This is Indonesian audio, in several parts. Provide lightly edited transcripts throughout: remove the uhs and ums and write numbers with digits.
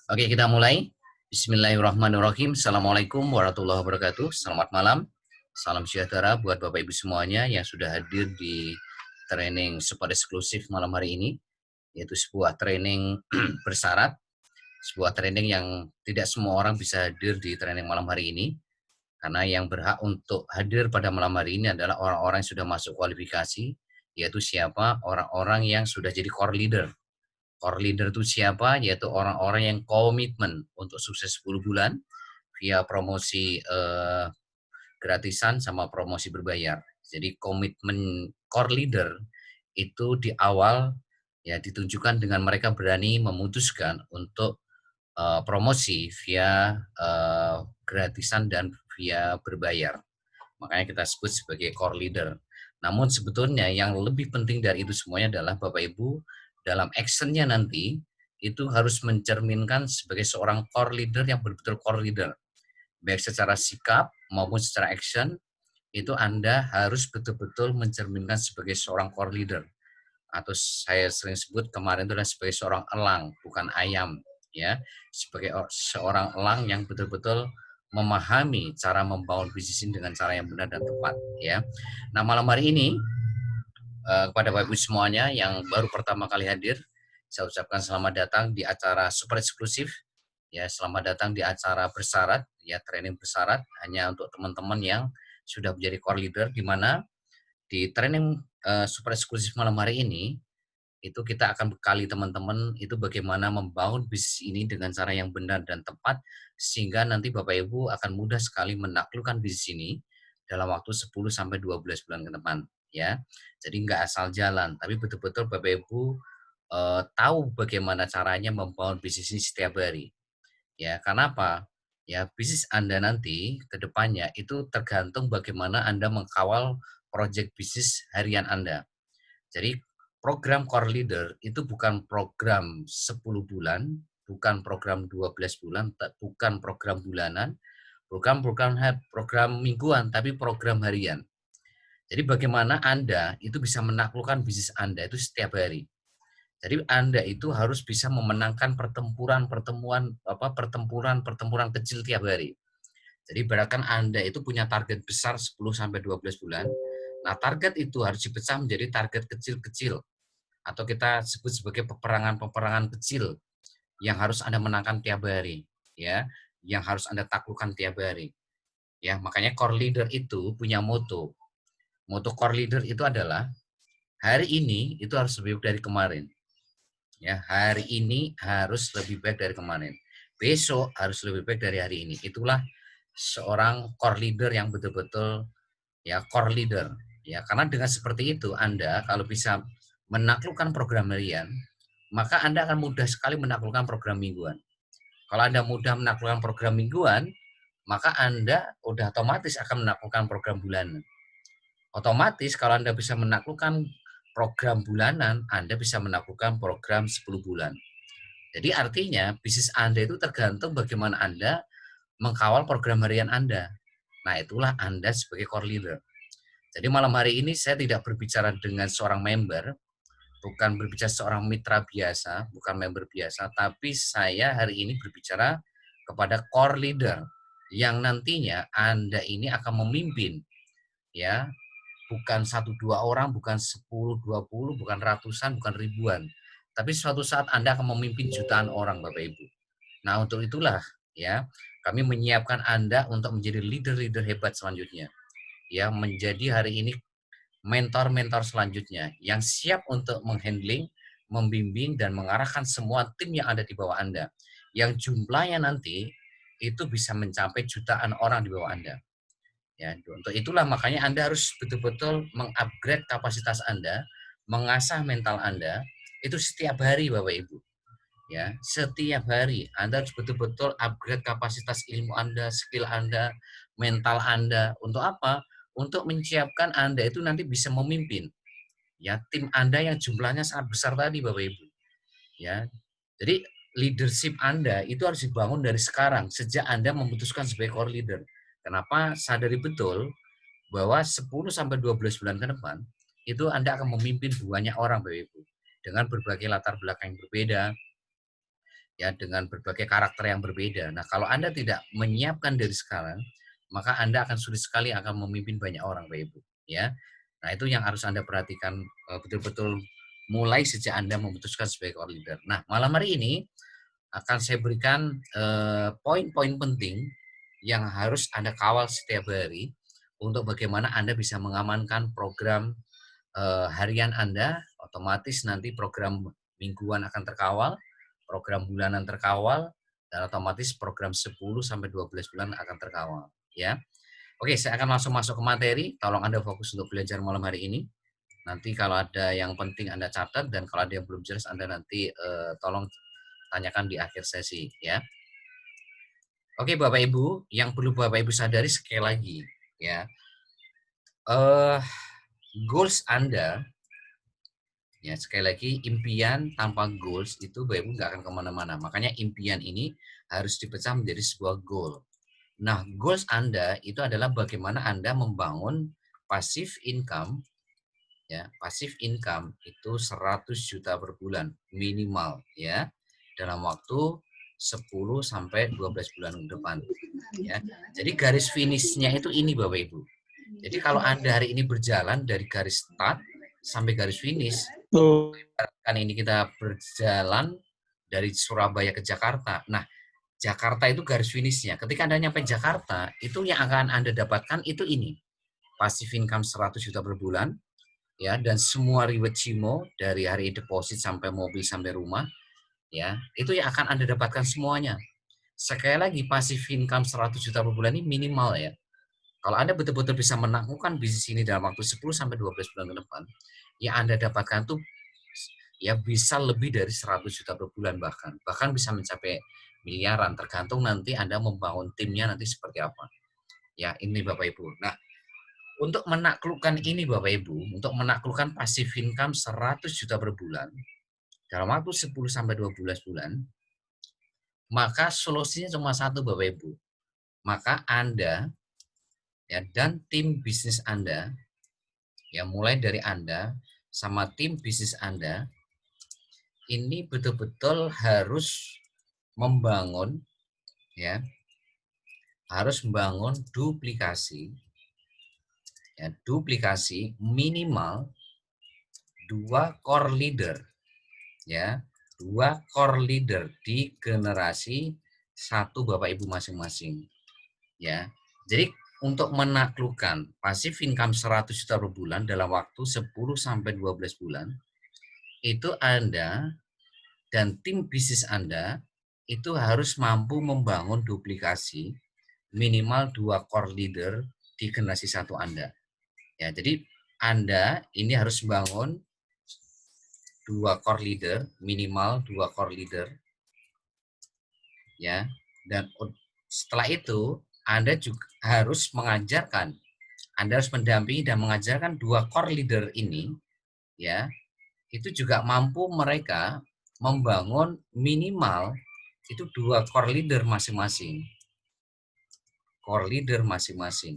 Oke, kita mulai. Bismillahirrahmanirrahim. Assalamualaikum warahmatullahi wabarakatuh. Selamat malam. Salam sejahtera buat Bapak Ibu semuanya yang sudah hadir di training super eksklusif malam hari ini, yaitu sebuah training bersyarat, sebuah training yang tidak semua orang bisa hadir di training malam hari ini, karena yang berhak untuk hadir pada malam hari ini adalah orang-orang yang sudah masuk kualifikasi, yaitu siapa? Orang-orang yang sudah jadi core leader. Core leader itu siapa? Yaitu orang-orang yang komitmen untuk sukses 10 bulan via promosi gratisan sama promosi berbayar. Jadi komitmen core leader itu di awal ya ditunjukkan dengan mereka berani memutuskan untuk promosi via gratisan dan via berbayar. Makanya kita sebut sebagai core leader. Namun sebetulnya yang lebih penting dari itu semuanya adalah Bapak Ibu dalam actionnya nanti itu harus mencerminkan sebagai seorang core leader yang betul-betul core leader. Baik secara sikap maupun secara action itu Anda harus betul-betul mencerminkan sebagai seorang core leader. Atau saya sering sebut kemarin itu adalah sebagai seorang elang, bukan ayam. Ya, sebagai seorang elang yang betul-betul memahami cara membangun bisnis ini dengan cara yang benar dan tepat ya. Nah, malam hari ini kepada Bapak Ibu semuanya yang baru pertama kali hadir, saya ucapkan selamat datang di acara super eksklusif ya, selamat datang di acara bersyarat ya, training bersyarat hanya untuk teman-teman yang sudah menjadi core leader, di mana di training super eksklusif malam hari ini itu kita akan bekali teman-teman itu bagaimana membangun bisnis ini dengan cara yang benar dan tepat sehingga nanti Bapak Ibu akan mudah sekali menaklukkan bisnis ini dalam waktu 10 sampai 12 bulan ke depan ya. Jadi nggak asal jalan, tapi betul-betul Bapak Ibu tahu bagaimana caranya membangun bisnis ini setiap hari. Ya, karena apa? Ya, bisnis Anda nanti ke depannya itu tergantung bagaimana Anda mengkawal proyek bisnis harian Anda. Jadi program Core Leader itu bukan program 10 bulan, bukan program 12 bulan, bukan program bulanan, bukan program mingguan, tapi program harian. Jadi bagaimana Anda itu bisa menaklukkan bisnis Anda itu setiap hari. Jadi Anda itu harus bisa memenangkan pertempuran kecil tiap hari. Jadi ibaratkan Anda itu punya target besar 10 sampai 12 bulan. Nah, target itu harus dipecah menjadi target kecil-kecil atau kita sebut sebagai peperangan-peperangan kecil yang harus Anda menangkan tiap hari, ya, yang harus Anda taklukkan tiap hari. Ya, makanya core leader itu punya moto. Moto core leader itu adalah hari ini itu harus lebih baik dari kemarin. Ya, hari ini harus lebih baik dari kemarin. Besok harus lebih baik dari hari ini. Itulah seorang core leader yang betul-betul ya core leader. Ya, karena dengan seperti itu Anda kalau bisa menaklukkan program harian, maka Anda akan mudah sekali menaklukkan program mingguan. Kalau Anda mudah menaklukkan program mingguan, maka Anda udah otomatis akan menaklukkan program bulanan. Otomatis kalau Anda bisa menaklukkan program bulanan, Anda bisa menaklukkan program 10 bulan. Jadi artinya bisnis Anda itu tergantung bagaimana Anda mengkawal program harian Anda. Nah, itulah Anda sebagai core leader. Jadi malam hari ini saya tidak berbicara dengan seorang member, bukan berbicara seorang mitra biasa, bukan member biasa, tapi saya hari ini berbicara kepada core leader yang nantinya Anda ini akan memimpin ya, bukan satu dua orang, bukan 10, 20, bukan ratusan, bukan ribuan. Tapi suatu saat Anda akan memimpin jutaan orang Bapak Ibu. Nah, untuk itulah ya, kami menyiapkan Anda untuk menjadi leader-leader hebat selanjutnya. Ya, menjadi hari ini mentor-mentor selanjutnya yang siap untuk menghandling, membimbing dan mengarahkan semua tim yang ada di bawah Anda. Yang jumlahnya nanti itu bisa mencapai jutaan orang di bawah Anda. Ya, untuk itulah makanya Anda harus betul-betul mengupgrade kapasitas Anda, mengasah mental Anda itu setiap hari Bapak Ibu. Ya, setiap hari Anda harus betul-betul upgrade kapasitas ilmu Anda, skill Anda, mental Anda. Untuk apa? Untuk menyiapkan Anda itu nanti bisa memimpin ya tim Anda yang jumlahnya sangat besar tadi Bapak Ibu. Ya. Jadi leadership Anda itu harus dibangun dari sekarang sejak Anda memutuskan sebagai core leader. Kenapa? Sadari betul bahwa 10 sampai 12 bulan ke depan itu Anda akan memimpin banyak orang Bapak Ibu dengan berbagai latar belakang yang berbeda, ya dengan berbagai karakter yang berbeda. Nah, kalau Anda tidak menyiapkan dari sekarang, maka Anda akan sulit sekali akan memimpin banyak orang, Bapak Ibu, ya. Nah, itu yang harus Anda perhatikan betul-betul mulai sejak Anda memutuskan sebagai core leader. Nah, malam hari ini akan saya berikan poin-poin penting yang harus Anda kawal setiap hari untuk bagaimana Anda bisa mengamankan program harian Anda, otomatis nanti program mingguan akan terkawal, program bulanan terkawal, dan otomatis program 10 sampai 12 bulan akan terkawal, ya. Oke, saya akan langsung masuk ke materi. Tolong Anda fokus untuk belajar malam hari ini. Nanti kalau ada yang penting Anda catat, dan kalau ada yang belum jelas Anda nanti tolong tanyakan di akhir sesi, ya. Oke, Bapak Ibu, yang perlu Bapak Ibu sadari sekali lagi, ya, goals Anda, ya, sekali lagi, impian tanpa goals itu Bapak Ibu nggak akan kemana-mana. Makanya impian ini harus dipecah menjadi sebuah goal. Nah, goals Anda itu adalah bagaimana Anda membangun passive income, ya, passive income itu 100 juta per bulan minimal, ya, dalam waktu 10 sampai 12 bulan ke depan, ya. Jadi garis finishnya itu ini Bapak Ibu. Jadi kalau Anda hari ini berjalan dari garis start sampai garis finish, kan ini kita berjalan dari Surabaya ke Jakarta. Nah, Jakarta itu garis finishnya. Ketika Anda nyampe Jakarta, itu yang akan Anda dapatkan itu ini. Passive income 100 juta per bulan, ya, dan semua reward Cimo dari hari deposit sampai mobil sampai rumah, ya, itu yang akan Anda dapatkan semuanya. Sekali lagi, passive income 100 juta per bulan ini minimal, ya. Kalau Anda betul-betul bisa menaklukkan bisnis ini dalam waktu 10 sampai 12 bulan ke depan, yang Anda dapatkan tuh ya bisa lebih dari 100 juta per bulan, bahkan bisa mencapai miliaran, tergantung nanti Anda membangun timnya nanti seperti apa. Ya, ini Bapak Ibu. Nah, untuk menaklukkan ini Bapak Ibu, untuk menaklukkan passive income 100 juta per bulan dalam waktu 10 sampai 12 bulan, maka solusinya cuma satu Bapak Ibu. Maka Anda, ya, dan tim bisnis Anda, ya, mulai dari Anda sama tim bisnis Anda ini betul-betul harus membangun, ya, harus membangun duplikasi, ya, duplikasi minimal 2 core leader, ya, 2 core leader di generasi 1 Bapak Ibu masing-masing, ya. Jadi untuk menaklukkan passive income 100 juta per bulan dalam waktu 10 sampai 12 bulan, itu Anda dan tim bisnis Anda itu harus mampu membangun duplikasi minimal 2 core leader di generasi 1 Anda. Ya, jadi Anda ini harus membangun 2 core leader, minimal 2 core leader, ya. Dan setelah itu Anda juga harus mengajarkan, Anda harus mendampingi dan mengajarkan 2 core leader ini, ya, itu juga mampu mereka membangun minimal itu 2 core leader masing-masing. Core leader masing-masing.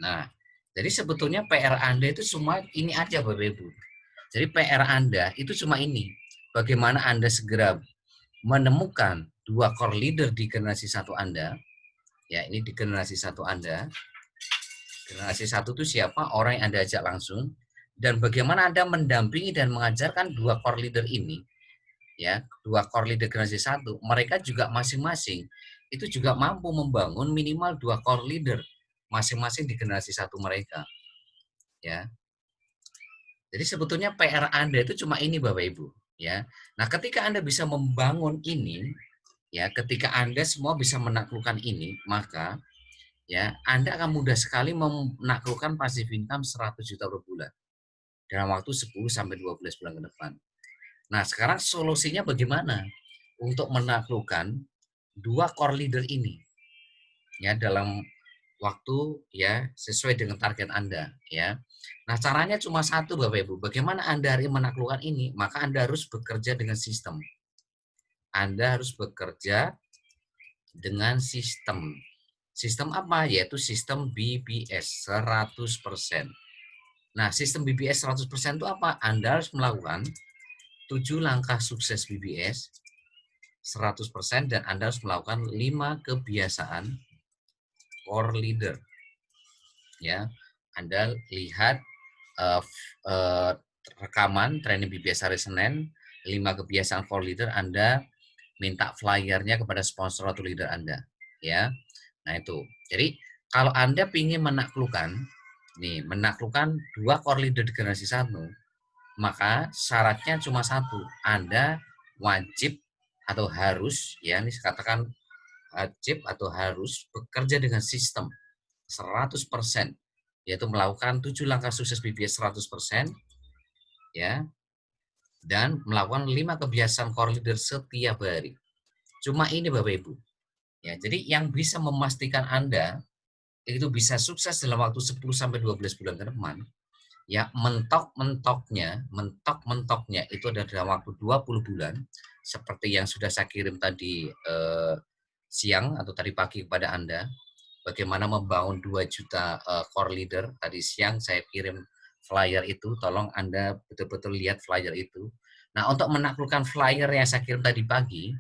Nah, jadi sebetulnya PR Anda itu semua ini aja Bapak Ibu. Jadi PR Anda itu cuma ini. Bagaimana Anda segera menemukan 2 core leader di generasi 1 Anda. Ya, ini di generasi 1 Anda. Generasi 1 itu siapa? Orang yang Anda ajak langsung. Dan bagaimana Anda mendampingi dan mengajarkan 2 core leader ini. Ya, 2 core leader generasi 1. Mereka juga masing-masing itu juga mampu membangun minimal 2 core leader masing-masing di generasi 1 mereka. Ya. Jadi sebetulnya PR Anda itu cuma ini Bapak Ibu, ya. Nah, ketika Anda bisa membangun ini, ya, ketika Anda semua bisa menaklukkan ini, maka ya Anda akan mudah sekali menaklukkan passive income 100 juta per bulan dalam waktu 10 sampai 12 bulan ke depan. Nah, sekarang solusinya bagaimana untuk menaklukkan 2 core leader ini? Ya, dalam waktu ya sesuai dengan target Anda, ya. Nah, caranya cuma satu Bapak Ibu. Bagaimana Anda hari menaklukkan ini? Maka Anda harus bekerja dengan sistem. Anda harus bekerja dengan sistem. Sistem apa? Yaitu sistem BBS 100%. Nah, sistem BBS 100% itu apa? Anda harus melakukan 7 langkah sukses BBS, 100% dan Anda harus melakukan 5 kebiasaan core leader. Ya, Anda lihat rekaman training BBS hari Senin, 5 kebiasaan core leader, Anda minta flyernya kepada sponsor atau leader Anda. Ya, nah itu. Jadi kalau Anda ingin menaklukkan, menaklukkan 2 core leader di generasi 1, maka syaratnya cuma satu, Anda wajib atau harus, ya ini katakan wajib atau harus bekerja dengan sistem 100%, yaitu melakukan 7 langkah sukses BBS 100%, ya, dan melakukan 5 kebiasaan core leader setiap hari. Cuma ini Bapak Ibu. Ya, jadi yang bisa memastikan Anda itu bisa sukses dalam waktu 10 sampai 12 bulan ke depan, ya mentok-mentoknya itu ada dalam waktu 20 bulan, seperti yang sudah saya kirim tadi siang atau tadi pagi kepada Anda, bagaimana membangun 2 juta core leader. Tadi siang saya kirim flyer itu, tolong Anda betul-betul lihat flyer itu. Nah, untuk menaklukkan flyer yang saya kirim tadi pagi,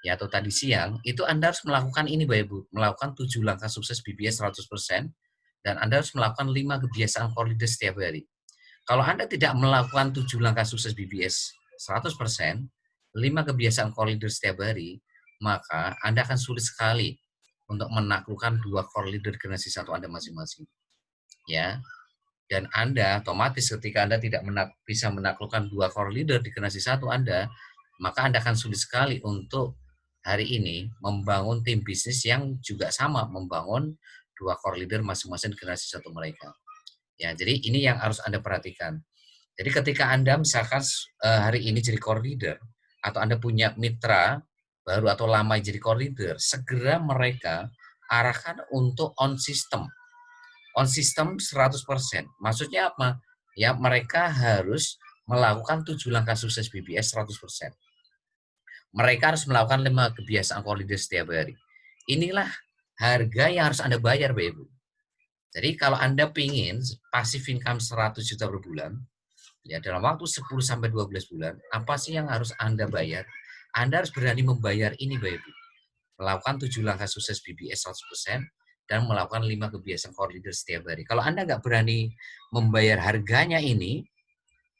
ya atau tadi siang, itu Anda harus melakukan ini Bapak Ibu, melakukan 7 langkah sukses BBS 100%, dan Anda harus melakukan 5 kebiasaan core leader setiap hari. Kalau Anda tidak melakukan 7 langkah sukses BBS 100%, 5 kebiasaan core leader setiap hari, maka Anda akan sulit sekali untuk menaklukkan 2 core leader generasi 1 Anda masing-masing. Ya. Dan Anda otomatis ketika Anda tidak bisa menaklukkan 2 core leader di generasi 1 Anda, maka Anda akan sulit sekali untuk hari ini membangun tim bisnis yang juga sama, membangun 2 core leader masing-masing generasi 1 mereka. Ya, jadi ini yang harus Anda perhatikan. Jadi ketika Anda misalkan hari ini jadi core leader, atau Anda punya mitra baru atau lama jadi core leader, segera mereka arahkan untuk on system. On system 100%. Maksudnya apa? Ya, mereka harus melakukan 7 langkah sukses BBS 100%. Mereka harus melakukan 5 kebiasaan core leader setiap hari. Inilah harga yang harus Anda bayar, Bapak Ibu. Jadi kalau Anda pingin passive income 100 juta per bulan, ya dalam waktu 10 sampai 12 bulan, apa sih yang harus Anda bayar? Anda harus berani membayar ini, Bapak Ibu. Melakukan 7 langkah sukses BBS 100% dan melakukan 5 kebiasaan core leader setiap hari. Kalau Anda nggak berani membayar harganya ini,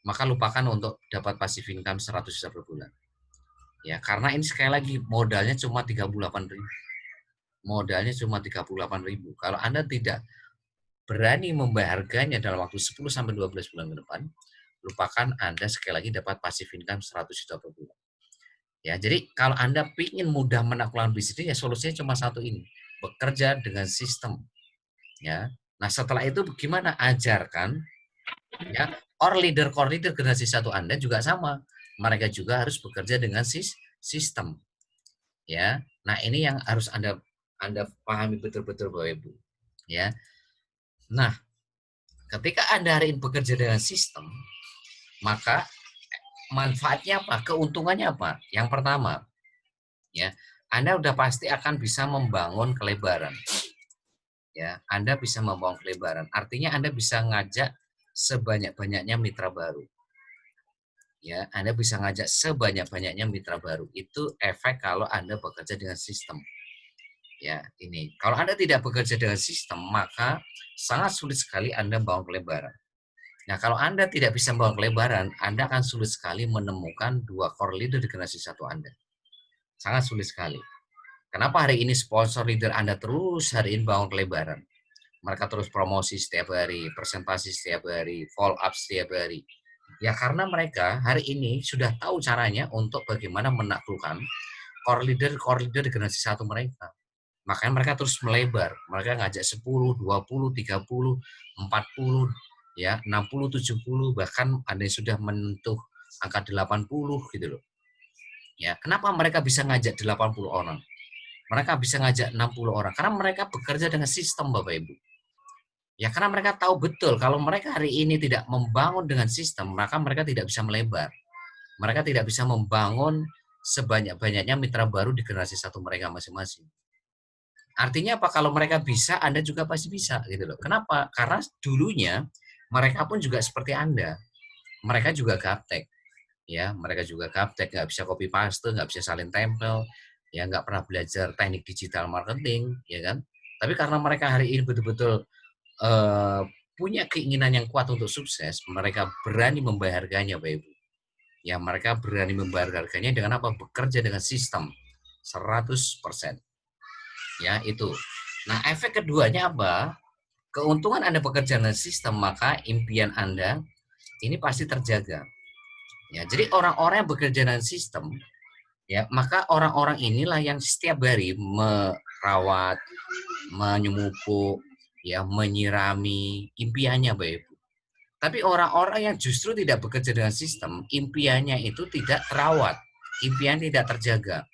maka lupakan untuk dapat passive income 100 juta per bulan. Ya, karena ini sekali lagi modalnya cuma 38.000. Modalnya cuma 38.000. Kalau Anda tidak berani membayar harganya dalam waktu 10 sampai 12 bulan ke depan, lupakan Anda sekali lagi dapat passive income 100 juta per bulan. Ya, jadi kalau Anda ingin mudah menaklukkan bisnis, ya solusinya cuma satu ini, bekerja dengan sistem. Ya, nah setelah itu gimana? Ajarkan, ya, core leader generasi 1 Anda juga sama. Mereka juga harus bekerja dengan sistem. Ya, nah ini yang harus Anda pahami betul-betul Bapak Ibu. Ya, nah ketika Anda hari ini bekerja dengan sistem, maka manfaatnya apa? Keuntungannya apa? Yang pertama, ya, Anda udah pasti akan bisa membangun kelebaran. Ya, Anda bisa membangun kelebaran. Artinya Anda bisa ngajak sebanyak-banyaknya mitra baru. Ya, Anda bisa ngajak sebanyak-banyaknya mitra baru. Itu efek kalau Anda bekerja dengan sistem. Ya, ini. Kalau Anda tidak bekerja dengan sistem, maka sangat sulit sekali Anda membangun kelebaran. Nah, kalau Anda tidak bisa membangun kelebaran, Anda akan sulit sekali menemukan 2 core leader di generasi 1 Anda. Sangat sulit sekali. Kenapa hari ini sponsor leader Anda terus hari ini bangun kelebaran? Mereka terus promosi setiap hari, presentasi setiap hari, follow up setiap hari. Ya karena mereka hari ini sudah tahu caranya untuk bagaimana menaklukkan core leader di generasi 1 mereka. Makanya mereka terus melebar. Mereka ngajak 10, 20, 30, 40, ya 60, 70, bahkan ada yang sudah menyentuh angka 80 gitu loh. Ya, kenapa mereka bisa ngajak 80 orang? Mereka bisa ngajak 60 orang karena mereka bekerja dengan sistem Bapak Ibu. Ya karena mereka tahu betul kalau mereka hari ini tidak membangun dengan sistem, maka mereka tidak bisa melebar. Mereka tidak bisa membangun sebanyak-banyaknya mitra baru di generasi 1 mereka masing-masing. Artinya apa? Kalau mereka bisa, Anda juga pasti bisa gitu loh. Kenapa? Karena dulunya mereka pun juga seperti Anda. Mereka juga gaptek. ya mereka juga gaptek, nggak bisa copy paste, nggak bisa salin tempel, ya nggak pernah belajar teknik digital marketing, ya kan? Tapi karena mereka hari ini betul-betul punya keinginan yang kuat untuk sukses, mereka berani membayar harganya, Bapak Ibu. Ya mereka berani membayar harganya dengan apa? Bekerja dengan sistem 100%. Ya itu. Nah efek keduanya apa? Keuntungan Anda bekerja dengan sistem, maka impian Anda ini pasti terjaga. Ya, jadi orang-orang yang bekerja dengan sistem, ya, maka orang-orang inilah yang setiap hari merawat, menyemupuk, ya, menyirami impiannya, Bapak Ibu. Tapi orang-orang yang justru tidak bekerja dengan sistem, impiannya itu tidak terawat, impian tidak terjaga.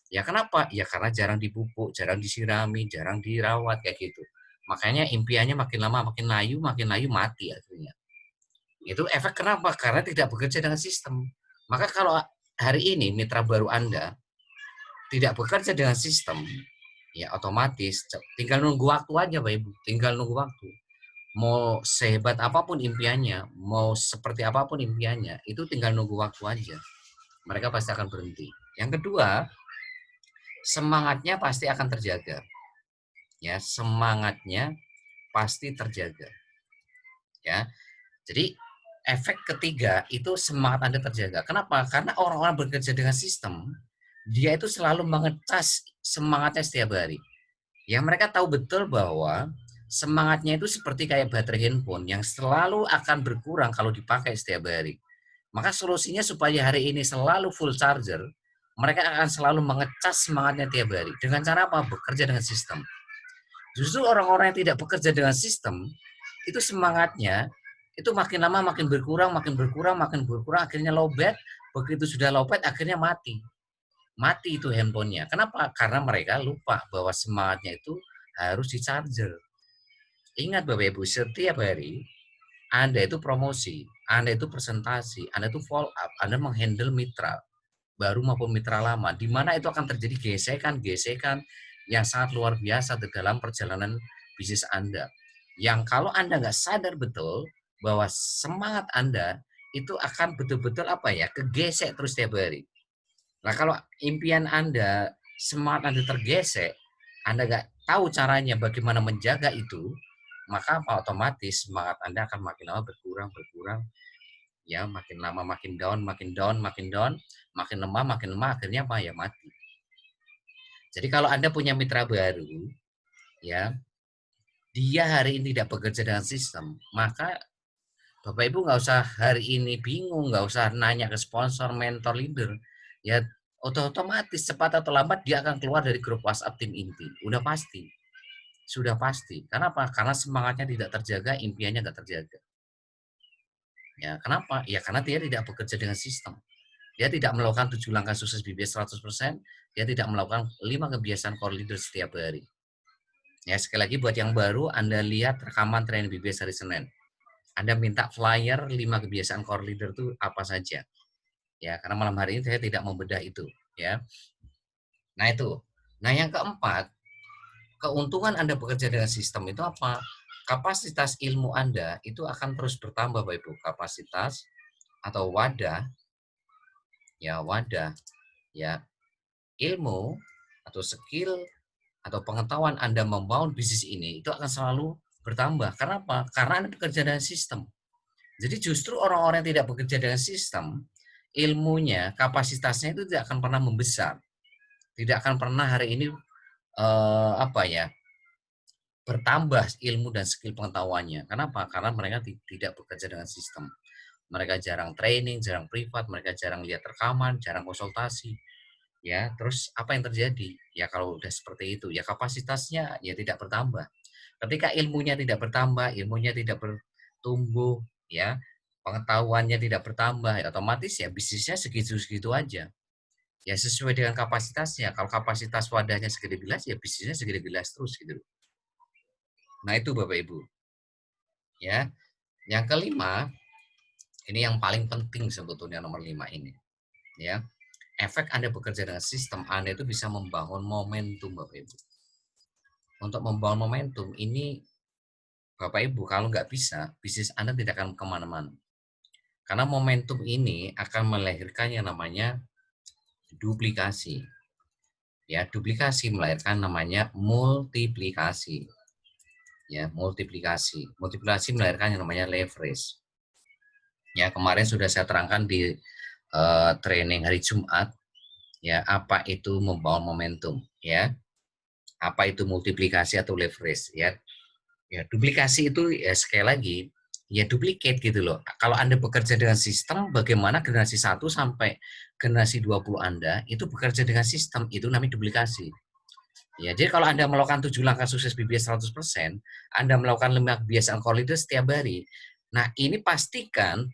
Ya kenapa? Ya karena jarang dipupuk, jarang disirami, jarang dirawat kayak gitu. Makanya impiannya makin layu mati akhirnya. Itu efek kenapa? Karena tidak bekerja dengan sistem. Maka kalau hari ini mitra baru Anda tidak bekerja dengan sistem, ya otomatis tinggal nunggu waktu aja, Pak Ibu. Tinggal nunggu waktu. Mau sehebat apapun impiannya, mau seperti apapun impiannya, itu tinggal nunggu waktu aja. Mereka pasti akan berhenti. Yang kedua, semangatnya pasti akan terjaga. Ya, semangatnya pasti terjaga. Ya. Jadi efek ketiga itu semangat Anda terjaga. Kenapa? Karena orang-orang bekerja dengan sistem, dia itu selalu mengecas semangatnya setiap hari. Ya mereka tahu betul bahwa semangatnya itu seperti kayak baterai handphone yang selalu akan berkurang kalau dipakai setiap hari. Maka solusinya supaya hari ini selalu full charger, mereka akan selalu mengecas semangatnya tiap hari. Dengan cara apa? Bekerja dengan sistem. Justru orang-orang yang tidak bekerja dengan sistem, itu semangatnya itu makin lama makin berkurang, akhirnya lowbat. Begitu sudah lowbat, akhirnya mati. Mati itu handphonenya. Kenapa? Karena mereka lupa bahwa semangatnya itu harus di-charger. Ingat Bapak Ibu, setiap hari Anda itu promosi, Anda itu presentasi, Anda itu follow up, Anda menghandle mitra baru maupun mitra lama, di mana itu akan terjadi gesekan-gesekan yang sangat luar biasa di dalam perjalanan bisnis Anda. Yang kalau Anda nggak sadar betul bahwa semangat Anda itu akan betul-betul apa ya, kegesek terus setiap hari. Nah kalau impian Anda, semangat Anda tergesek, Anda nggak tahu caranya bagaimana menjaga itu, maka apa otomatis semangat Anda akan makin lama berkurang, ya makin lama makin lemah akhirnya apa ya mati. Jadi kalau Anda punya mitra baru, ya dia hari ini tidak bekerja dengan sistem, maka Bapak Ibu nggak usah hari ini bingung, nggak usah nanya ke sponsor, mentor, leader, ya otomatis cepat atau lambat dia akan keluar dari grup WhatsApp tim inti, udah pasti, sudah pasti. Karena apa? Karena semangatnya tidak terjaga, impiannya nggak terjaga. Ya kenapa? Ya karena dia tidak bekerja dengan sistem. Dia tidak melakukan 7 langkah sukses BBS 100%, dia tidak melakukan 5 kebiasaan core leader setiap hari. Ya, sekali lagi buat yang baru, Anda lihat rekaman training BBS hari Senin. Anda minta flyer 5 kebiasaan core leader itu apa saja. Ya, karena malam hari ini saya tidak membedah itu, ya. Nah, itu. Nah, yang keempat, keuntungan Anda bekerja dengan sistem itu apa? Kapasitas ilmu Anda itu akan terus bertambah, Bapak Ibu. Kapasitas atau wadah, ya ilmu atau skill atau pengetahuan Anda membangun bisnis ini itu akan selalu bertambah. Karena apa? Karena Anda bekerja dengan sistem. Jadi justru orang-orang yang tidak bekerja dengan sistem, ilmunya, kapasitasnya itu tidak akan pernah membesar. Tidak akan pernah hari ini apa ya, bertambah ilmu dan skill pengetahuannya. Kenapa? Karena mereka tidak bekerja dengan sistem. Mereka jarang training, jarang privat, mereka jarang lihat rekaman, jarang konsultasi. Ya, terus apa yang terjadi? Ya kalau udah seperti itu, ya kapasitasnya ya tidak bertambah. Ketika ilmunya tidak bertambah, ilmunya tidak bertumbuh, ya pengetahuannya tidak bertambah, ya otomatis ya bisnisnya segitu-segitu aja. Ya sesuai dengan kapasitasnya. Kalau kapasitas wadahnya segede gelas, ya bisnisnya segede gelas terus gitu. Nah itu Bapak Ibu. Ya, yang kelima, ini yang paling penting sebetulnya nomor 5 ini. Ya, efek Anda bekerja dengan sistem, Anda itu bisa membangun momentum Bapak Ibu. Untuk membangun momentum ini Bapak Ibu kalau nggak bisa, bisnis Anda tidak akan kemana-mana. Karena momentum ini akan melahirkan yang namanya duplikasi. Ya, duplikasi melahirkan namanya multiplikasi. Ya, multiplikasi. Multiplikasi melahirkan yang namanya leverage. Ya, kemarin sudah saya terangkan di training hari Jumat, ya, apa itu membangun momentum, ya. Apa itu multiplikasi atau leverage, ya. Ya, duplikasi itu ya sekali lagi ya duplicate gitu loh. Kalau Anda bekerja dengan sistem, bagaimana generasi 1 sampai generasi 20 Anda itu bekerja dengan sistem, itu namanya duplikasi. Ya, jadi kalau Anda melakukan 7 langkah sukses BBS 100%, Anda melakukan 5 kebiasaan core leader setiap hari. Nah, ini pastikan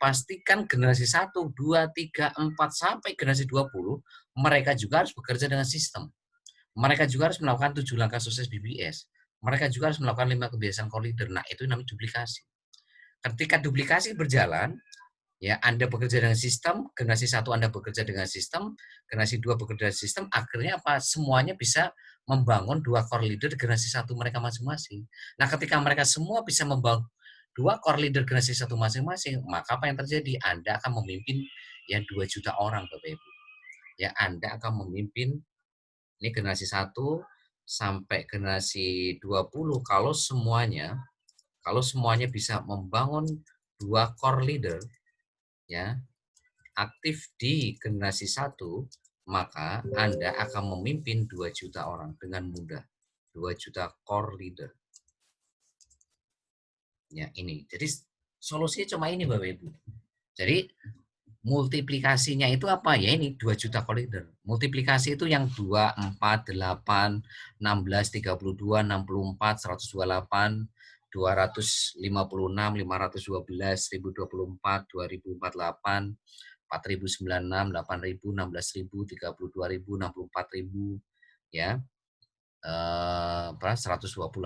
generasi 1, 2, 3, 4 sampai generasi 20, mereka juga harus bekerja dengan sistem. Mereka juga harus melakukan 7 langkah sukses BBS. Mereka juga harus melakukan 5 kebiasaan core leader. Nah, itu namanya duplikasi. Ketika duplikasi berjalan, ya Anda bekerja dengan sistem, generasi 1 Anda bekerja dengan sistem, generasi 2 bekerja dengan sistem, akhirnya apa? Semuanya bisa membangun 2 core leader generasi 1 mereka masing-masing. Nah, ketika mereka semua bisa membangun 2 core leader generasi 1 masing-masing, maka apa yang terjadi? Anda akan memimpin ya 2 juta orang, Bapak Ibu. Ya, Anda akan memimpin ini generasi 1 sampai generasi 20 kalau semuanya bisa membangun 2 core leader ya aktif di generasi 1, maka Anda akan memimpin 2 juta orang dengan mudah. 2 juta core leader. Ya, ini. Jadi solusinya cuma ini Bapak Ibu. Jadi multiplikasinya itu apa? Ya ini 2 juta core leader. Multiplikasi itu yang 2, 4, 8, 16, 32, 64, 128, 256, 512, 1024, 2048, 4096, 8000, 16000, 32000, 64000 ya. 128.000,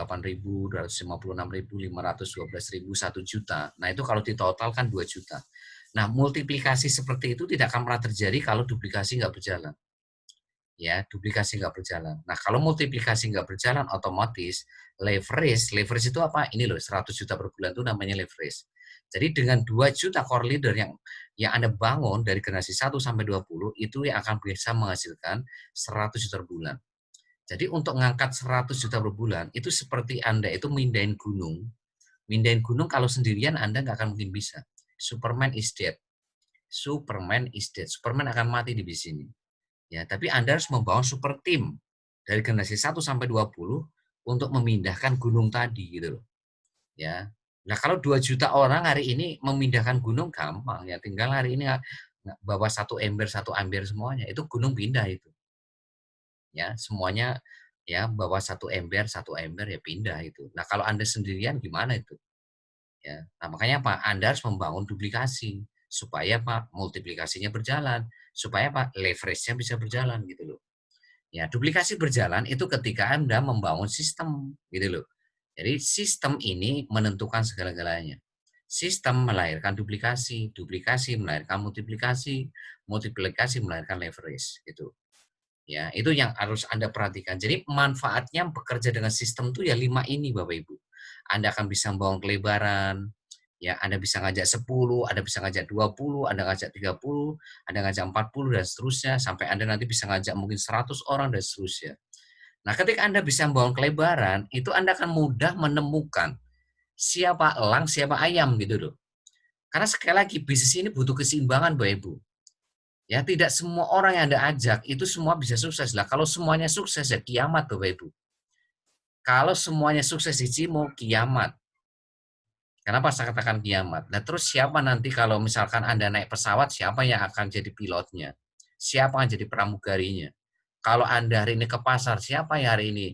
256.000, 512.000, 1 juta. Nah, itu kalau ditotalkan 2 juta. Nah, multiplikasi seperti itu tidak akan pernah terjadi kalau duplikasi nggak berjalan. Ya, duplikasi nggak berjalan. Nah, kalau multiplikasi nggak berjalan, otomatis leverage itu apa? Ini loh, 100 juta per bulan itu namanya leverage. Jadi dengan 2 juta core leader yang Anda bangun dari generasi 1 sampai 20, itu yang akan bisa menghasilkan 100 juta per bulan. Jadi untuk ngangkat 100 juta per bulan, itu seperti Anda itu mindahin gunung. Mindahin gunung kalau sendirian Anda nggak akan mungkin bisa. Superman is dead. Superman is dead. Superman akan mati di sini. Ya, tapi Anda harus membangun super tim dari generasi 1 sampai 20 untuk memindahkan gunung tadi gitu loh. Ya. Nah, kalau 2 juta orang hari ini memindahkan gunung gampang ya, tinggal hari ini bawa satu ember semuanya, itu gunung pindah itu. Ya, semuanya ya bawa satu ember ya pindah itu. Nah, kalau Anda sendirian gimana itu? Ya. Nah, makanya apa? Anda harus membangun duplikasi supaya Pak multiplikasinya berjalan, supaya Pak leverage-nya bisa berjalan gitu loh. Ya, duplikasi berjalan itu ketika Anda membangun sistem, gitu loh. Jadi sistem ini menentukan segala-galanya. Sistem melahirkan duplikasi, duplikasi melahirkan multiplikasi, multiplikasi melahirkan leverage, gitu. Ya, itu yang harus Anda perhatikan. Jadi manfaatnya bekerja dengan sistem itu ya 5 ini Bapak Ibu. Anda akan bisa membangun kelebaran, ya Anda bisa ngajak 10, Anda bisa ngajak 20, Anda ngajak 30, Anda ngajak 40 dan seterusnya sampai Anda nanti bisa ngajak mungkin 100 orang dan seterusnya. Nah, ketika Anda bisa membangun kelebaran, itu Anda akan mudah menemukan siapa elang, siapa ayam gitu loh. Karena sekali lagi bisnis ini butuh keseimbangan Bapak Ibu. Ya, tidak semua orang yang Anda ajak itu semua bisa sukses lah. Kalau semuanya sukses ya kiamat Bapak Ibu. Kalau semuanya sukses di Cimo, kiamat. Kenapa saya katakan kiamat? Nah, terus siapa nanti kalau misalkan Anda naik pesawat, siapa yang akan jadi pilotnya? Siapa yang jadi pramugarinya? Kalau Anda hari ini ke pasar, siapa yang hari ini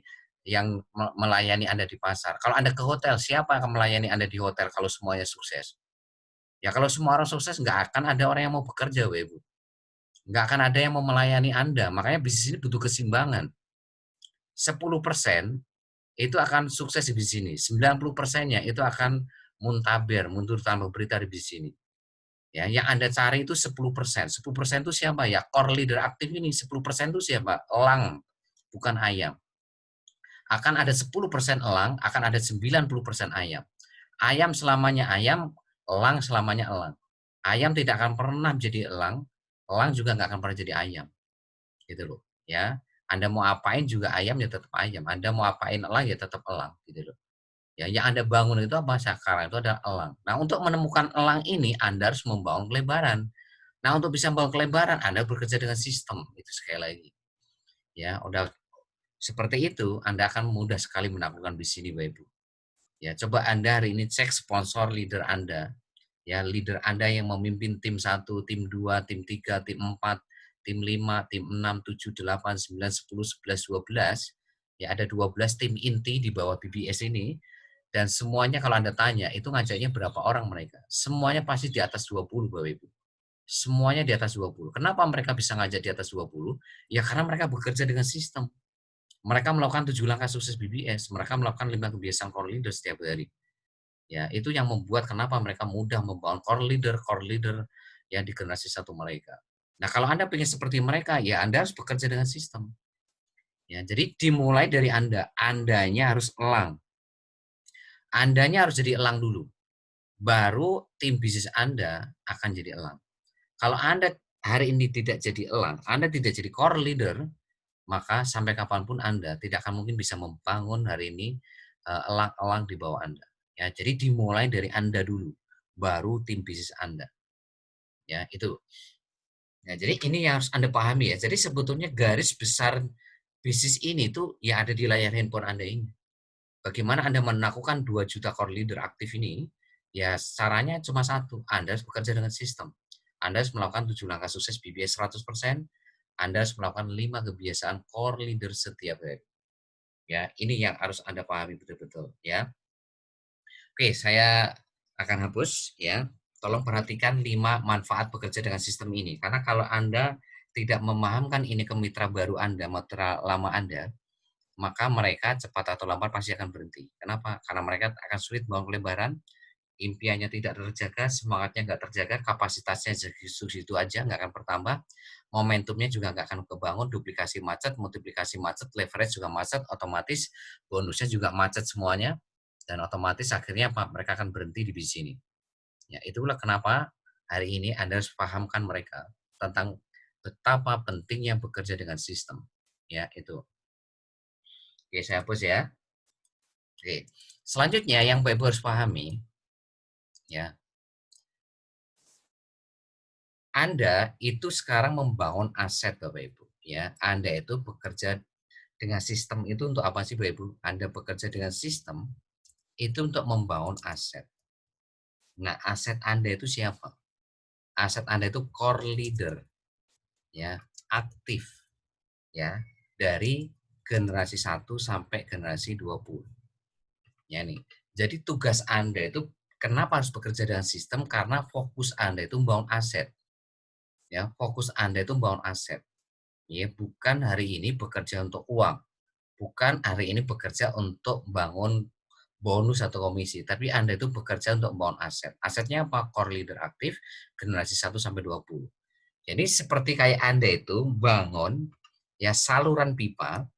yang melayani Anda di pasar? Kalau Anda ke hotel, siapa yang akan melayani Anda di hotel kalau semuanya sukses? Ya kalau semua orang sukses, nggak akan ada orang yang mau bekerja, Ibu. Nggak akan ada yang mau melayani Anda. Makanya bisnis ini butuh keseimbangan. 10% itu akan sukses di bisnis ini. 90%-nya itu akan muntaber, mundur tanpa berita di bisnis ini. Ya, yang Anda cari itu 10%. 10% itu siapa ya? Core leader aktif ini 10% itu siapa? Elang, bukan ayam. Akan ada 10% elang, akan ada 90% ayam. Ayam selamanya ayam, elang selamanya elang. Ayam tidak akan pernah jadi elang juga nggak akan pernah jadi ayam, gitu loh, ya. Anda mau apain juga ayam ya tetap ayam, Anda mau apain elang ya tetap elang, gitu loh. Ya, yang Anda bangun itu apa sekarang itu adalah elang. Nah, untuk menemukan elang ini Anda harus membangun kelebaran. Nah, untuk bisa membangun kelebaran Anda bekerja dengan sistem, itu sekali lagi. Ya, udah seperti itu Anda akan mudah sekali menaklukkan bisnis ini, Bapak Ibu. Ya, coba Anda hari ini cek sponsor leader Anda. Ya, leader Anda yang memimpin tim 1, tim 2, tim 3, tim 4, tim 5, tim 6, 7, 8, 9, 10, 11, 12. Ya, ada 12 tim inti di bawah BBS ini. Dan semuanya kalau Anda tanya, itu ngajaknya berapa orang mereka? Semuanya pasti di atas 20, Bapak Ibu. Semuanya di atas 20. Kenapa mereka bisa ngajak di atas 20? Ya karena mereka bekerja dengan sistem. Mereka melakukan 7 langkah sukses BBS. Mereka melakukan 5 kebiasaan core leader setiap hari. Ya, itu yang membuat kenapa mereka mudah membangun core leader yang di generasi satu mereka. Nah, kalau Anda ingin seperti mereka, ya Anda harus bekerja dengan sistem. Ya, jadi dimulai dari Anda. Andanya harus elang. Andanya harus jadi elang dulu. Baru tim bisnis Anda akan jadi elang. Kalau Anda hari ini tidak jadi elang, Anda tidak jadi core leader, maka sampai kapanpun Anda tidak akan mungkin bisa membangun hari ini elang-elang di bawah Anda. Ya, jadi dimulai dari Anda dulu, baru tim bisnis Anda. Ya, itu. Nah, jadi ini yang harus Anda pahami ya. Jadi sebetulnya garis besar bisnis ini tuh ya ada di layar handphone Anda ini. Bagaimana Anda menaklukkan 2 juta core leader aktif ini? Ya, caranya cuma satu, Anda harus bekerja dengan sistem. Anda harus melakukan 7 langkah sukses BBS 100%, Anda harus melakukan 5 kebiasaan core leader setiap hari. Ya, ini yang harus Anda pahami betul-betul ya. Oke, saya akan hapus ya. Tolong perhatikan 5 manfaat bekerja dengan sistem ini. Karena kalau Anda tidak memahamkan ini ke mitra baru Anda, mitra lama Anda, maka mereka cepat atau lambat pasti akan berhenti. Kenapa? Karena mereka akan sulit membangun kelebaran, impiannya tidak terjaga, semangatnya nggak terjaga, kapasitasnya segitu aja nggak akan bertambah, momentumnya juga nggak akan kebangun, duplikasi macet, multiplikasi macet, leverage juga macet, otomatis bonusnya juga macet semuanya, dan otomatis akhirnya apa? Mereka akan berhenti di bisnis ini. Ya, itulah kenapa hari ini Anda harus pahamkan mereka tentang betapa pentingnya bekerja dengan sistem. Ya, itu. Oke, saya hapus ya. Oke. Selanjutnya yang Bapak Ibu harus pahami, ya, Anda itu sekarang membangun aset Bapak Ibu, ya. Anda itu bekerja dengan sistem itu untuk apa sih Bapak Ibu? Anda bekerja dengan sistem itu untuk membangun aset. Nah, aset Anda itu siapa? Aset Anda itu core leader, ya, aktif, ya, dari generasi 1 sampai generasi 20. Ya nih. Jadi tugas Anda itu kenapa harus bekerja dengan sistem? Karena fokus Anda itu membangun aset. Ya, fokus Anda itu membangun aset. Ya, bukan hari ini bekerja untuk uang. Bukan hari ini bekerja untuk bangun bonus atau komisi, tapi Anda itu bekerja untuk membangun aset. Asetnya apa? Core leader aktif generasi 1 sampai 20. Jadi seperti kayak Anda itu bangun ya saluran pipa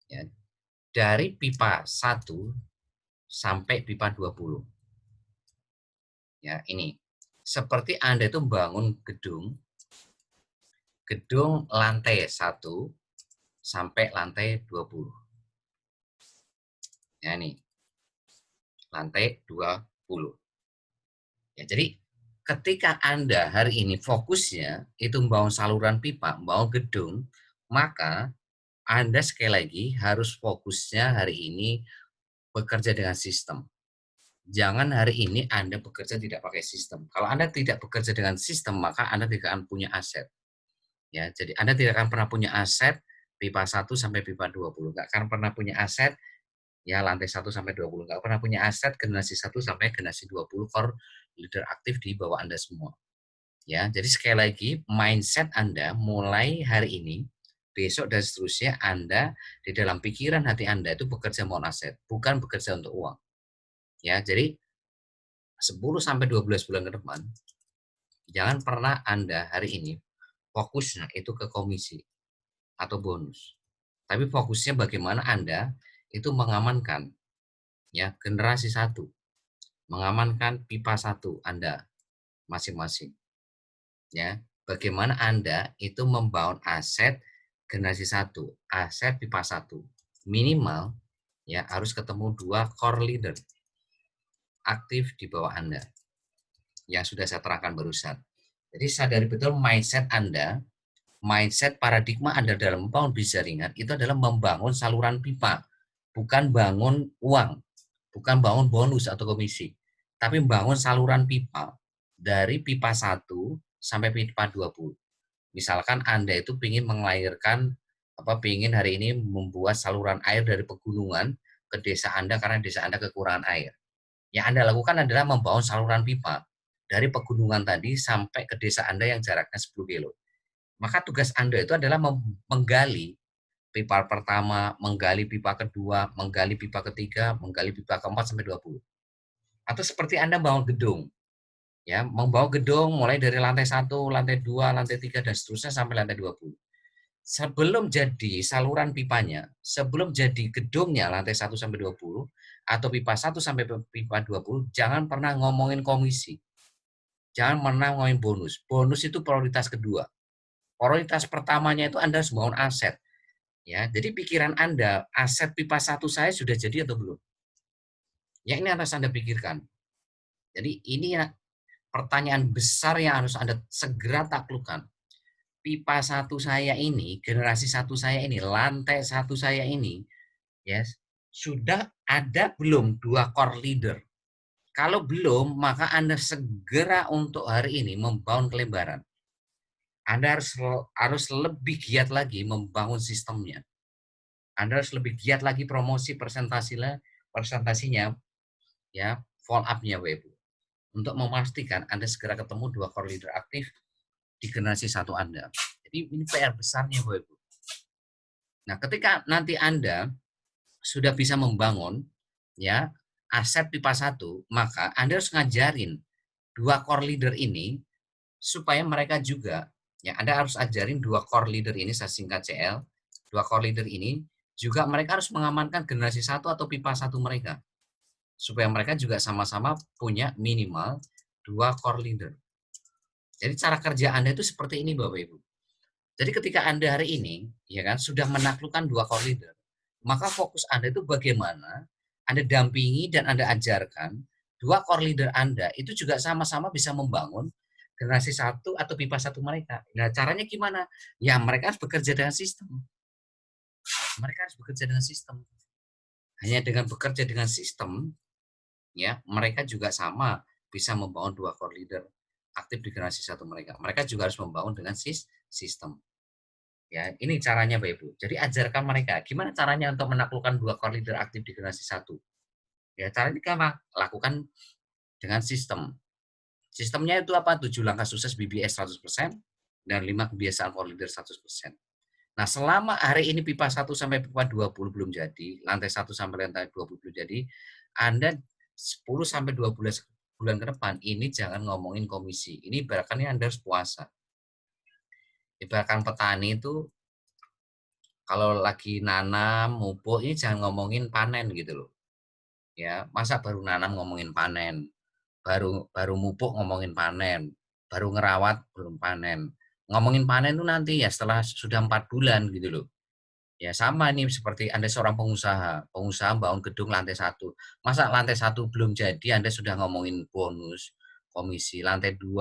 ya dari pipa 1 sampai pipa 20. Ya, ini. Seperti Anda itu bangun gedung lantai 1 sampai lantai 20. Ya, ini. Lantai 20. Ya, jadi ketika Anda hari ini fokusnya itu membangun saluran pipa, membangun gedung, maka Anda sekali lagi harus fokusnya hari ini bekerja dengan sistem. Jangan hari ini Anda bekerja tidak pakai sistem. Kalau Anda tidak bekerja dengan sistem, maka Anda tidak akan punya aset. Ya, jadi Anda tidak akan pernah punya aset pipa 1 sampai pipa 20, nggak akan pernah punya aset ya lantai 1 sampai 20, nggak pernah punya aset generasi 1 sampai generasi 20 core leader aktif di bawah Anda semua. Ya, jadi sekali lagi mindset Anda mulai hari ini, besok dan seterusnya Anda di dalam pikiran hati Anda itu bekerja mau aset, bukan bekerja untuk uang. Ya, jadi 10 sampai 12 bulan ke depan jangan pernah Anda hari ini fokusnya itu ke komisi atau bonus. Tapi fokusnya bagaimana Anda itu mengamankan ya generasi 1 mengamankan pipa 1 Anda masing-masing. Ya, bagaimana Anda itu membangun aset generasi 1, aset pipa 1. Minimal ya harus ketemu 2 core leader aktif di bawah Anda yang sudah saya terangkan barusan. Jadi sadari betul mindset Anda, mindset paradigma Anda dalam membangun bisnis jaringan itu adalah membangun saluran pipa, bukan bangun uang, bukan bangun bonus atau komisi, tapi membangun saluran pipa dari pipa 1 sampai pipa 20. Misalkan Anda itu ingin mengalirkan ingin hari ini membuat saluran air dari pegunungan ke desa Anda karena desa Anda kekurangan air. Yang Anda lakukan adalah membangun saluran pipa dari pegunungan tadi sampai ke desa Anda yang jaraknya 10 kilo. Maka tugas Anda itu adalah menggali pipa pertama, menggali pipa kedua, menggali pipa ketiga, menggali pipa keempat sampai 20. Atau seperti Anda bangun gedung, ya, membangun gedung mulai dari lantai 1, lantai 2, lantai 3 dan seterusnya sampai lantai 20. Sebelum jadi saluran pipanya, sebelum jadi gedungnya lantai 1 sampai 20 atau pipa 1 sampai pipa 20, jangan pernah ngomongin komisi. Jangan pernah ngomongin bonus. Bonus itu prioritas kedua. Prioritas pertamanya itu Anda harus membangun aset. Ya, jadi pikiran Anda, aset pipa 1 saya sudah jadi atau belum? Ya ini harus Anda pikirkan. Jadi ini ya pertanyaan besar yang harus Anda segera taklukkan. Pipa 1 saya ini, generasi 1 saya ini, lantai 1 saya ini, yes, sudah ada belum 2 core leader? Kalau belum, maka Anda segera untuk hari ini membangun kelembaran. Anda harus lebih giat lagi membangun sistemnya. Anda harus lebih giat lagi promosi presentasinya, ya, follow up-nya, Bapak Ibu. Untuk memastikan Anda segera ketemu 2 core leader aktif di generasi 1 Anda. Jadi ini PR besarnya, Bapak Ibu. Nah, ketika nanti Anda sudah bisa membangun ya aset pipa 1, maka Anda harus ngajarin 2 core leader ini supaya mereka juga ya Anda harus ajarin 2 core leader ini, saya singkat CL. 2 core leader ini juga mereka harus mengamankan generasi 1 atau pipa 1 mereka. Supaya mereka juga sama-sama punya minimal 2 core leader. Jadi cara kerja Anda itu seperti ini Bapak Ibu. Jadi ketika Anda hari ini ya kan sudah menaklukkan 2 core leader, maka fokus Anda itu bagaimana Anda dampingi dan Anda ajarkan 2 core leader Anda itu juga sama-sama bisa membangun generasi 1 atau pipa 1 mereka. Nah, caranya gimana? Ya, mereka harus bekerja dengan sistem. Mereka harus bekerja dengan sistem. Hanya dengan bekerja dengan sistem, ya, mereka juga sama bisa membangun 2 core leader aktif di generasi 1 mereka. Mereka juga harus membangun dengan sistem. Ya, ini caranya Bapak Ibu. Jadi ajarkan mereka gimana caranya untuk menaklukkan 2 core leader aktif di generasi 1. Ya, caranya apa? Lakukan dengan sistem. Sistemnya itu apa? 7 langkah sukses BBS 100% dan 5 kebiasaan core leader 100%. Nah, selama hari ini pipa 1 sampai pipa 20 belum jadi, lantai 1 sampai lantai 20 belum jadi, Anda 10 sampai 12 bulan ke depan ini jangan ngomongin komisi. Ini ibaratkan Anda harus puasa. Ibaratkan petani itu kalau lagi nanam, mupuk, ini jangan ngomongin panen gitu loh. Ya, masa baru nanam ngomongin panen, baru baru mupuk ngomongin panen, baru ngerawat belum panen. Ngomongin panen itu nanti ya setelah sudah 4 bulan gitu loh. Ya sama nih seperti Anda seorang pengusaha, pengusaha bangun gedung lantai 1. Masa lantai 1 belum jadi Anda sudah ngomongin bonus, komisi, lantai 2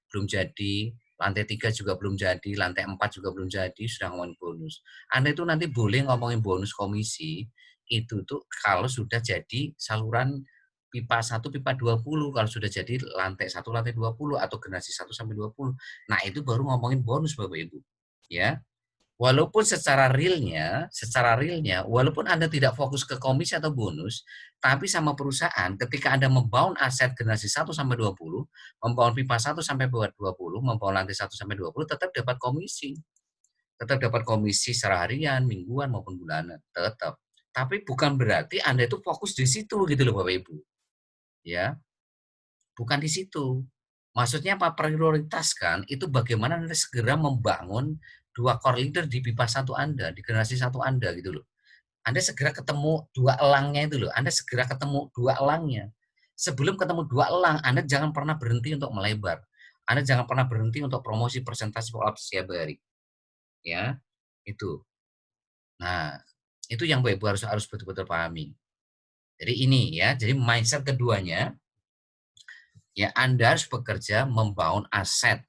belum jadi, lantai 3 juga belum jadi, lantai 4 juga belum jadi, sudah ngomongin bonus. Anda itu nanti boleh ngomongin bonus komisi, itu tuh kalau sudah jadi saluran pipa 1, pipa 20, kalau sudah jadi lantai 1, lantai 20 atau generasi 1 sampai 20. Nah, itu baru ngomongin bonus Bapak Ibu. Ya. Walaupun secara realnya, walaupun Anda tidak fokus ke komisi atau bonus, tapi sama perusahaan ketika Anda membangun aset generasi 1 sampai 20, membangun pipa 1 sampai 20, membangun lantai 1 sampai 20, tetap dapat komisi. Tetap dapat komisi secara harian, mingguan maupun bulanan, tetap. Tapi bukan berarti Anda itu fokus di situ gitu loh Bapak Ibu. Ya, bukan di situ. Maksudnya apa? Prioritaskan itu bagaimana Anda segera membangun 2 core leader di pipa 1 Anda, di generasi 1 Anda gitu loh. Anda segera ketemu 2 elangnya itu loh, Anda segera ketemu 2 elangnya. Sebelum ketemu 2 elang, Anda jangan pernah berhenti untuk melebar. Anda jangan pernah berhenti untuk promosi presentasi follow up setiap hari. Ya, itu. Nah, itu yang Bapak Ibu harus betul-betul pahami. Jadi ini ya, jadi mindset keduanya, ya Anda harus bekerja membangun aset.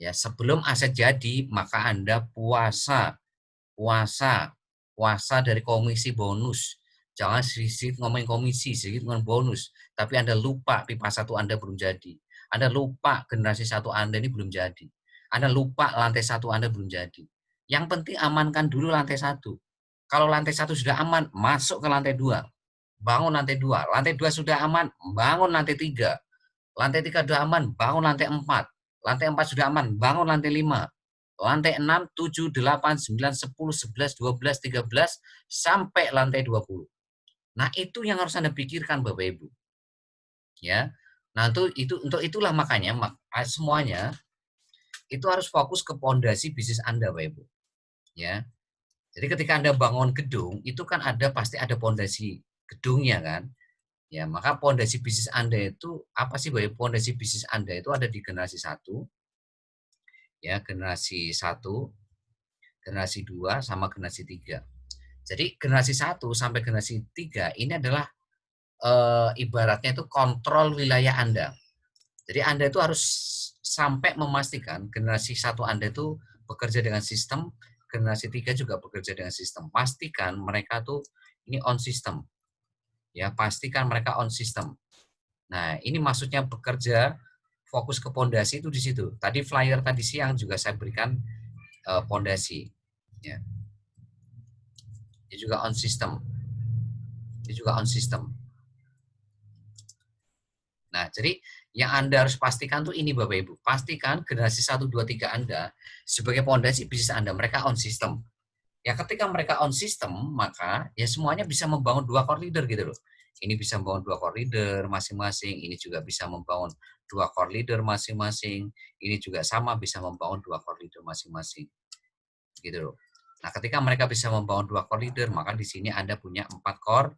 Ya, sebelum aset jadi, maka Anda puasa puasa dari komisi bonus. Jangan sedikit ngomongin komisi, sedikit ngomongin bonus. Tapi Anda lupa pipa satu Anda belum jadi. Anda lupa generasi satu Anda ini belum jadi. Anda lupa lantai satu Anda belum jadi. Yang penting amankan dulu lantai satu. Kalau lantai satu sudah aman, masuk ke lantai dua. Bangun lantai dua. Lantai dua sudah aman, bangun lantai tiga. Lantai tiga sudah aman, bangun lantai empat. Lantai empat sudah aman, bangun lantai lima. Lantai 6, 7, 8, 9, 10, 11, 12, 13, sampai lantai 20. Nah, itu yang harus Anda pikirkan Bapak Ibu. Ya. Nah, itulah makanya semuanya itu harus fokus ke pondasi bisnis Anda Bapak Ibu. Ya. Jadi ketika Anda bangun gedung, itu kan pasti ada pondasi gedungnya kan. Ya, maka pondasi bisnis Anda itu apa sih Bapak Ibu? Pondasi bisnis Anda itu ada di generasi 1, ya, generasi 1, generasi 2 sama generasi 3. Jadi generasi 1 sampai generasi 3 ini adalah ibaratnya itu kontrol wilayah Anda. Jadi Anda itu harus sampai memastikan generasi 1 Anda itu bekerja dengan sistem, generasi 3 juga bekerja dengan sistem. Pastikan mereka tuh ini on system. Ya, pastikan mereka on system. Nah, ini maksudnya bekerja fokus ke pondasi itu di situ. Tadi flyer tadi siang juga saya berikan pondasi. Ya. Dia juga on system. Dia juga on system. Nah, jadi yang Anda harus pastikan tuh ini Bapak Ibu. Pastikan generasi 1, 2, 3 Anda sebagai pondasi bisnis Anda, mereka on system. Ya ketika mereka on system, maka ya semuanya bisa membangun 2 core leader gitu loh. Ini bisa membangun 2 core leader masing-masing, ini juga bisa membangun 2 core leader masing-masing, ini juga sama bisa membangun 2 core leader masing-masing. Gitu loh. Nah, ketika mereka bisa membangun 2 core leader, maka di sini Anda punya 4 core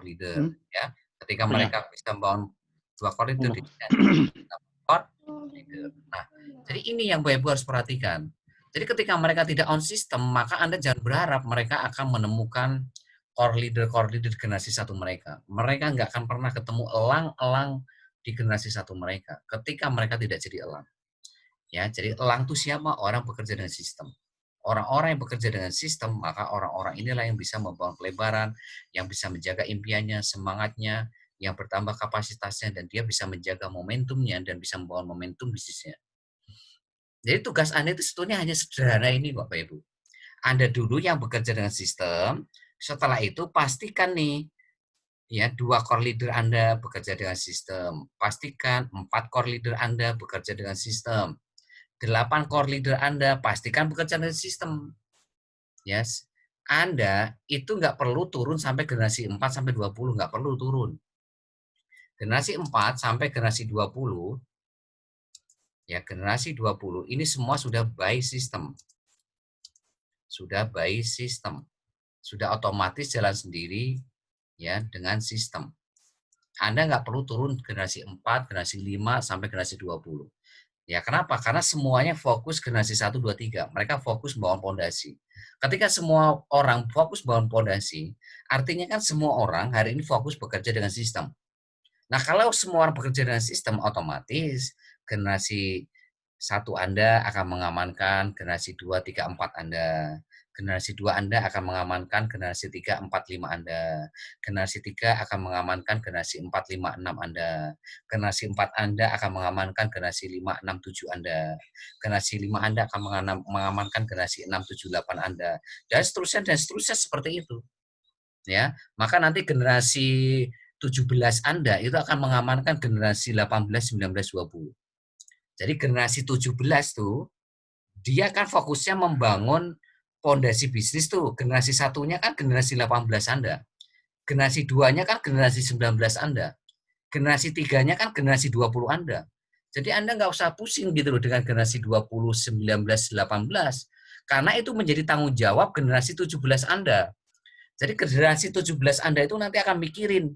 leader ya. Ketika mereka bisa membangun 2 core leader di sini core leader. Nah, jadi ini yang Bapak Ibu harus perhatikan. Jadi ketika mereka tidak on system, maka Anda jangan berharap mereka akan menemukan core leader generasi 1 mereka. Mereka nggak akan pernah ketemu elang-elang di generasi 1 mereka ketika mereka tidak jadi elang. Ya, jadi elang itu siapa? Orang bekerja dengan sistem. Orang-orang yang bekerja dengan sistem, maka orang-orang inilah yang bisa membangun pelebaran, yang bisa menjaga impiannya, semangatnya, yang bertambah kapasitasnya, dan dia bisa menjaga momentumnya dan bisa membangun momentum bisnisnya. Jadi tugas Anda itu sebetulnya hanya sederhana ini Bapak Ibu. Anda dulu yang bekerja dengan sistem, setelah itu pastikan nih, ya 2 core leader Anda bekerja dengan sistem. Pastikan 4 core leader Anda bekerja dengan sistem. 8 core leader Anda pastikan bekerja dengan sistem. Yes. Anda itu nggak perlu turun sampai generasi 4 sampai 20, nggak perlu turun. Generasi 4 sampai generasi 20, ya generasi 20 ini semua sudah by system. Sudah by system. Sudah otomatis jalan sendiri ya dengan sistem. Anda nggak perlu turun generasi 4, generasi 5 sampai generasi 20. Ya, kenapa? Karena semuanya fokus generasi 1, 2, 3. Mereka fokus membangun pondasi. Ketika semua orang fokus membangun pondasi, artinya kan semua orang hari ini fokus bekerja dengan sistem. Nah, kalau semua orang bekerja dengan sistem, otomatis generasi 1 Anda akan mengamankan generasi 2, 3, 4 Anda. Generasi 2 Anda akan mengamankan generasi 3, 4, 5 Anda. Generasi 3 akan mengamankan generasi 4, 5, 6 Anda. Generasi 4 Anda akan mengamankan generasi 5, 6, 7 Anda. Generasi 5 Anda akan mengamankan generasi 6, 7, 8 Anda. Dan seterusnya seperti itu. Ya, maka nanti generasi 17 Anda itu akan mengamankan generasi 18, 19, 20. Jadi generasi 17 tuh dia kan fokusnya membangun pondasi bisnis tuh. Generasi satunya kan generasi 18 Anda. Generasi 2-nya kan generasi 19 Anda. Generasi 3-nya kan generasi 20 Anda. Jadi Anda nggak usah pusing gitu loh dengan generasi 20, 19, 18. Karena itu menjadi tanggung jawab generasi 17 Anda. Jadi generasi 17 Anda itu nanti akan mikirin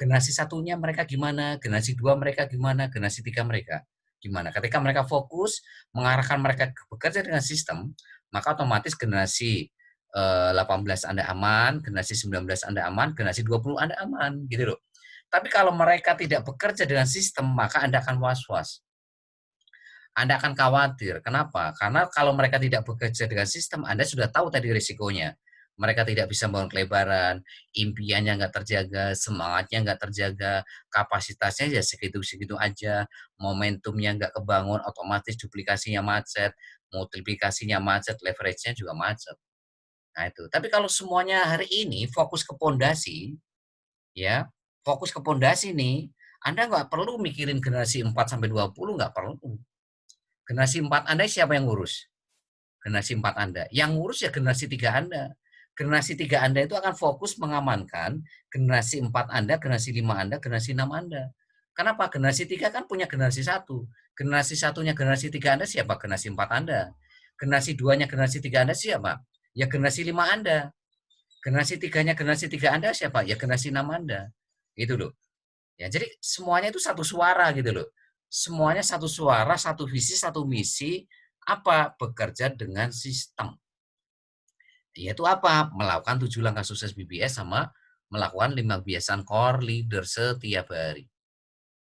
Generasi satunya mereka gimana, generasi dua mereka gimana, generasi tiga mereka gimana. Ketika mereka fokus mengarahkan mereka bekerja dengan sistem, maka otomatis generasi 18 Anda aman, generasi 19 Anda aman, generasi 20 Anda aman, gitu loh. Tapi kalau mereka tidak bekerja dengan sistem, maka Anda akan was-was. Anda akan khawatir. Kenapa? Karena kalau mereka tidak bekerja dengan sistem, Anda sudah tahu tadi risikonya. Mereka tidak bisa bangun kelebaran, impiannya nggak terjaga, semangatnya nggak terjaga, kapasitasnya ya segitu-segitu aja, momentumnya nggak kebangun, otomatis duplikasinya macet, multiplikasinya macet, leverage-nya juga macet. Nah itu. Tapi kalau semuanya hari ini fokus ke pondasi, ya, fokus ke pondasi nih, Anda nggak perlu mikirin generasi 4 sampai 20, nggak perlu. Generasi 4 Anda siapa yang ngurus? Generasi 4 Anda. Yang ngurus ya generasi 3 Anda. Generasi 3 Anda itu akan fokus mengamankan generasi 4 Anda, generasi 5 Anda, generasi 6 Anda. Kenapa? Generasi 3 kan punya generasi 1. Generasi satunya generasi 3 Anda siapa? Generasi 4 Anda. Generasi 2-nya generasi 3 Anda siapa? Ya generasi 5 Anda. Generasi 3-nya generasi 3 Anda siapa? Ya generasi 6 Anda. Gitu loh. Ya, jadi semuanya itu satu suara gitu loh. Semuanya satu suara, satu visi, satu misi, apa? Bekerja dengan sistem. Yaitu apa? Melakukan 7 langkah sukses BBS sama melakukan 5 kebiasaan core leader setiap hari.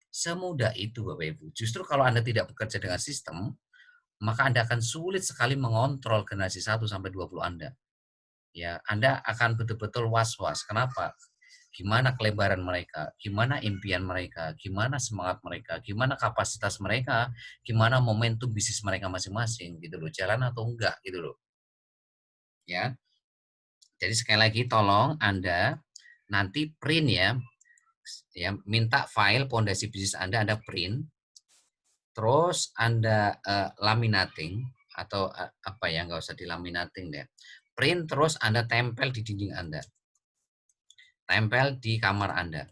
Semudah itu Bapak Ibu. Justru kalau Anda tidak bekerja dengan sistem, maka Anda akan sulit sekali mengontrol generasi 1 sampai 20 Anda. Ya, Anda akan betul-betul was-was. Kenapa? Gimana kelebaran mereka, gimana impian mereka, gimana semangat mereka, gimana kapasitas mereka, gimana momentum bisnis mereka masing-masing gitu loh, jalan atau enggak gitu loh. Ya. Jadi sekali lagi tolong Anda nanti print ya. Ya, minta file pondasi bisnis Anda print, terus Anda laminating atau apa ya, nggak usah dilaminating deh. Print terus Anda tempel di dinding Anda. Tempel di kamar Anda.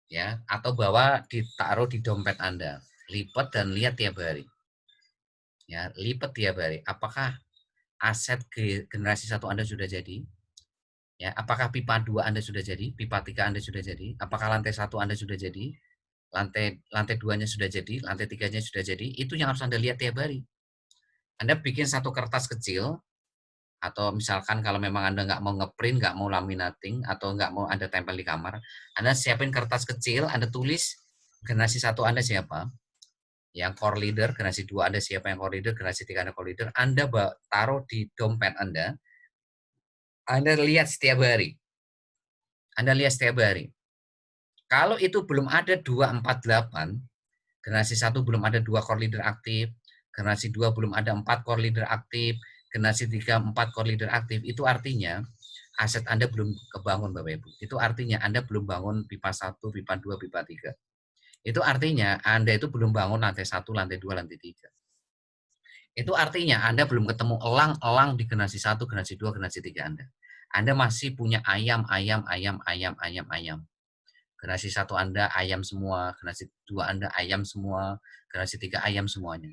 Ya, atau bawa ditaruh di dompet Anda, lipat dan lihat tiap hari. Ya, lipat tiap hari. Apakah aset generasi 1 Anda sudah jadi? Ya, apakah pipa 2 Anda sudah jadi? Pipa 3 Anda sudah jadi? Apakah lantai 1 Anda sudah jadi? Lantai 2-nya sudah jadi, lantai 3-nya sudah jadi? Itu yang harus Anda lihat tiap hari. Anda bikin satu kertas kecil, atau misalkan kalau memang Anda nggak mau ngeprint, nggak mau laminating, atau nggak mau Anda tempel di kamar, Anda siapin kertas kecil, Anda tulis generasi 1 Anda siapa, yang core leader, generasi 2 Anda siapa yang core leader, generasi 3 Anda core leader, Anda taruh di dompet Anda lihat setiap hari. Anda lihat setiap hari. Kalau itu belum ada 248, generasi 1 belum ada 2 core leader aktif, generasi 2 belum ada 4 core leader aktif, generasi 3 4 core leader aktif, itu artinya aset Anda belum kebangun Bapak Ibu. Itu artinya Anda belum bangun pipa 1, pipa 2, pipa 3. Itu artinya Anda itu belum bangun lantai 1, lantai 2, lantai 3. Itu artinya Anda belum ketemu elang-elang di generasi 1, generasi 2, generasi 3 Anda. Anda masih punya ayam. Generasi 1 Anda ayam semua, generasi 2 Anda ayam semua, generasi 3 ayam semuanya.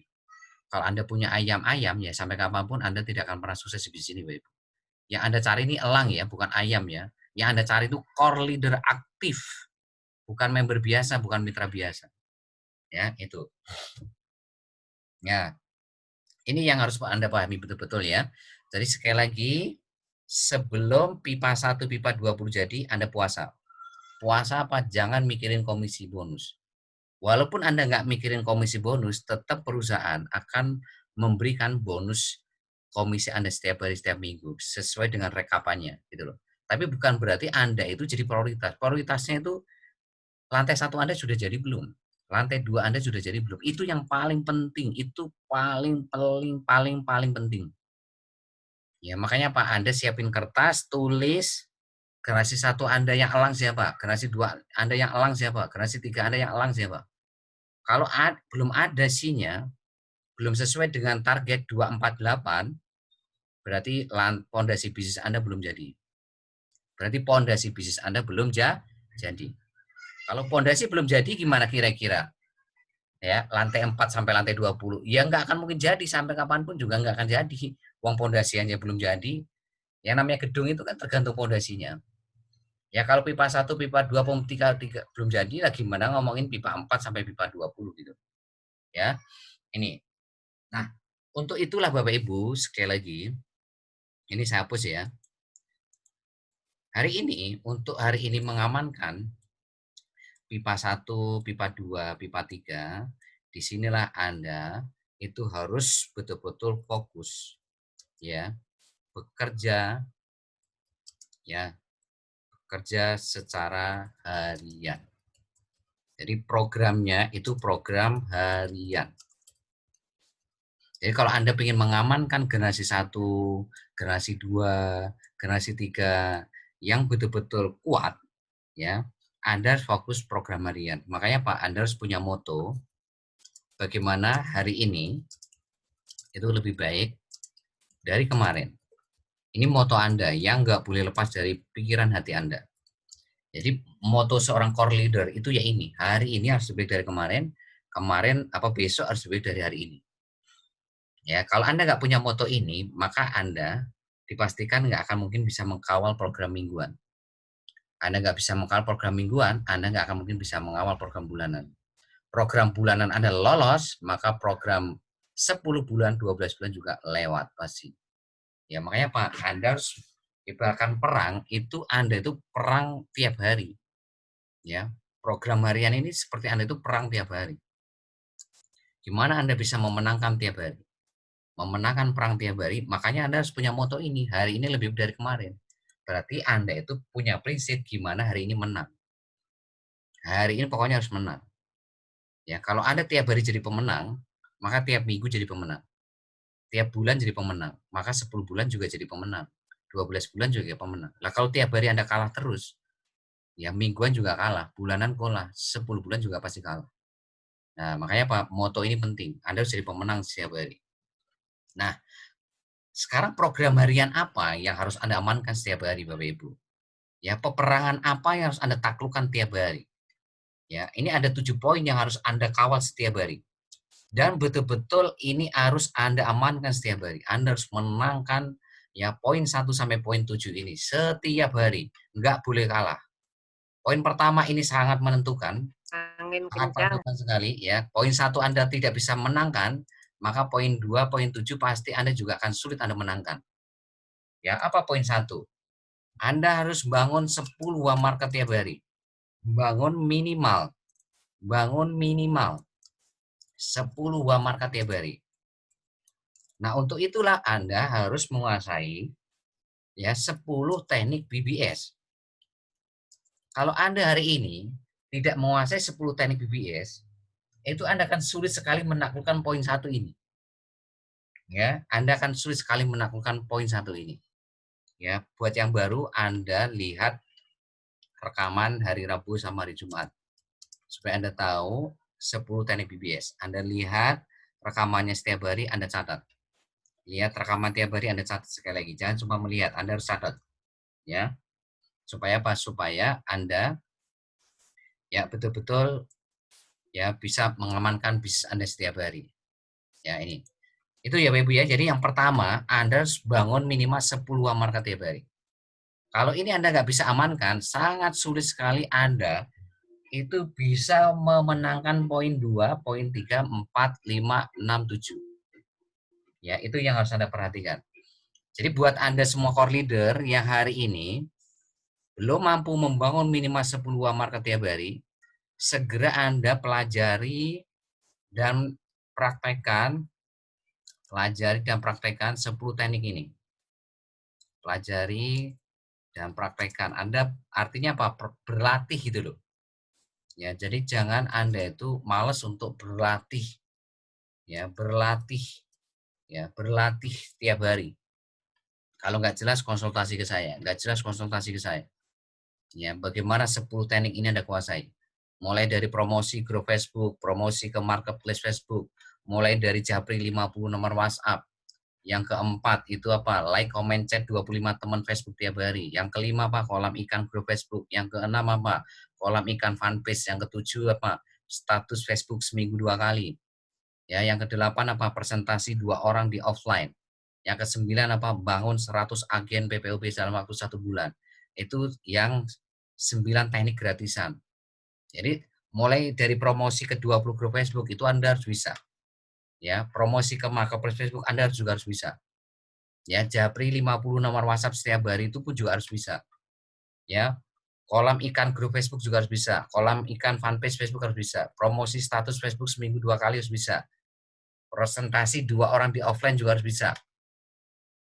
Kalau Anda punya ayam-ayam ya sampai kapanpun Anda tidak akan pernah sukses di sini, Bapak Ibu. Yang Anda cari ini elang ya, bukan ayam ya. Yang Anda cari itu core leader aktif, bukan member biasa, bukan mitra biasa. Ya, itu. Ya, ini yang harus Anda pahami betul-betul ya. Jadi sekali lagi, sebelum pipa 1, pipa 20 jadi, Anda puasa. Puasa apa? Jangan mikirin komisi bonus. Walaupun Anda nggak mikirin komisi bonus, tetap perusahaan akan memberikan bonus komisi Anda setiap hari, setiap minggu, sesuai dengan rekapannya. Gitu loh. Tapi bukan berarti Anda itu jadi prioritas. Prioritasnya itu lantai 1 Anda sudah jadi belum? Lantai 2 Anda sudah jadi belum? Itu yang paling penting. Itu paling penting. Ya, makanya Pak, Anda siapin kertas, tulis generasi 1 Anda yang elang siapa? Generasi 2 Anda yang elang siapa? Generasi 3 Anda yang elang siapa? Kalau belum ada sinya, belum sesuai dengan target 248, berarti pondasi bisnis Anda belum jadi. Berarti pondasi bisnis Anda belum jadi. Kalau pondasi belum jadi gimana kira-kira? Ya, lantai 4 sampai lantai 20. Ya nggak akan mungkin jadi sampai kapanpun juga nggak akan jadi. Uang pondasiannya belum jadi. Yang namanya gedung itu kan tergantung pondasinya. Ya kalau pipa 1, pipa 2, pipa 3 belum jadi, lagi gimana ngomongin pipa 4 sampai pipa 20 gitu. Ya, ini. Nah, untuk itulah Bapak Ibu, sekali lagi, ini saya hapus ya. Hari ini, untuk hari ini mengamankan pipa 1, pipa 2, pipa 3, disinilah Anda itu harus betul-betul fokus ya, bekerja ya, bekerja secara harian. Jadi programnya itu program harian. Jadi kalau Anda ingin mengamankan generasi 1, generasi 2, generasi 3 yang betul-betul kuat ya, Anda harus fokus program harian. Makanya Pak, Anda harus punya moto bagaimana hari ini itu lebih baik dari kemarin. Ini moto Anda yang nggak boleh lepas dari pikiran hati Anda. Jadi moto seorang core leader itu ya ini, hari ini harus lebih baik dari kemarin, kemarin apa besok harus lebih baik dari hari ini. Ya, kalau Anda nggak punya moto ini, maka Anda dipastikan nggak akan mungkin bisa mengkawal program mingguan. Anda nggak bisa mengkawal program mingguan, Anda nggak akan mungkin bisa mengawal program bulanan. Program bulanan Anda lolos, maka program 10 bulan, 12 bulan juga lewat pasti. Ya, makanya Pak, Anda harus ibaratkan perang, itu Anda itu perang tiap hari. Ya, program harian ini seperti Anda itu perang tiap hari. Gimana Anda bisa memenangkan tiap hari? Memenangkan perang tiap hari, makanya Anda harus punya moto ini, hari ini lebih dari kemarin. Berarti Anda itu punya prinsip gimana hari ini menang. Hari ini pokoknya harus menang. Ya, kalau Anda tiap hari jadi pemenang, maka tiap minggu jadi pemenang. Tiap bulan jadi pemenang, maka 10 bulan juga jadi pemenang. 12 bulan juga pemenang. Lah kalau tiap hari Anda kalah terus, ya mingguan juga kalah, bulanan kalah, 10 bulan juga pasti kalah. Nah, makanya Pak, moto ini penting. Anda harus jadi pemenang setiap hari. Nah, sekarang program harian apa yang harus Anda amankan setiap hari, Bapak Ibu? Ya, peperangan apa yang harus Anda taklukkan tiap hari? Ya, ini ada 7 poin yang harus Anda kawal setiap hari. Dan betul-betul ini harus Anda amankan setiap hari. Anda harus menangkan ya poin 1 sampai poin 7 ini setiap hari. Nggak boleh kalah. Poin pertama ini Angin sangat kencang. menentukan sekali ya. Poin 1 Anda tidak bisa menangkan, maka poin 2, poin 7 pasti Anda juga akan sulit Anda menangkan. Ya, apa poin 1? Anda harus bangun 10 warm market tiap hari. Bangun minimal 10 warm market tiap hari. Nah, untuk itulah Anda harus menguasai ya 10 teknik BBS. Kalau Anda hari ini tidak menguasai 10 teknik BBS, itu Anda akan sulit sekali menaklukkan poin 1 ini. Ya, Anda akan sulit sekali menaklukkan poin 1 ini. Ya, buat yang baru Anda lihat rekaman hari Rabu sama hari Jumat. Supaya Anda tahu 10 teknik BBS. Anda lihat rekamannya setiap hari, Anda catat. Lihat rekaman tiap hari, Anda catat sekali lagi. Jangan cuma melihat, Anda harus catat. Ya, supaya apa? Supaya Anda ya betul-betul ya bisa mengamankan bisnis Anda setiap hari. Ya, ini. Itu ya Bapak Ibu ya. Jadi yang pertama, Anda harus bangun minimal 10 market tiap hari. Kalau ini Anda nggak bisa amankan, sangat sulit sekali Anda itu bisa memenangkan poin 2, poin 3, 4, 5, 6, 7. Ya, itu yang harus Anda perhatikan. Jadi buat Anda semua core leader yang hari ini belum mampu membangun minimal 10 market tiap hari, segera Anda dan praktekkan, pelajari dan praktekkan 10 teknik ini. Pelajari dan praktekkan. Anda artinya apa? Berlatih gitu loh. Ya, jadi jangan Anda itu malas untuk berlatih. Ya, berlatih. Ya, berlatih tiap hari. Kalau nggak jelas konsultasi ke saya, nggak jelas konsultasi ke saya. Ya, bagaimana 10 teknik ini Anda kuasai? Mulai dari promosi grup Facebook, promosi ke marketplace Facebook, mulai dari japri 50 nomor WhatsApp. Yang keempat itu apa? Like, comment, chat 25 teman Facebook tiap hari. Yang kelima apa? Kolam ikan grup Facebook. Yang keenam apa? Kolam ikan fanpage. Yang ketujuh apa? Status Facebook seminggu 2 kali. Ya, yang kedelapan apa? Presentasi 2 orang di offline. Yang kesembilan apa? Bangun 100 agen PPOP dalam waktu 1 bulan. Itu yang 9 teknik gratisan. Jadi mulai dari promosi ke 20 grup Facebook itu Anda harus bisa. Ya, promosi ke marketplace Facebook Anda juga harus bisa. Ya, japri 50 nomor WhatsApp setiap hari itu pun juga harus bisa. Ya, kolam ikan grup Facebook juga harus bisa. Kolam ikan fanpage Facebook harus bisa. Promosi status Facebook seminggu 2 kali harus bisa. Presentasi 2 orang di offline juga harus bisa.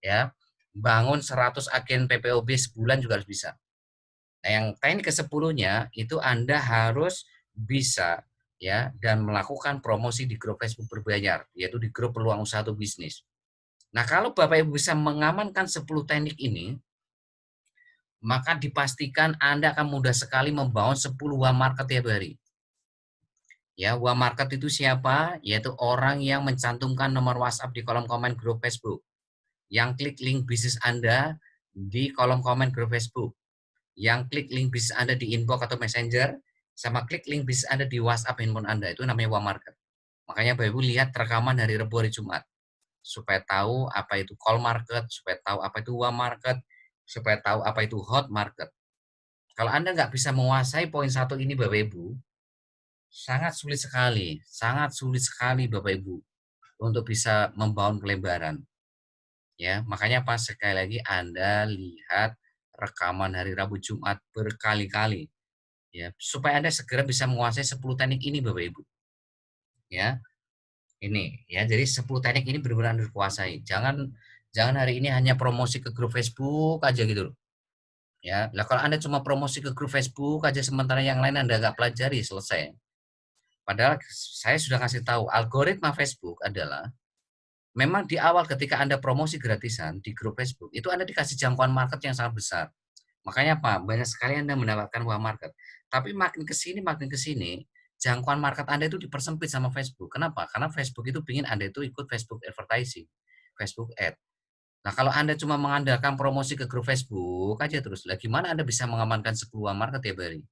Ya, bangun 100 agen PPOB sebulan juga harus bisa. Nah, yang teknik ke-10-nya itu Anda harus bisa ya dan melakukan promosi di grup Facebook berbayar, yaitu di grup peluang usaha atau bisnis. Nah, kalau Bapak Ibu bisa mengamankan 10 teknik ini, maka dipastikan Anda akan mudah sekali membangun 10 warm market tiap hari. Ya, warm market itu siapa? Yaitu orang yang mencantumkan nomor WhatsApp di kolom komen grup Facebook, yang klik link bisnis Anda di kolom komen grup Facebook, yang klik link bisnis Anda di inbox atau messenger, sama klik link bisnis Anda di WhatsApp handphone Anda. Itu namanya warm market. Makanya Bapak Ibu lihat rekaman hari Rabu hari Jumat, supaya tahu apa itu call market, supaya tahu apa itu warm market, supaya tahu apa itu hot market. Kalau Anda nggak bisa menguasai poin satu ini Bapak Ibu, sangat sulit sekali Bapak Ibu untuk bisa membangun pelebaran. Ya, makanya pas sekali lagi Anda lihat rekaman hari Rabu Jumat berkali-kali ya, supaya Anda segera bisa menguasai 10 teknik ini Bapak Ibu. Ya. Ini ya, jadi 10 teknik ini benar-benar Anda kuasai. Jangan hari ini hanya promosi ke grup Facebook aja gitu loh. Ya, lah kalau Anda cuma promosi ke grup Facebook aja sementara yang lain Anda nggak pelajari, selesai. Padahal saya sudah kasih tahu algoritma Facebook adalah memang di awal ketika Anda promosi gratisan di grup Facebook, itu Anda dikasih jangkauan market yang sangat besar. Makanya apa? Banyak sekali Anda mendapatkan uang market. Tapi makin ke sini, jangkauan market Anda itu dipersempit sama Facebook. Kenapa? Karena Facebook itu ingin Anda itu ikut Facebook advertising, Facebook ad. Nah, kalau Anda cuma mengandalkan promosi ke grup Facebook aja terus, lah gimana Anda bisa mengamankan 10 uang market tiap hari?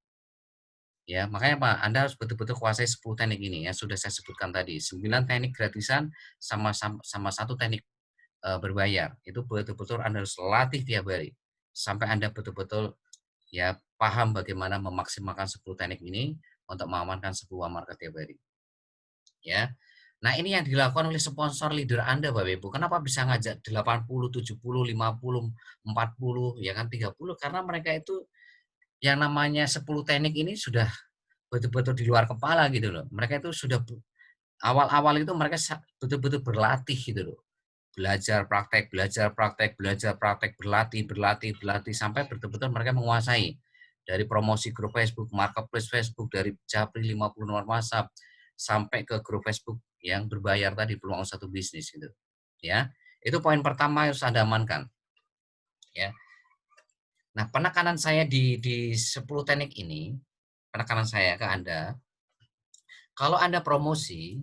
Ya, makanya Pak, Anda harus betul-betul kuasai 10 teknik ini ya, sudah saya sebutkan tadi. 9 teknik gratisan sama satu teknik berbayar. Itu betul-betul Anda harus latih tiap hari sampai Anda betul-betul ya paham bagaimana memaksimalkan 10 teknik ini untuk mengamankan sebuah market tiap hari. Ya. Nah, ini yang dilakukan oleh sponsor leader Anda Bapak Ibu. Kenapa bisa ngajak 80, 70, 50, 40, ya kan 30? Karena mereka itu yang namanya 10 teknik ini sudah betul-betul di luar kepala gitu loh. Mereka itu sudah awal-awal itu mereka betul-betul berlatih gitu loh. Belajar praktek, belajar praktek, belajar praktek, berlatih, berlatih, berlatih sampai betul-betul mereka menguasai. Dari promosi grup Facebook, marketplace Facebook, dari Japri 50 nomor WhatsApp sampai ke grup Facebook yang berbayar tadi peluang satu bisnis gitu. Ya. Itu poin pertama yang harus Anda amankan. Ya. Nah, penekanan saya di 10 teknik ini, penekanan saya ke Anda, kalau Anda promosi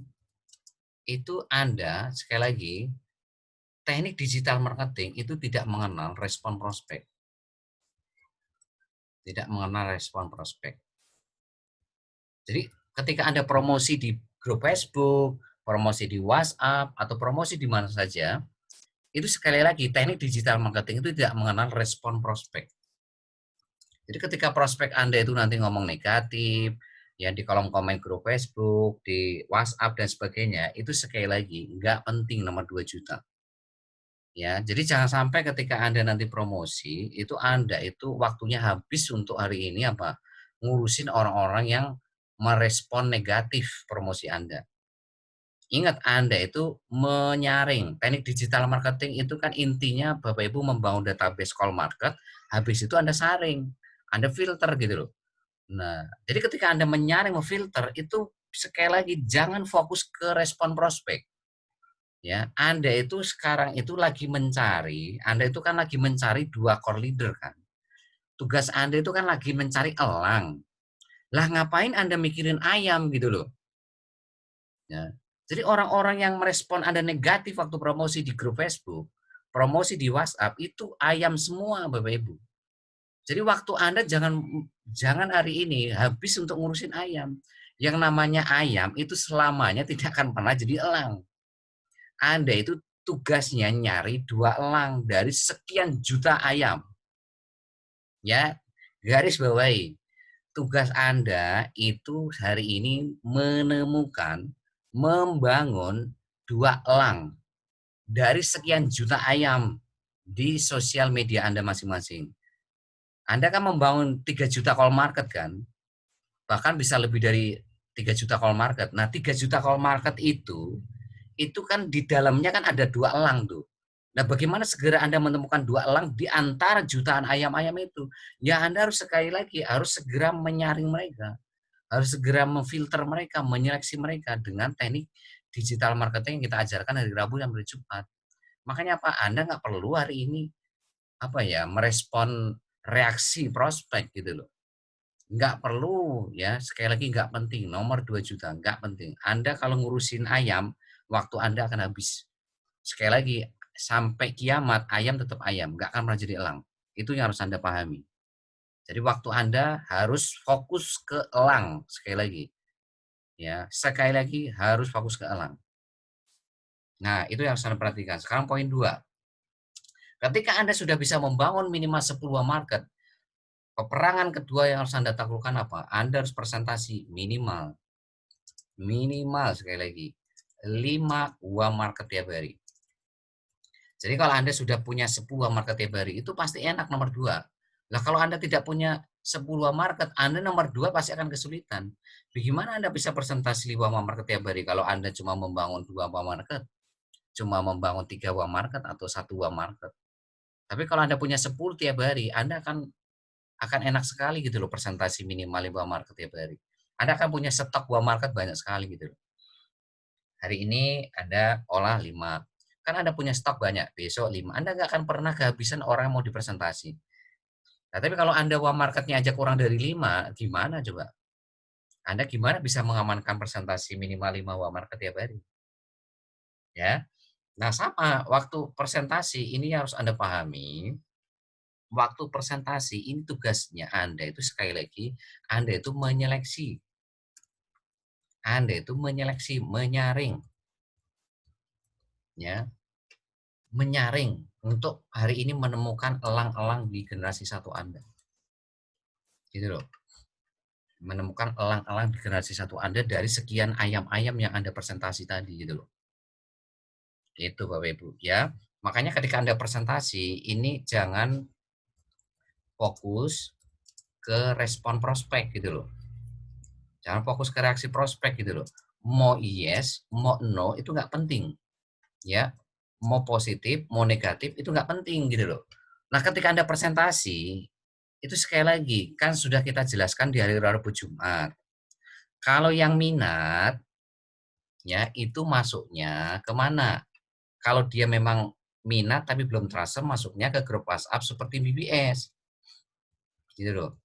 itu Anda sekali lagi teknik digital marketing itu tidak mengenal respon prospek. Tidak mengenal respon prospek. Jadi ketika Anda promosi di grup Facebook, promosi di WhatsApp, atau promosi di mana saja, itu sekali lagi teknik digital marketing itu tidak mengenal respon prospek. Jadi ketika prospek Anda itu nanti ngomong negatif, ya di kolom komen grup Facebook, di WhatsApp dan sebagainya, itu sekali lagi nggak penting nomor 2 juta. Ya, jadi jangan sampai ketika Anda nanti promosi, itu Anda itu waktunya habis untuk hari ini apa? Ngurusin orang-orang yang merespon negatif promosi Anda. Ingat Anda itu menyaring. Teknik digital marketing itu kan intinya Bapak Ibu membangun database call market, habis itu Anda saring, Anda filter gitu loh. Nah, jadi ketika Anda menyaring, memfilter itu sekali lagi jangan fokus ke respon prospek. Ya, Anda itu sekarang itu lagi mencari, Anda itu kan lagi mencari 2 core leader kan. Tugas Anda itu kan lagi mencari elang. Lah ngapain Anda mikirin ayam gitu loh. Ya. Jadi orang-orang yang merespon Anda negatif waktu promosi di grup Facebook, promosi di WhatsApp itu ayam semua Bapak Ibu. Jadi waktu Anda jangan hari ini habis untuk ngurusin ayam. Yang namanya ayam itu selamanya tidak akan pernah jadi elang. Anda itu tugasnya nyari 2 elang dari sekian juta ayam. Ya, Garis bawahi, tugas Anda itu hari ini menemukan, membangun 2 elang dari sekian juta ayam di sosial media Anda masing-masing. Anda kan membangun 3 juta call market kan? Bahkan bisa lebih dari 3 juta call market. Nah, 3 juta call market itu kan di dalamnya kan ada 2 elang tuh. Nah, bagaimana segera Anda menemukan 2 elang di antara jutaan ayam-ayam itu? Ya, Anda harus sekali lagi harus segera menyaring mereka, harus segera memfilter mereka, menyeleksi mereka dengan teknik digital marketing yang kita ajarkan hari Rabu sampai Jumat. Makanya apa? Anda nggak perlu hari ini merespon reaksi prospek gitu loh. Nggak perlu ya, sekali lagi nggak penting, nomor 2 juta, nggak penting. Anda kalau ngurusin ayam, waktu Anda akan habis. Sekali lagi, sampai kiamat ayam tetap ayam, nggak akan pernah jadi elang. Itu yang harus Anda pahami. Jadi waktu Anda harus fokus ke elang, sekali lagi. Ya, sekali lagi harus fokus ke elang. Nah, itu yang harus Anda perhatikan. Sekarang poin 2. Ketika Anda sudah bisa membangun minimal 10 market, peperangan kedua yang harus Anda taklukkan apa? Anda harus presentasi minimal sekali lagi 5 uang market tiap hari. Jadi kalau Anda sudah punya 10 market tiap hari itu pasti enak nomor 2. Nah, kalau Anda tidak punya 10 market, Anda nomor 2 pasti akan kesulitan. Bagaimana Anda bisa presentasi 5 market tiap hari kalau Anda cuma membangun 2 market, cuma membangun 3 market atau 1 market. Tapi kalau Anda punya 10 tiap hari, Anda akan enak sekali gitu loh presentasi minimal 5 market tiap hari. Anda akan punya stok market banyak sekali gitu loh. Hari ini Anda olah 5. Kan Anda punya stok banyak, besok 5. Anda nggak akan pernah kehabisan orang yang mau dipresentasi. Nah, tapi kalau Anda marketnya aja kurang dari 5, gimana coba? Anda gimana bisa mengamankan presentasi minimal 5 market tiap hari? Ya. Nah, sama waktu presentasi ini harus Anda pahami, waktu presentasi ini tugasnya Anda itu sekali lagi, Anda itu menyeleksi. Anda itu menyeleksi, menyaring. Ya, menyaring untuk hari ini menemukan elang-elang di generasi 1 Anda. Gitu loh. Menemukan elang-elang di generasi 1 Anda dari sekian ayam-ayam yang Anda presentasi tadi gitu loh. Itu Bapak Ibu ya. Makanya ketika Anda presentasi ini jangan fokus ke respon prospek gitu loh. Jangan fokus ke reaksi prospek gitu loh. Mau yes, mau no itu nggak penting. Ya, mau positif, mau negatif itu nggak penting gitu loh. Nah, ketika Anda presentasi, itu sekali lagi, kan sudah kita jelaskan di hari Rabu Jumat. Kalau yang minat, ya itu masuknya kemana? Kalau dia memang minat tapi belum transfer, masuknya ke grup WhatsApp seperti BBS. Gitu loh.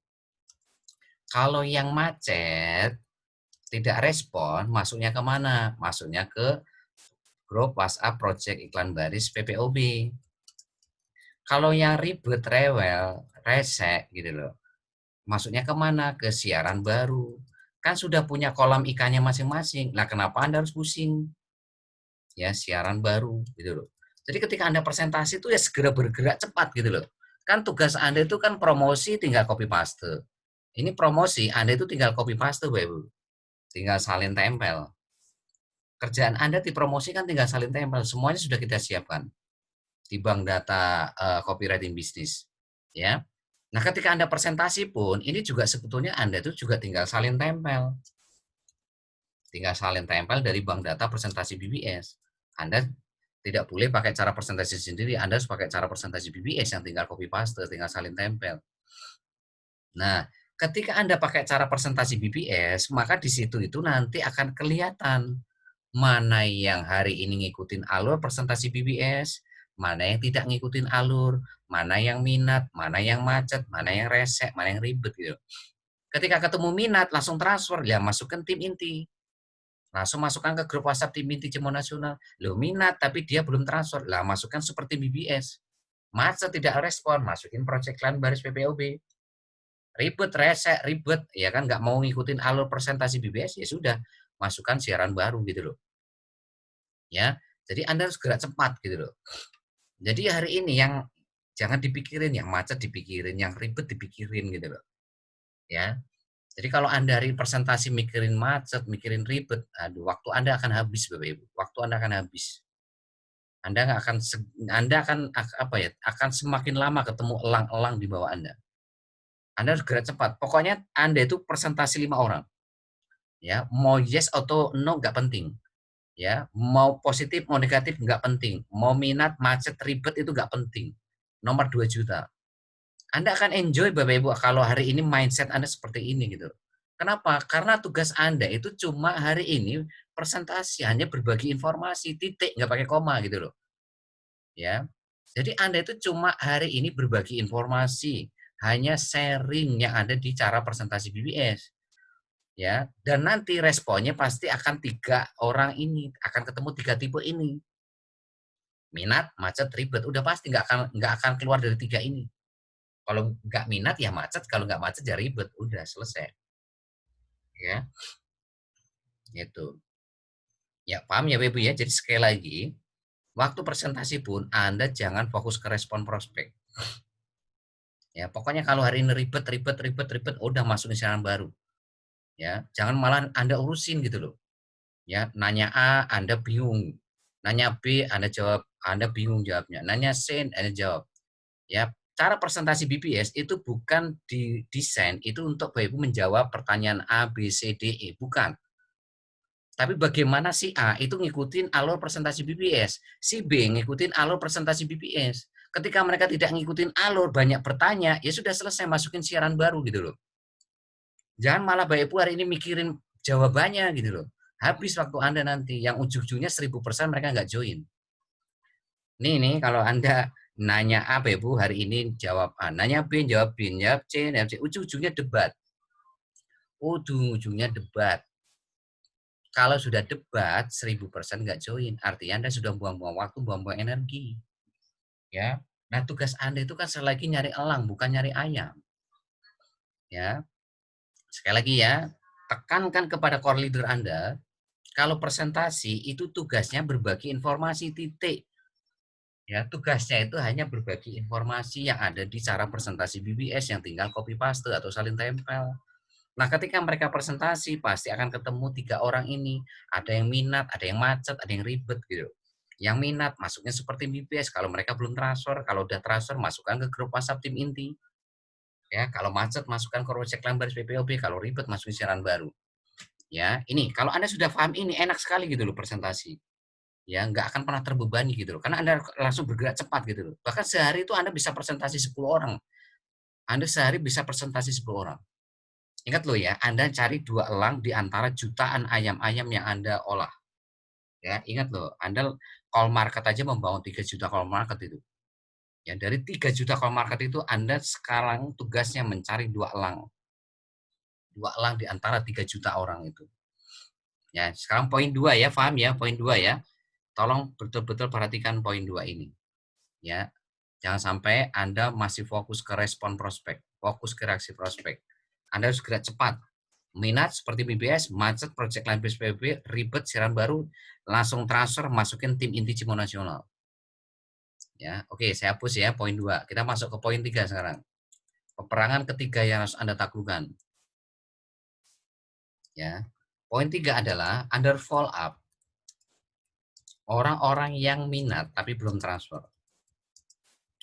Kalau yang macet, tidak respon, masuknya kemana? Masuknya ke grup WhatsApp Project Iklan Baris PPOB. Kalau yang ribet, rewel, resek gitu loh. Masuknya kemana? Ke siaran baru. Kan sudah punya kolam ikannya masing-masing. Nah, kenapa Anda harus pusing? Ya, siaran baru gitu loh. Jadi ketika Anda presentasi itu ya segera bergerak cepat gitu loh. Kan tugas Anda itu kan promosi tinggal copy paste. Ini promosi Anda itu tinggal copy paste, Bapak Ibu. Tinggal salin tempel. Kerjaan Anda dipromosikan tinggal salin tempel. Semuanya sudah kita siapkan di bank data copywriting bisnis. Ya. Nah, ketika Anda presentasi pun, ini juga sebetulnya Anda itu juga tinggal salin tempel. Tinggal salin tempel dari bank data presentasi BBS. Anda tidak boleh pakai cara presentasi sendiri, Anda harus pakai cara presentasi BBS yang tinggal copy paste, tinggal salin tempel. Nah, ketika Anda pakai cara presentasi BBS, maka di situ itu nanti akan kelihatan mana yang hari ini ngikutin alur presentasi BBS, mana yang tidak ngikutin alur, mana yang minat, mana yang macet, mana yang resek, mana yang ribet gitu. Ketika ketemu minat, langsung transfer, ya masukkan tim inti. Langsung masukkan ke grup WhatsApp tim inti Cimo Nasional. Loh minat, tapi dia belum transfer. Lah masukkan seperti BBS. Macet tidak respon, masukin project line baris PPOB. Ribet, resek, ribet. Ya kan nggak mau ngikutin alur presentasi BBS, ya sudah. Masukkan siaran baru gitu loh. Ya, jadi Anda harus gerak cepat gitu loh. Jadi hari ini Jangan dipikirin yang macet, dipikirin yang ribet, dipikirin gitu loh. Ya. Jadi kalau Anda hari presentasi mikirin macet, mikirin ribet, aduh waktu Anda akan habis Bapak Ibu. Waktu Anda akan habis. Anda nggak akan Anda akan apa ya? Akan semakin lama ketemu elang-elang di bawah Anda. Anda harus gerak cepat. Pokoknya Anda itu presentasi 5 orang. Ya, mau yes atau no nggak penting. Ya, mau positif mau negatif nggak penting. Mau minat, macet, ribet itu nggak penting. Nomor 2 juta. Anda akan enjoy Bapak Ibu kalau hari ini mindset Anda seperti ini gitu. Kenapa? Karena tugas Anda itu cuma hari ini presentasi, hanya berbagi informasi, titik, nggak pakai koma gitu loh. Ya. Jadi Anda itu cuma hari ini berbagi informasi, hanya sharing yang ada di cara presentasi BBS. Ya, dan nanti responnya pasti akan 3 orang ini, akan ketemu 3 tipe ini. Minat, macet, ribet, udah pasti nggak akan keluar dari 3 ini. Kalau nggak minat ya macet, kalau nggak macet ya ribet, udah selesai. Ya, gitu. Ya, paham ya Ibu ya? Jadi sekali lagi, waktu presentasi pun Anda jangan fokus ke respon prospek. Ya, pokoknya kalau hari ini ribet, udah masukin siaran baru. Ya, jangan malah Anda urusin gitu loh. Ya, nanya A, Anda bingung. Nanya B, Anda bingung jawabnya. Nanya C, Anda jawab. Ya, cara presentasi BBS itu bukan didesain itu untuk Bapak Ibu menjawab pertanyaan A, B, C, D, E, bukan. Tapi bagaimana si A itu ngikutin alur presentasi BBS, si B ngikutin alur presentasi BBS. Ketika mereka tidak ngikutin alur, banyak bertanya, ya sudah selesai, masukin siaran baru gitu loh. Jangan malah Bapak Ibu hari ini mikirin jawabannya gitu loh. Habis waktu Anda nanti, yang ujung-ujungnya 1000% mereka nggak join. Nih kalau Anda nanya A, Bapak Ibu hari ini jawab A, nanya B, jawab B, jawab C, ujung-ujungnya debat. Ujung-ujungnya debat. Kalau sudah debat 1000% nggak join, artinya Anda sudah buang-buang waktu, buang-buang energi. Ya. Nah, tugas Anda itu kan selagi nyari elang, bukan nyari ayam. Ya. Sekali lagi ya, tekankan kepada core leader Anda, kalau presentasi itu tugasnya berbagi informasi, titik. Ya, tugasnya itu hanya berbagi informasi yang ada di cara presentasi BBS yang tinggal copy paste atau salin tempel. Nah, ketika mereka presentasi, pasti akan ketemu 3 orang ini. Ada yang minat, ada yang macet, ada yang ribet gitu. Yang minat, masuknya seperti BBS. Kalau mereka belum transfer, kalau udah transfer, masukkan ke grup WhatsApp tim inti. Ya, kalau macet, masukkan ke project lambar PPOB. Kalau ribet, masukin siaran baru. Ya, ini kalau Anda sudah paham ini, enak sekali gitu loh presentasi. Ya, nggak akan pernah terbebani gitu loh. Karena Anda langsung bergerak cepat gitu loh. Bahkan sehari itu Anda bisa presentasi 10 orang. Anda sehari bisa presentasi 10 orang. Ingat loh ya, Anda cari 2 elang di antara jutaan ayam-ayam yang Anda olah. Ya, ingat loh, Anda call market aja membangun 3 juta call market itu. Ya, dari 3 juta call market itu Anda sekarang tugasnya mencari 2 elang. 2 elang di antara 3 juta orang itu. Ya, sekarang poin 2 ya, paham ya, poin 2 ya. Tolong betul-betul perhatikan poin 2 ini. Ya, jangan sampai Anda masih fokus ke respon prospek, fokus ke reaksi prospek. Anda harus gerak cepat. Minat seperti BBS, macet, project lain PSBB, ribet, siaran baru, langsung transfer, masukin tim inti Cimo Nasional. Ya, oke, saya hapus ya poin 2. Kita masuk ke poin 3 sekarang. Peperangan ketiga yang harus Anda taklukkan. Ya. Poin 3 adalah under follow up. Orang-orang yang minat tapi belum transfer.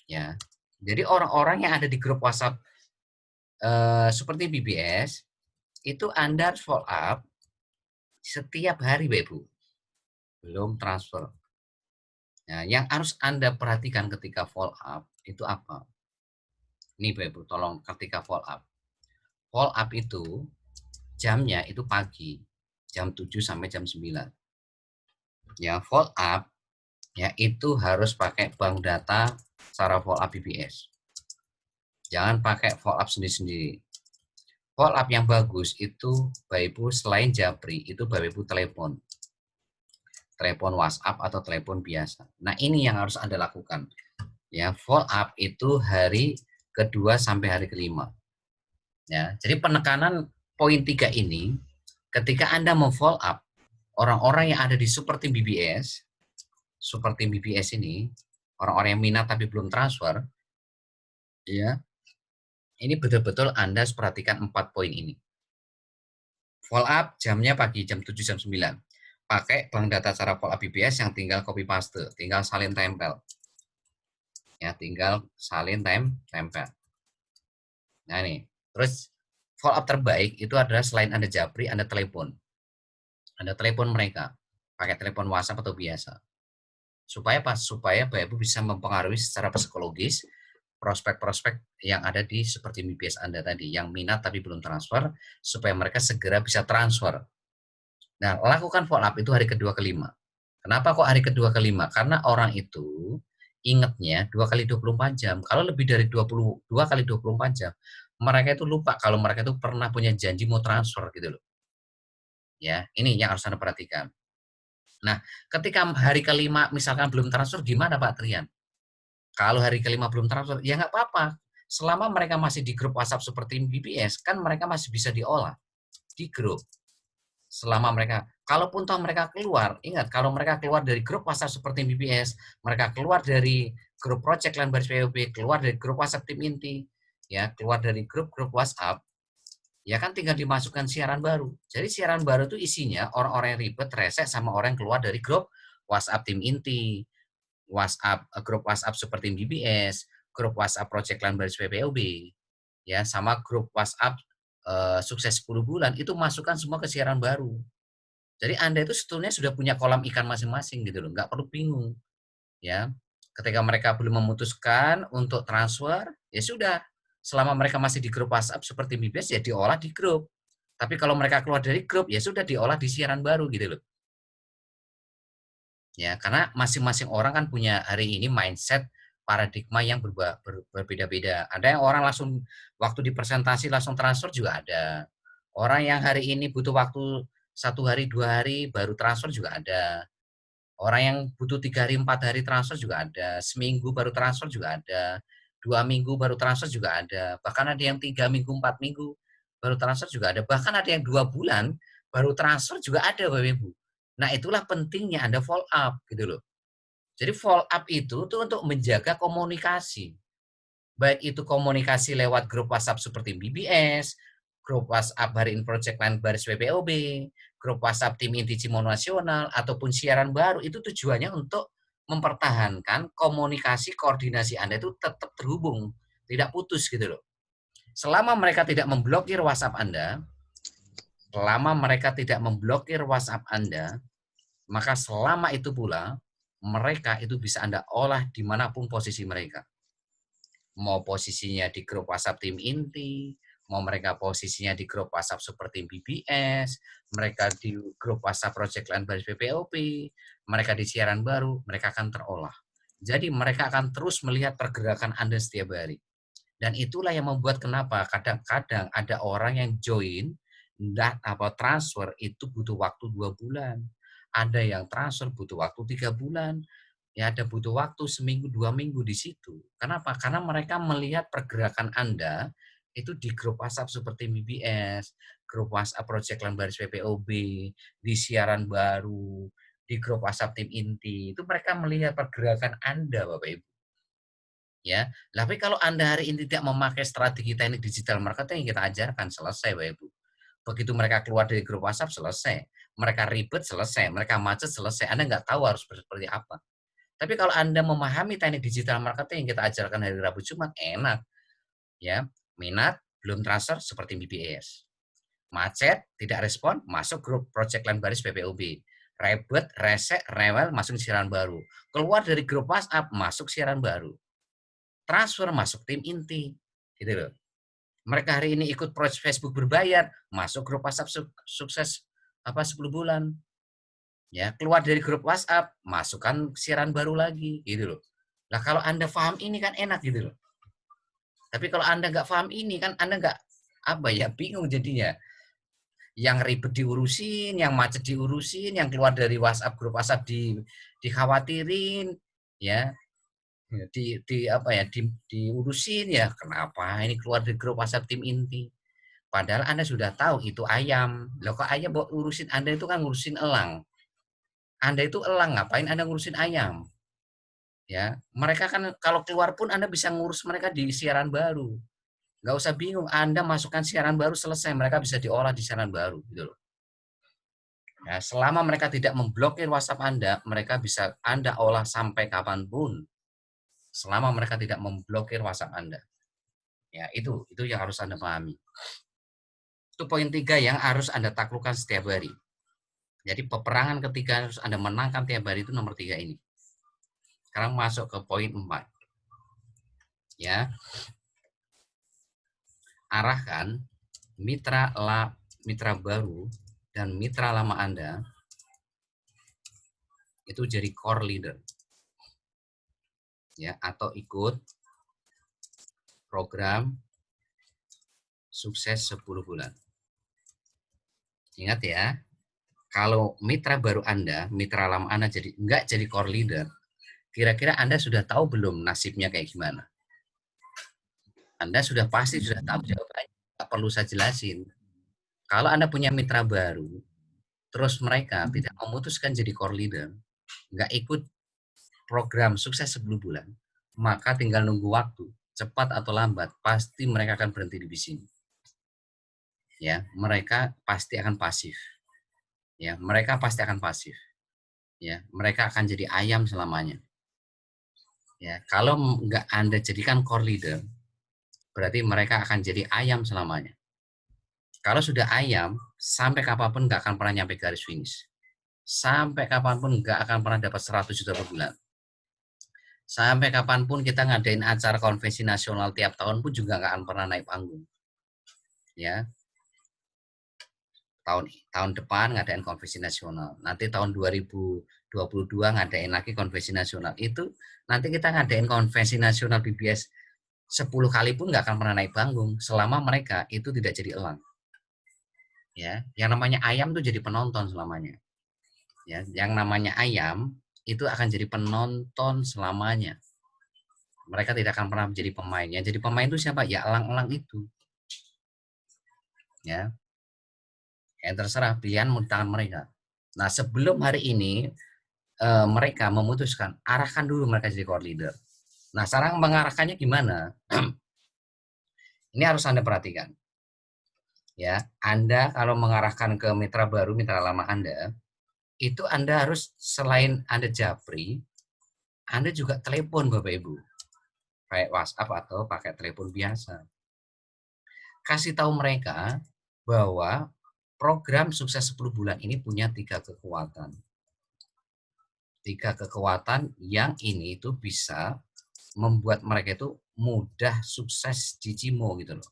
Ya. Jadi orang-orang yang ada di grup WhatsApp seperti BBS itu Anda harus follow up setiap hari, Bapak Ibu. Belum transfer. Nah, yang harus Anda perhatikan ketika follow up itu apa? Nih Bapak Ibu, tolong ketika follow up. Follow up itu jamnya itu pagi, jam 7 sampai jam 9. Ya, follow up ya itu harus pakai bank data secara follow up BBS. Jangan pakai follow up sendiri-sendiri. Follow up yang bagus itu Bapak Ibu selain Japri, itu Bapak Ibu telepon. Telepon WhatsApp atau telepon biasa. Nah, ini yang harus Anda lakukan. Ya, follow up itu hari kedua sampai hari kelima. Ya, jadi penekanan poin 3 ini, ketika Anda mau follow up orang-orang yang ada di super tim BBS ini, orang-orang yang minat tapi belum transfer, Ya, ini betul-betul Anda harus perhatikan 4 poin ini. Follow up jamnya pagi jam 7 jam 9. Pakai bank data cara follow up BBS yang tinggal copy paste, tinggal salin tempel. Ya, tinggal salin tempel. Nah, nih. Terus follow up terbaik itu adalah selain Anda japri, Anda telepon. Anda telepon mereka. Pakai telepon WhatsApp atau biasa. Supaya apa? Supaya Bapak Ibu bisa mempengaruhi secara psikologis prospek-prospek yang ada di seperti BBS Anda tadi, yang minat tapi belum transfer, supaya mereka segera bisa transfer. Nah, lakukan follow up itu hari kedua kelima. Kenapa kok hari kedua kelima? Karena orang itu ingatnya 2 kali 24 jam. Kalau lebih dari 22 kali 24 jam, mereka itu lupa kalau mereka itu pernah punya janji mau transfer gitu loh. Ya, ini yang harus Anda perhatikan. Nah, ketika hari kelima misalkan belum transfer, gimana Pak Trian? Kalau hari kelima belum transfer, ya nggak apa-apa. Selama mereka masih di grup WhatsApp seperti BBS, kan mereka masih bisa diolah di grup. Selama mereka, kalaupun toh mereka keluar, ingat kalau mereka keluar dari grup WhatsApp seperti BBS, mereka keluar dari grup project lain baris POB, keluar dari grup WhatsApp tim inti, ya keluar dari grup-grup WhatsApp, ya kan tinggal dimasukkan siaran baru. Jadi siaran baru itu isinya orang-orang yang ribet, rese, sama orang yang keluar dari grup WhatsApp tim inti, WhatsApp grup WhatsApp seperti BBS, grup WhatsApp project lain baris PPOB, ya sama grup WhatsApp sukses 10 bulan itu masukkan semua ke siaran baru. Jadi Anda itu sebetulnya sudah punya kolam ikan masing-masing gitu loh, nggak perlu bingung ya. Ketika mereka belum memutuskan untuk transfer, ya sudah. Selama mereka masih di grup WhatsApp seperti BBS ya diolah di grup. Tapi kalau mereka keluar dari grup ya sudah diolah di siaran baru gitu loh. Ya, karena masing-masing orang kan punya hari ini mindset paradigma yang berbeda-beda. Ada yang orang langsung waktu di presentasi langsung transfer juga ada. Orang yang hari ini butuh waktu 1 hari 2 hari baru transfer juga ada. Orang yang butuh 3 hari 4 hari transfer juga ada. Seminggu baru transfer juga ada. 2 minggu baru transfer juga ada. Bahkan ada yang 3 minggu 4 minggu baru transfer juga ada. Bahkan ada yang 2 bulan baru transfer juga ada, Bapak Ibu. Nah, itulah pentingnya Anda follow up gitu loh. Jadi follow up itu tuh untuk menjaga komunikasi. Baik itu komunikasi lewat grup WhatsApp seperti BBS, grup WhatsApp Hariin Project Line Baris WPOB, grup WhatsApp Tim Inti Cimono Nasional, ataupun siaran baru, itu tujuannya untuk mempertahankan komunikasi koordinasi Anda itu tetap terhubung, tidak putus gitu loh. Selama mereka tidak memblokir WhatsApp Anda, selama mereka tidak memblokir WhatsApp Anda, maka selama itu pula mereka itu bisa Anda olah dimanapun posisi mereka. Mau posisinya di grup WhatsApp tim inti, mau mereka posisinya di grup WhatsApp seperti BBS, mereka di grup WhatsApp Project Line Baris PPOP, mereka di siaran baru, mereka akan terolah. Jadi mereka akan terus melihat pergerakan Anda setiap hari. Dan itulah yang membuat kenapa kadang-kadang ada orang yang join atau transfer itu butuh waktu 2 bulan. Ada yang transfer butuh waktu 3 bulan. Ya ada butuh waktu seminggu 2 minggu di situ. Kenapa? Karena mereka melihat pergerakan Anda itu di grup WhatsApp seperti BBS, grup WhatsApp Project Lain Baris PPOB, di siaran baru, di grup WhatsApp tim inti. Itu mereka melihat pergerakan Anda, Bapak Ibu. Ya, tapi kalau Anda hari ini tidak memakai strategi teknik digital marketing yang kita ajarkan, selesai Bapak Ibu. Begitu mereka keluar dari grup WhatsApp, selesai. Mereka ribet, selesai. Mereka macet, selesai. Anda nggak tahu harus seperti apa. Tapi kalau Anda memahami teknik digital marketing yang kita ajarkan hari Rabu Jumat, enak. Ya, minat, belum transfer seperti BBS. Macet, tidak respon, masuk grup Project Line Baris PPOB. Rebet, rese, rewel, masuk siaran baru. Keluar dari grup WhatsApp, masuk siaran baru. Transfer, masuk tim inti. Gitu loh. Mereka hari ini ikut project Facebook berbayar, masuk grup WhatsApp sukses 10 bulan. Ya, keluar dari grup WhatsApp, masukkan siaran baru lagi, gitu loh. Nah, kalau Anda paham ini kan enak gitu loh. Tapi kalau Anda nggak paham ini kan Anda nggak bingung jadinya. Yang ribet diurusin, yang macet diurusin, yang keluar dari WhatsApp grup WhatsApp dikhawatirin, ya, diurusin ya. Kenapa ini keluar dari grup WhatsApp tim inti? Padahal Anda sudah tahu itu ayam. Loh kok ayam bawa urusin Anda itu kan ngurusin elang. Anda itu elang, ngapain Anda ngurusin ayam? Ya, mereka kan kalau keluar pun Anda bisa ngurus mereka di siaran baru. Nggak usah bingung, Anda masukkan siaran baru selesai, mereka bisa diolah di siaran baru gitu loh. Ya, selama mereka tidak memblokir WhatsApp Anda, mereka bisa Anda olah sampai kapanpun. Selama mereka tidak memblokir WhatsApp Anda. Ya, itu yang harus Anda pahami. Itu poin 3 yang harus Anda taklukkan setiap hari. Jadi peperangan ketiga harus Anda menangkan tiap hari itu nomor 3 ini. Sekarang masuk ke poin 4. Ya, arahkan mitra baru dan mitra lama Anda itu jadi core leader. Ya, atau ikut program sukses 10 bulan. Ingat ya, kalau mitra baru Anda, mitra lama Anda nggak jadi core leader, kira-kira Anda sudah tahu belum nasibnya kayak gimana? Anda sudah pasti sudah tahu jawabannya, nggak perlu saya jelasin. Kalau Anda punya mitra baru, terus mereka tidak memutuskan jadi core leader, nggak ikut program sukses 10 bulan, maka tinggal nunggu waktu, cepat atau lambat, pasti mereka akan berhenti di sini. Ya, mereka pasti akan pasif. Ya, mereka pasti akan pasif. Ya, mereka akan jadi ayam selamanya. Ya, kalau nggak Anda jadikan core leader, berarti mereka akan jadi ayam selamanya. Kalau sudah ayam, sampai kapanpun nggak akan pernah nyampe garis finish. Sampai kapanpun nggak akan pernah dapat 100 juta per bulan. Sampai kapanpun kita ngadain acara konvensi nasional tiap tahun pun juga nggak akan pernah naik panggung. Ya, tahun depan ngadain konvensi nasional. Nanti tahun 2022 ngadain lagi konvensi nasional. Itu nanti kita ngadain konvensi nasional BBS 10 kali pun nggak akan pernah naik panggung selama mereka itu tidak jadi elang. Ya, yang namanya ayam tuh jadi penonton selamanya. Ya, yang namanya ayam itu akan jadi penonton selamanya. Mereka tidak akan pernah menjadi pemain. Yang jadi pemain itu siapa? Ya elang-elang itu. Ya, yang terserah pilihan tangan mereka. Nah, sebelum hari ini mereka memutuskan arahkan dulu mereka jadi core leader. Nah, sekarang mengarahkannya gimana? Ini harus Anda perhatikan. Ya, Anda kalau mengarahkan ke mitra baru, mitra lama Anda, itu Anda harus selain Anda japri, Anda juga telepon Bapak Ibu. Kayak WhatsApp atau pakai telepon biasa. Kasih tahu mereka bahwa program sukses 10 bulan ini punya 3 kekuatan. 3 kekuatan yang ini itu bisa membuat mereka itu mudah sukses di Cimo gitu loh.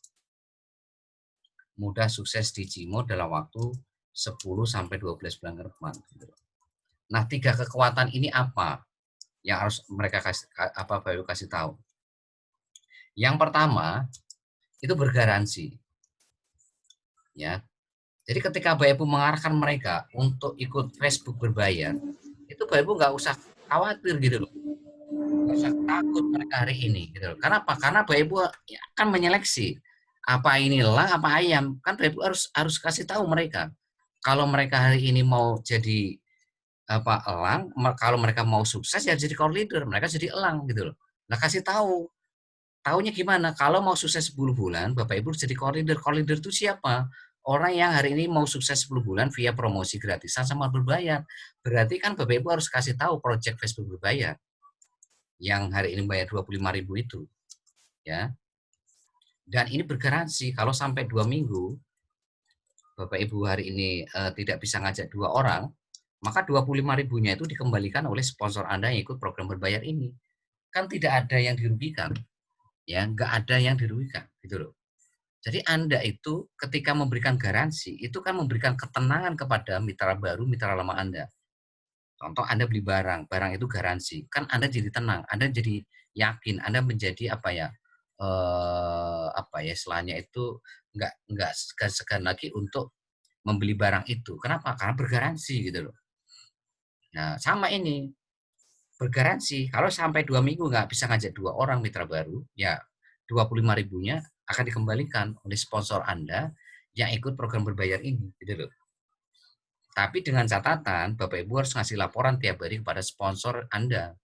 Mudah sukses di Cimo dalam waktu 10 sampai 12 bulan ke depan gitu loh. Nah, 3 kekuatan ini apa yang harus mereka baru kasih tahu? Yang pertama, itu bergaransi. Ya. Jadi ketika Bapak Ibu mengarahkan mereka untuk ikut Facebook berbayar, itu Bapak Ibu nggak usah khawatir gitu loh. Nggak usah takut mereka hari ini gitu loh. Kenapa? Karena Bapak Ibu ya, akan menyeleksi apa ini elang apa ayam. Kan Bapak Ibu harus kasih tahu mereka. Kalau mereka hari ini mau jadi apa elang, kalau mereka mau sukses ya jadi core leader, mereka jadi elang gitu loh. Nah, kasih tahu. Taunya gimana? Kalau mau sukses 10 bulan, Bapak Ibu jadi core leader. Core leader itu siapa? Orang yang hari ini mau sukses 10 bulan via promosi gratisan sama berbayar. Berarti kan Bapak Ibu harus kasih tahu project Facebook berbayar yang hari ini bayar 25.000 itu. Ya. Dan ini bergaransi kalau sampai 2 minggu Bapak Ibu hari ini tidak bisa ngajak 2 orang, maka 25.000-nya itu dikembalikan oleh sponsor Anda yang ikut program berbayar ini. Kan tidak ada yang dirugikan. Ya, nggak ada yang dirugikan gitu loh. Jadi Anda itu ketika memberikan garansi, itu kan memberikan ketenangan kepada mitra baru, mitra lama Anda. Contoh Anda beli barang, barang itu garansi. Kan Anda jadi tenang, Anda jadi yakin, Anda menjadi apa ya istilahnya itu nggak segan-segan lagi untuk membeli barang itu. Kenapa? Karena bergaransi gitu loh. Nah, sama ini bergaransi. Kalau sampai 2 minggu nggak bisa ngajak 2 orang mitra baru, ya 25.000-nya akan dikembalikan oleh sponsor Anda yang ikut program berbayar ini, gitu loh. Tapi dengan catatan, Bapak Ibu harus ngasih laporan tiap hari kepada sponsor Anda.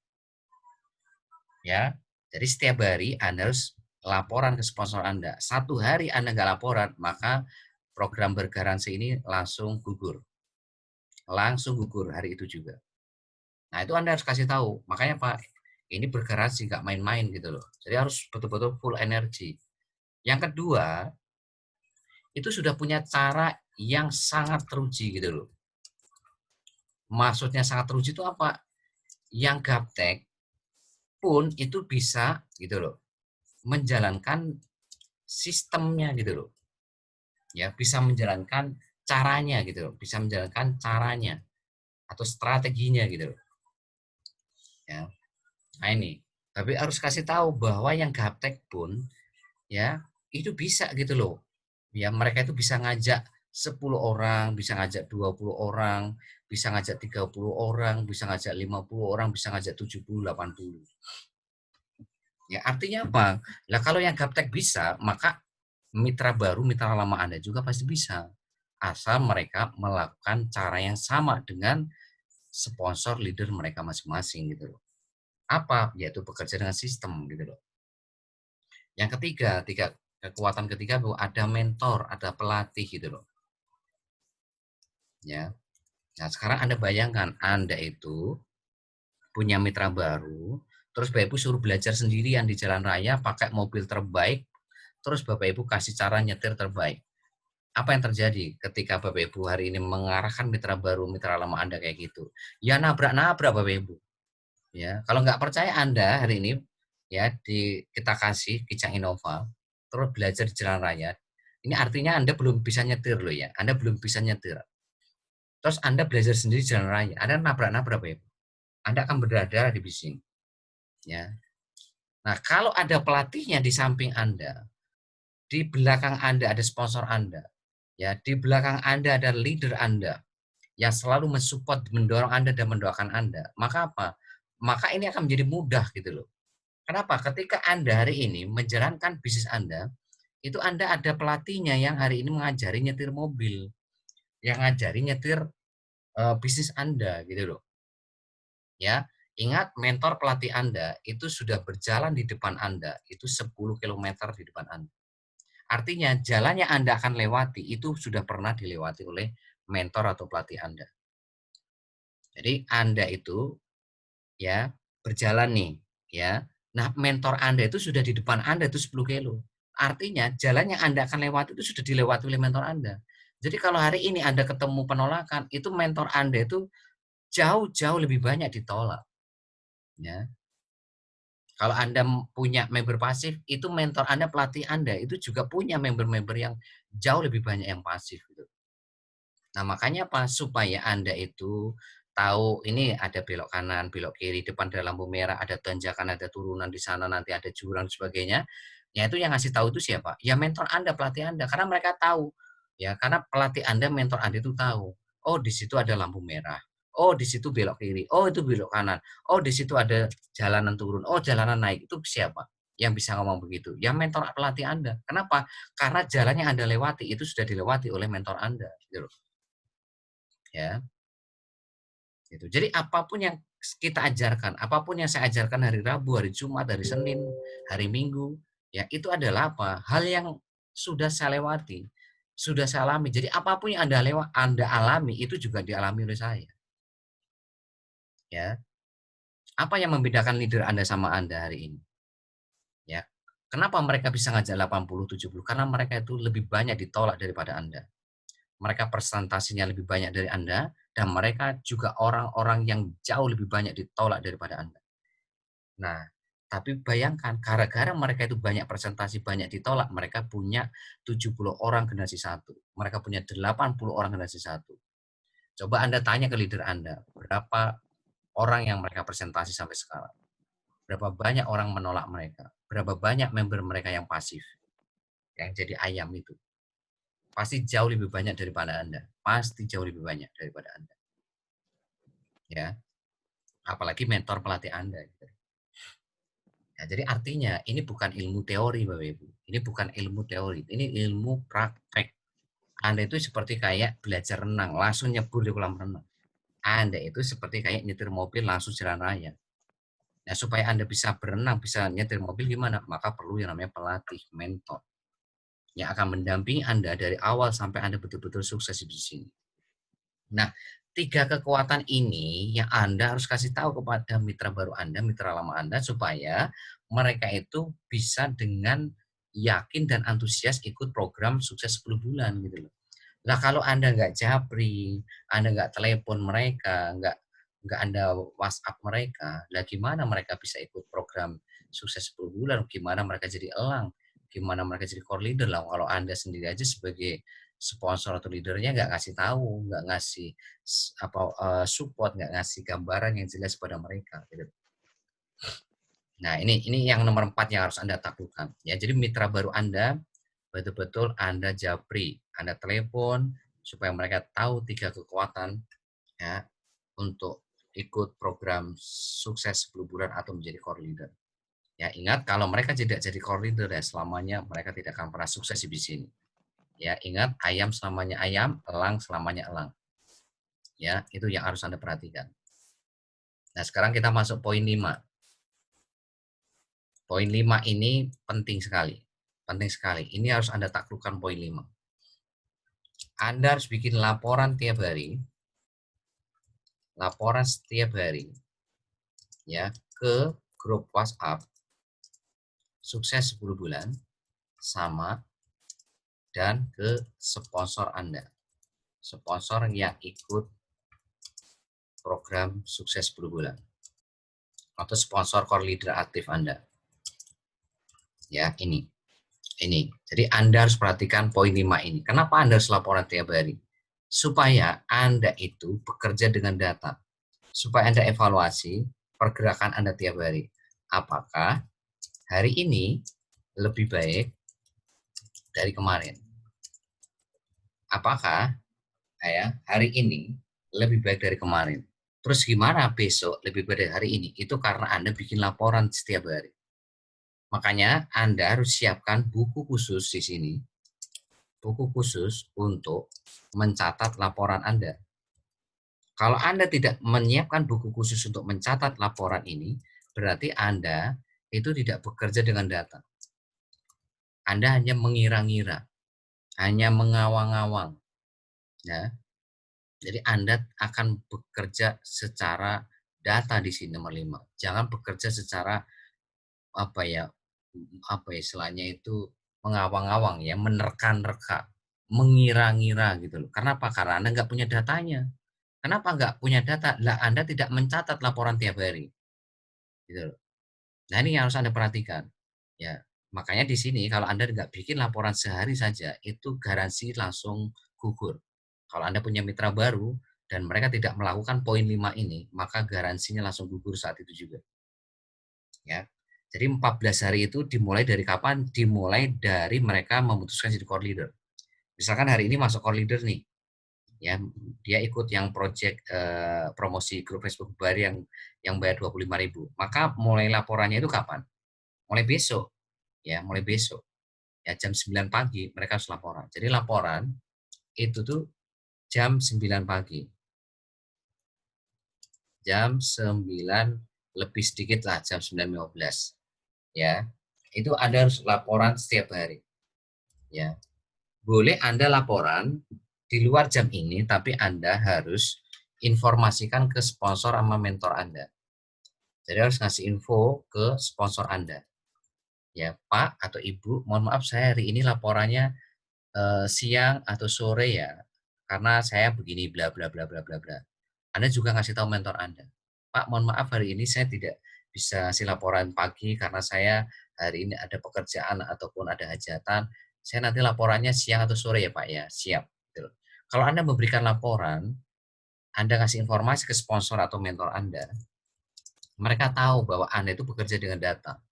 Ya, jadi setiap hari Anda harus laporan ke sponsor Anda. Satu hari Anda nggak laporan, maka program bergaransi ini langsung gugur. Langsung gugur hari itu juga. Nah, itu Anda harus kasih tahu. Makanya Pak, ini bergaransi nggak main-main gitu loh. Jadi harus betul-betul full energi. Yang kedua, itu sudah punya cara yang sangat teruji gitu loh. Maksudnya sangat teruji itu apa? Yang gaptek pun itu bisa gitu loh, menjalankan sistemnya gitu loh. Ya, bisa menjalankan caranya gitu loh, bisa menjalankan caranya atau strateginya gitu loh. Ya. Nah ini, tapi harus kasih tahu bahwa yang gaptek pun ya itu bisa gitu loh. Ya, mereka itu bisa ngajak 10 orang, bisa ngajak 20 orang, bisa ngajak 30 orang, bisa ngajak 50 orang, bisa ngajak 70, 80. Ya, artinya apa? Lah kalau yang gaptek bisa, maka mitra baru, mitra lama Anda juga pasti bisa. Asal mereka melakukan cara yang sama dengan sponsor leader mereka masing-masing gitu loh. Apa? Yaitu bekerja dengan sistem gitu loh. Yang ketiga, kekuatan ketiga bahwa ada mentor, ada pelatih gitu loh. Ya. Nah, sekarang Anda bayangkan Anda itu punya mitra baru, terus Bapak Ibu suruh belajar sendirian di jalan raya pakai mobil terbaik, terus Bapak Ibu kasih cara nyetir terbaik. Apa yang terjadi ketika Bapak Ibu hari ini mengarahkan mitra baru, mitra lama Anda kayak gitu? Ya nabrak-nabrak Bapak Ibu. Ya, kalau nggak percaya Anda hari ini ya kita kasih Kijang Innova, terus belajar di jalan raya. Ini artinya Anda belum bisa nyetir loh ya. Anda belum bisa nyetir. Terus Anda belajar sendiri di jalan raya. Anda nabrak-nabrak Bapak Ibu. Anda akan berdarah di bising. Ya. Nah, kalau ada pelatihnya di samping Anda, di belakang Anda ada sponsor Anda, ya, di belakang Anda ada leader Anda yang selalu mensupport, mendorong Anda dan mendoakan Anda, maka apa? Maka ini akan menjadi mudah gitu loh. Kenapa? Ketika Anda hari ini menjalankan bisnis Anda, itu Anda ada pelatihnya yang hari ini mengajari nyetir mobil, yang ngajari nyetir bisnis Anda gitu loh. Ya, ingat mentor pelatih Anda itu sudah berjalan di depan Anda, itu 10 kilometer di depan Anda. Artinya jalan yang Anda akan lewati itu sudah pernah dilewati oleh mentor atau pelatih Anda. Jadi Anda itu ya berjalan nih ya. Nah, mentor Anda itu sudah di depan Anda itu 10 kilo. Artinya jalan yang Anda akan lewati itu sudah dilewati oleh mentor Anda. Jadi kalau hari ini Anda ketemu penolakan, itu mentor Anda itu jauh-jauh lebih banyak ditolak. Ya. Kalau Anda punya member pasif, itu mentor Anda, pelatih Anda itu juga punya member-member yang jauh lebih banyak yang pasif gitu. Nah, makanya apa? Supaya Anda itu tahu ini ada belok kanan, belok kiri, depan ada lampu merah, ada tanjakan, ada turunan di sana, nanti ada jurang dan sebagainya. Ya itu yang ngasih tahu itu siapa? Ya mentor Anda, pelatih Anda. Karena mereka tahu. Ya, karena pelatih Anda, mentor Anda itu tahu. Oh, di situ ada lampu merah. Oh, di situ belok kiri. Oh, itu belok kanan. Oh, di situ ada jalanan turun. Oh, jalanan naik. Itu siapa? Yang bisa ngomong begitu. Ya mentor pelatih Anda. Kenapa? Karena jalan yang Anda lewati itu sudah dilewati oleh mentor Anda. Gitu loh. Ya. Gitu. Jadi apapun yang kita ajarkan, apapun yang saya ajarkan hari Rabu, hari Jumat, hari Senin, hari Minggu, ya itu adalah apa? Hal yang sudah saya lewati, sudah saya alami. Jadi apapun yang Anda alami itu juga dialami oleh saya. Ya. Apa yang membedakan leader Anda sama Anda hari ini? Ya. Kenapa mereka bisa ngajak 80, 70? Karena mereka itu lebih banyak ditolak daripada Anda. Mereka presentasinya lebih banyak dari Anda, dan mereka juga orang-orang yang jauh lebih banyak ditolak daripada Anda. Nah, tapi bayangkan gara-gara mereka itu banyak presentasi, banyak ditolak, mereka punya 70 orang generasi satu. Mereka punya 80 orang generasi satu. Coba Anda tanya ke leader Anda, berapa orang yang mereka presentasi sampai sekarang? Berapa banyak orang menolak mereka? Berapa banyak member mereka yang pasif? Yang jadi ayam itu. Pasti jauh lebih banyak daripada Anda. Pasti jauh lebih banyak daripada Anda. Ya, apalagi mentor pelatih Anda. Gitu. Nah, jadi artinya ini bukan ilmu teori Bapak Ibu. Ini bukan ilmu teori, ini ilmu praktek. Anda itu seperti kayak belajar renang, langsung nyebur di kolam renang. Anda itu seperti kayak nyetir mobil langsung jalan raya. Nah, supaya Anda bisa berenang, bisa nyetir mobil gimana? Maka perlu yang namanya pelatih, mentor, yang akan mendampingi Anda dari awal sampai Anda betul-betul sukses di sini. Nah, 3 kekuatan ini yang Anda harus kasih tahu kepada mitra baru Anda, mitra lama Anda, supaya mereka itu bisa dengan yakin dan antusias ikut program sukses 10 bulan gitu loh. Nah, kalau Anda nggak japri, Anda nggak telepon mereka, nggak Anda WhatsApp mereka, lah gimana mereka bisa ikut program sukses 10 bulan? Gimana mereka jadi elang? Gimana mereka jadi core leader lah kalau Anda sendiri aja sebagai sponsor atau leadernya nggak ngasih tahu, nggak ngasih support, nggak ngasih gambaran yang jelas pada mereka gitu. Nah, ini yang nomor 4 yang harus Anda taklukkan. Ya, jadi mitra baru Anda betul-betul Anda japri, Anda telepon supaya mereka tahu 3 kekuatan ya untuk ikut program sukses 10 bulan atau menjadi core leader. Ya, ingat kalau mereka tidak jadi core leader ya selamanya mereka tidak akan pernah sukses di sini. Ya, ingat ayam selamanya ayam, elang selamanya elang. Ya, itu yang harus Anda perhatikan. Nah, sekarang kita masuk poin 5. Poin 5 ini penting sekali. Penting sekali. Ini harus Anda taklukkan poin 5. Anda harus bikin laporan tiap hari. Laporan setiap hari ya ke grup WhatsApp sukses 10 bulan sama dan ke sponsor Anda. Sponsor yang ikut program sukses 10 bulan. Atau sponsor core leader aktif Anda. Ya, ini. Jadi Anda harus perhatikan poin 5 ini. Kenapa Anda harus laporan tiap hari? Supaya Anda itu bekerja dengan data. Supaya Anda evaluasi pergerakan Anda tiap hari. Apakah hari ini lebih baik dari kemarin? Apakah hari ini lebih baik dari kemarin? Terus gimana besok lebih baik dari hari ini? Itu karena Anda bikin laporan setiap hari. Makanya Anda harus siapkan buku khusus di sini, buku khusus untuk mencatat laporan Anda. Kalau Anda tidak menyiapkan buku khusus untuk mencatat laporan ini, berarti Anda itu tidak bekerja dengan data. Anda hanya mengira-ngira, hanya mengawang-awang. Ya. Jadi Anda akan bekerja secara data di sini nomor 5. Jangan bekerja secara apa ya istilahnya itu mengawang-awang ya, menerka-nerka, mengira-ngira gitu loh. Karena apa? Karena Anda nggak punya datanya. Kenapa nggak punya data? Lah Anda tidak mencatat laporan tiap hari. Gitu loh. Nah ini yang harus Anda perhatikan. Ya, makanya di sini kalau Anda nggak bikin laporan sehari saja, itu garansi langsung gugur. Kalau Anda punya mitra baru dan mereka tidak melakukan poin 5 ini, maka garansinya langsung gugur saat itu juga. Ya. Jadi 14 hari itu dimulai dari kapan? Dimulai dari mereka memutuskan jadi core leader. Misalkan hari ini masuk core leader nih, ya dia ikut yang project promosi grup Facebook baru yang bayar 25.000. Maka mulai laporannya itu kapan? Mulai besok, ya mulai besok. Ya jam 9 pagi mereka harus laporan. Jadi laporan itu tuh jam 9 pagi. Jam 9 lebih sedikit lah, jam 9.15. Ya. Itu Anda harus laporan setiap hari. Ya. Boleh Anda laporan di luar jam ini, tapi Anda harus informasikan ke sponsor sama mentor Anda. Jadi harus ngasih info ke sponsor Anda. Ya, Pak atau Ibu, mohon maaf saya hari ini laporannya siang atau sore ya, karena saya begini bla bla bla bla bla bla. Anda juga ngasih tahu mentor Anda, Pak mohon maaf hari ini saya tidak bisa ngasih laporan pagi karena saya hari ini ada pekerjaan ataupun ada hajatan, saya nanti laporannya siang atau sore ya Pak ya, siap. Gitu. Kalau Anda memberikan laporan, Anda ngasih informasi ke sponsor atau mentor Anda, mereka tahu bahwa Anda itu bekerja dengan data.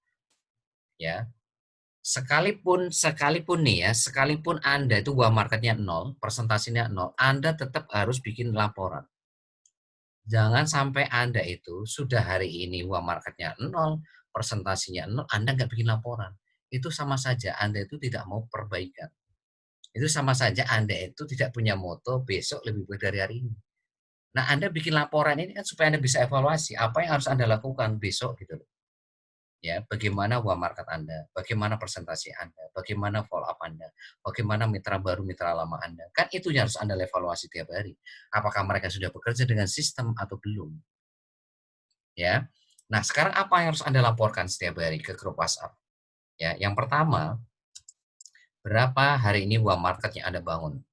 Ya, sekalipun nih ya, sekalipun Anda itu uang marketnya 0, presentasinya 0, Anda tetap harus bikin laporan. Jangan sampai Anda itu sudah hari ini uang marketnya 0, presentasinya 0, Anda nggak bikin laporan. Itu sama saja Anda itu tidak mau perbaikan. Itu sama saja Anda itu tidak punya moto besok lebih baik dari hari ini. Nah, Anda bikin laporan ini kan supaya Anda bisa evaluasi apa yang harus Anda lakukan besok gitu loh. Ya, bagaimana uang market Anda, bagaimana presentasi Anda, bagaimana follow up Anda, bagaimana mitra baru, mitra lama Anda. Kan itu yang harus Anda evaluasi tiap hari. Apakah mereka sudah bekerja dengan sistem atau belum? Ya. Nah, sekarang apa yang harus Anda laporkan setiap hari ke grup WhatsApp? Ya, yang pertama, berapa hari ini uang market yang Anda bangun?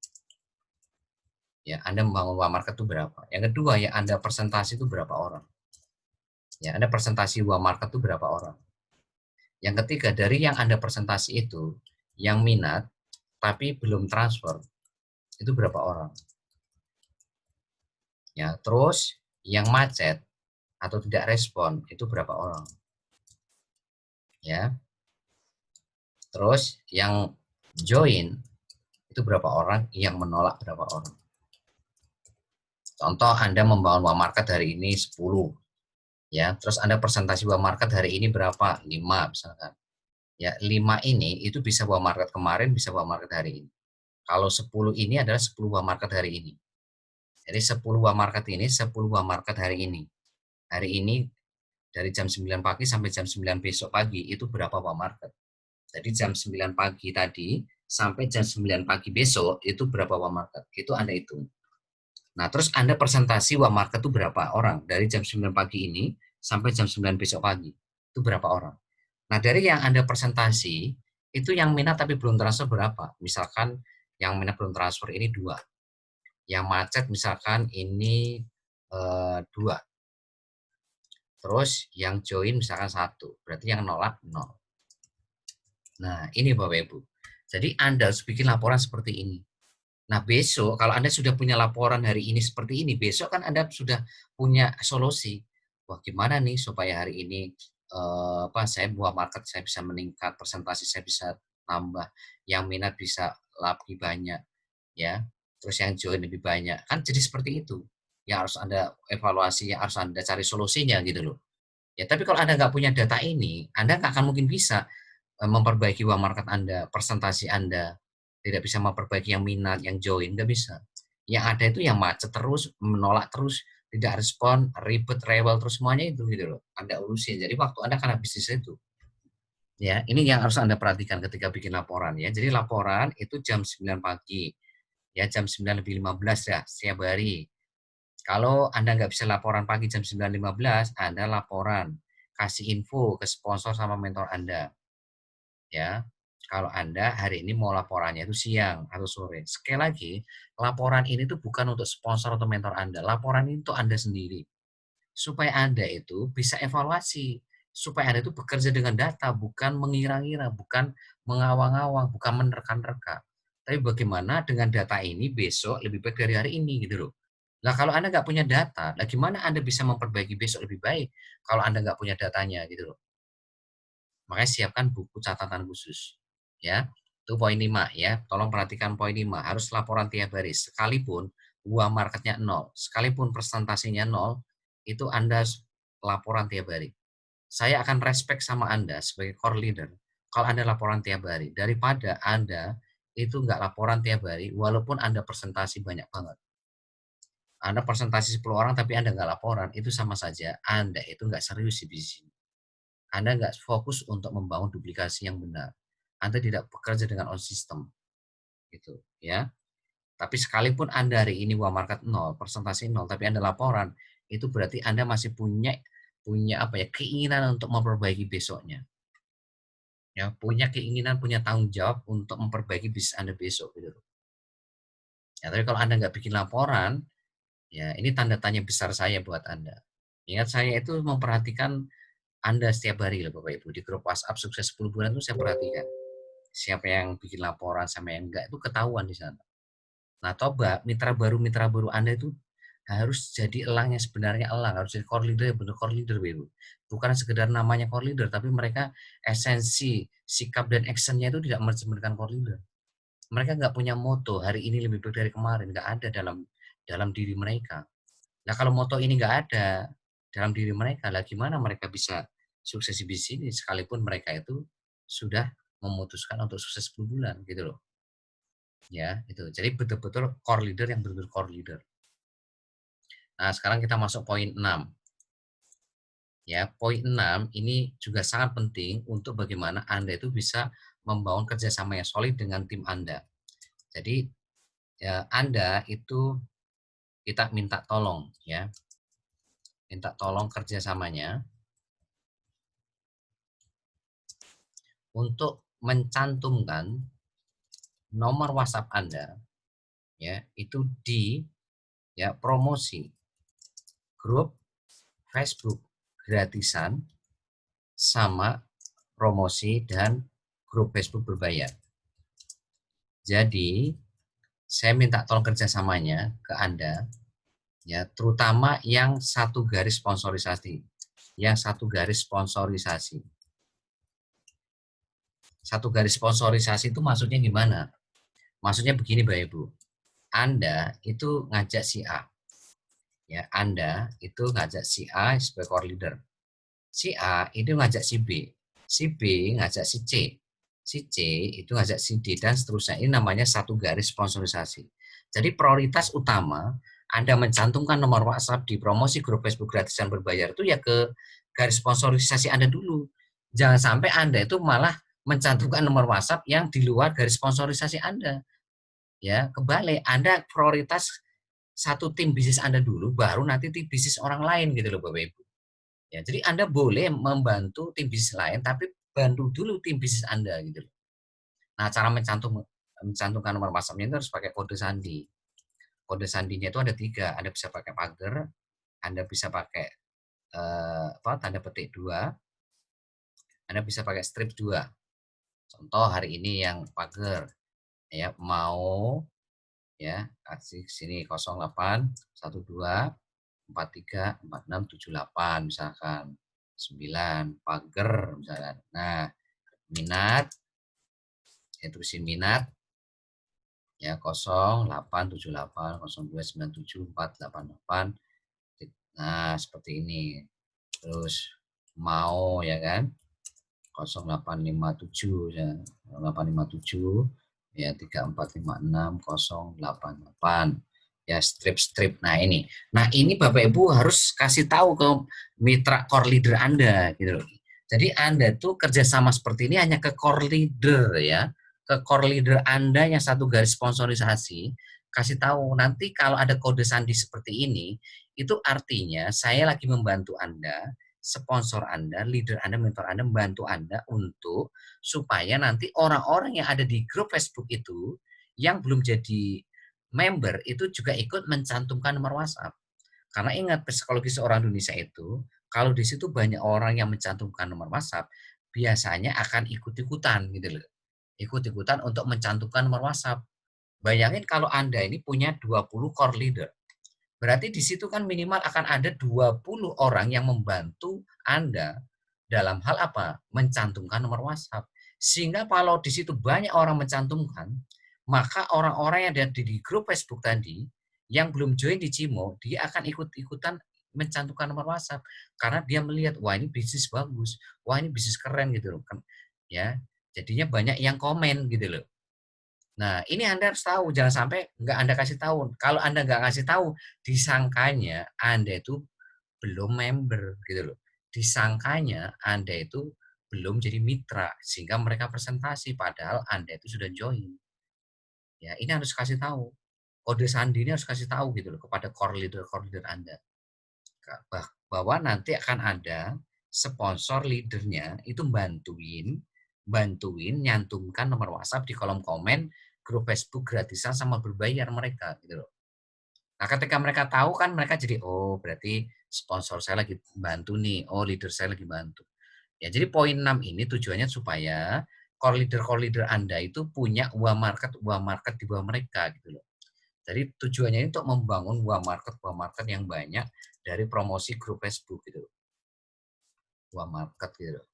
Ya, Anda membangun uang market itu berapa? Yang kedua, ya Anda presentasi itu berapa orang? Ya, Anda presentasi uang market itu berapa orang? Yang ketiga, dari yang Anda presentasi itu, yang minat tapi belum transfer, itu berapa orang? Ya, terus yang macet atau tidak respon, itu berapa orang? Ya, terus yang join itu berapa orang, yang menolak berapa orang? Contoh Anda membangun uang market hari ini 10, ya, terus Anda presentasi uang market hari ini berapa? 5 misalkan. Ya, 5 ini itu bisa uang market kemarin, bisa uang market hari ini. Kalau 10 ini adalah 10 uang market hari ini. Jadi 10 uang market ini, 10 uang market hari ini. Hari ini dari jam 9 pagi sampai jam 9 besok pagi itu berapa uang market. Jadi jam 9 pagi tadi sampai jam 9 pagi besok itu berapa uang market. Itu Anda hitung. Nah, terus Anda presentasi uang market itu berapa orang dari jam 9 pagi ini sampai jam 9 besok pagi. Itu berapa orang. Nah, dari yang Anda presentasi, itu yang minat tapi belum transfer berapa? Misalkan yang minat belum transfer ini 2. Yang macet misalkan ini 2. Terus yang join misalkan 1. Berarti yang nolak 0. Nah, ini Bapak Ibu. Jadi Anda harus bikin laporan seperti ini. Nah, besok kalau Anda sudah punya laporan hari ini seperti ini, besok kan Anda sudah punya solusi. Wah, gimana nih supaya hari ini saya buah market saya bisa meningkat, presentasi saya bisa tambah, yang minat bisa lebih banyak, ya. Terus yang join lebih banyak. Kan jadi seperti itu. Yang harus Anda evaluasi, yang harus Anda cari solusinya gitu loh. Ya, tapi kalau Anda nggak punya data ini, Anda nggak akan mungkin bisa memperbaiki uang market Anda, presentasi Anda, tidak bisa memperbaiki yang minat, yang join, nggak bisa. Yang ada itu yang macet terus, menolak terus, tidak respon, ribet, rewel, terus semuanya itu gitu loh. Anda urusin. Jadi waktu Anda akan habis di situ. Ya, ini yang harus Anda perhatikan ketika bikin laporan ya. Jadi laporan itu jam 9 pagi. Ya, jam 9:15 ya, setiap hari. Kalau Anda nggak bisa laporan pagi jam 9:15, Anda laporan. Kasih info ke sponsor sama mentor Anda. Ya, kalau Anda hari ini mau laporannya itu siang atau sore. Sekali lagi, laporan ini tuh bukan untuk sponsor atau mentor Anda. Laporan ini untuk Anda sendiri. Supaya Anda itu bisa evaluasi. Supaya Anda itu bekerja dengan data, bukan mengira-ngira, bukan mengawang-awang, bukan menerka-nerka. Tapi bagaimana dengan data ini besok lebih baik dari hari ini gitu loh. Nah, kalau Anda nggak punya data, nah gimana Anda bisa memperbaiki besok lebih baik kalau Anda nggak punya datanya gitu loh. Makanya siapkan buku catatan khusus. Ya, itu poin 5 ya. Tolong perhatikan poin 5. Harus laporan tiap hari. Sekalipun uang marketnya 0, sekalipun presentasinya 0, itu Anda laporan tiap hari. Saya akan respect sama Anda sebagai core leader kalau Anda laporan tiap hari. Daripada Anda itu nggak laporan tiap hari, walaupun Anda presentasi banyak banget. Anda presentasi 10 orang tapi Anda nggak laporan, itu sama saja Anda itu nggak serius di bisnis. Anda nggak fokus untuk membangun duplikasi yang benar. Anda tidak bekerja dengan on system, gitu ya. Tapi sekalipun Anda hari ini uang market 0, presentasi 0, tapi Anda laporan, itu berarti Anda masih punya punya apa ya, keinginan untuk memperbaiki besoknya. Ya, punya keinginan, punya tanggung jawab untuk memperbaiki bisnis Anda besok gitu. Ya, tapi kalau Anda nggak bikin laporan, ya ini tanda tanya besar saya buat Anda. Ingat saya itu memperhatikan Anda setiap hari loh Bapak Ibu. Di grup WhatsApp sukses 10 bulan itu saya perhatikan. Siapa yang bikin laporan sama yang enggak itu ketahuan di sana. Nah, coba mitra baru Anda itu harus jadi elang yang sebenarnya elang, harus jadi core leader yang benar core leader, Ibu. Bukan sekedar namanya core leader, tapi mereka esensi, sikap dan actionnya itu tidak mencerminkan core leader. Mereka nggak punya moto, hari ini lebih baik dari kemarin, nggak ada dalam dalam diri mereka. Nah, kalau moto ini nggak ada dalam diri mereka, lah gimana mereka bisa sukses di bisnis sekalipun mereka itu sudah memutuskan untuk sukses 10 bulan gitu loh. Ya, itu. Jadi betul-betul core leader yang benar-benar core leader. Nah, sekarang kita masuk poin 6. Ya, poin 6 ini juga sangat penting untuk bagaimana Anda itu bisa membangun kerjasama yang solid dengan tim Anda. Jadi, ya, Anda itu kita minta tolong, ya, minta tolong kerjasamanya untuk mencantumkan nomor WhatsApp Anda, ya, itu di ya promosi grup Facebook gratisan sama promosi dan grup Facebook berbayar. Jadi, saya minta tolong kerjasamanya ke Anda, ya, terutama yang satu garis sponsorisasi. Yang satu garis sponsorisasi. Satu garis sponsorisasi itu maksudnya gimana? Maksudnya begini, Bapak Ibu. Anda itu ngajak si A. Ya, Anda itu ngajak si A sebagai core leader. Si A itu ngajak si B. Si B ngajak si C. Si C itu ngajak si D dan seterusnya. Ini namanya satu garis sponsorisasi. Jadi prioritas utama Anda mencantumkan nomor WhatsApp di promosi grup Facebook gratisan berbayar itu ya ke garis sponsorisasi Anda dulu. Jangan sampai Anda itu malah mencantumkan nomor WhatsApp yang di luar garis sponsorisasi Anda. Ya, kebalik, Anda prioritas satu tim bisnis Anda dulu, baru nanti tim bisnis orang lain gitu loh Bapak Ibu. Ya, jadi Anda boleh membantu tim bisnis lain, tapi bantu dulu tim bisnis Anda gitu loh. Nah, cara mencantumkan nomor WhatsApp-nya itu harus pakai kode sandi. Kode sandinya itu ada 3. Anda bisa pakai pagar, Anda bisa pakai tanda petik 2, Anda bisa pakai strip 2. Contoh hari ini yang pagar, ya mau ya kasih sini 08 12 43 46 78 misalkan 9 pagar misalkan. Nah, minat ya terusin minat ya 0878 0297 488. Nah, seperti ini. Terus mau ya kan 0857 ya 0857 ya 3456 088 ya strip-strip. Nah ini Bapak Ibu harus kasih tahu ke mitra core leader Anda gitu loh. Jadi Anda tuh kerjasama seperti ini hanya ke core leader ya, ke core leader Anda yang satu garis sponsorisasi. Kasih tahu nanti kalau ada kode sandi seperti ini, itu artinya saya lagi membantu Anda, sponsor Anda, leader Anda, mentor Anda membantu Anda untuk supaya nanti orang-orang yang ada di grup Facebook itu yang belum jadi member itu juga ikut mencantumkan nomor WhatsApp. Karena ingat psikologi seorang Indonesia itu, kalau di situ banyak orang yang mencantumkan nomor WhatsApp, biasanya akan ikut-ikutan gitu loh. Ikut-ikutan untuk mencantumkan nomor WhatsApp. Bayangin kalau Anda ini punya 20 core leader. Berarti di situ kan minimal akan ada 20 orang yang membantu Anda dalam hal apa? Mencantumkan nomor WhatsApp. Sehingga kalau di situ banyak orang mencantumkan, maka orang-orang yang ada di grup Facebook tadi yang belum join di Cimo, dia akan ikut-ikutan mencantumkan nomor WhatsApp karena dia melihat wah ini bisnis bagus, wah ini bisnis keren gitu loh. Ya, jadinya banyak yang komen gitu loh. Nah, ini Anda harus tahu, jangan sampai nggak Anda kasih tahu. Kalau Anda nggak kasih tahu, disangkanya Anda itu belum member gitu loh. Disangkanya Anda itu belum jadi mitra sehingga mereka presentasi padahal Anda itu sudah join. Ya, ini harus kasih tahu. Kode sandi ini harus kasih tahu gitu loh kepada core leader Anda. Bahwa nanti akan ada sponsor leadernya itu bantuin nyantumkan nomor WhatsApp di kolom komen grup Facebook gratisan sama berbayar mereka gitu loh. Nah, ketika mereka tahu kan mereka jadi oh berarti sponsor saya lagi bantu nih, oh leader saya lagi bantu. Ya, jadi poin 6 ini tujuannya supaya core leader Anda itu punya uang market di bawah mereka gitu loh. Jadi tujuannya ini untuk membangun uang market yang banyak dari promosi grup Facebook gitu loh. Uang market gitu loh.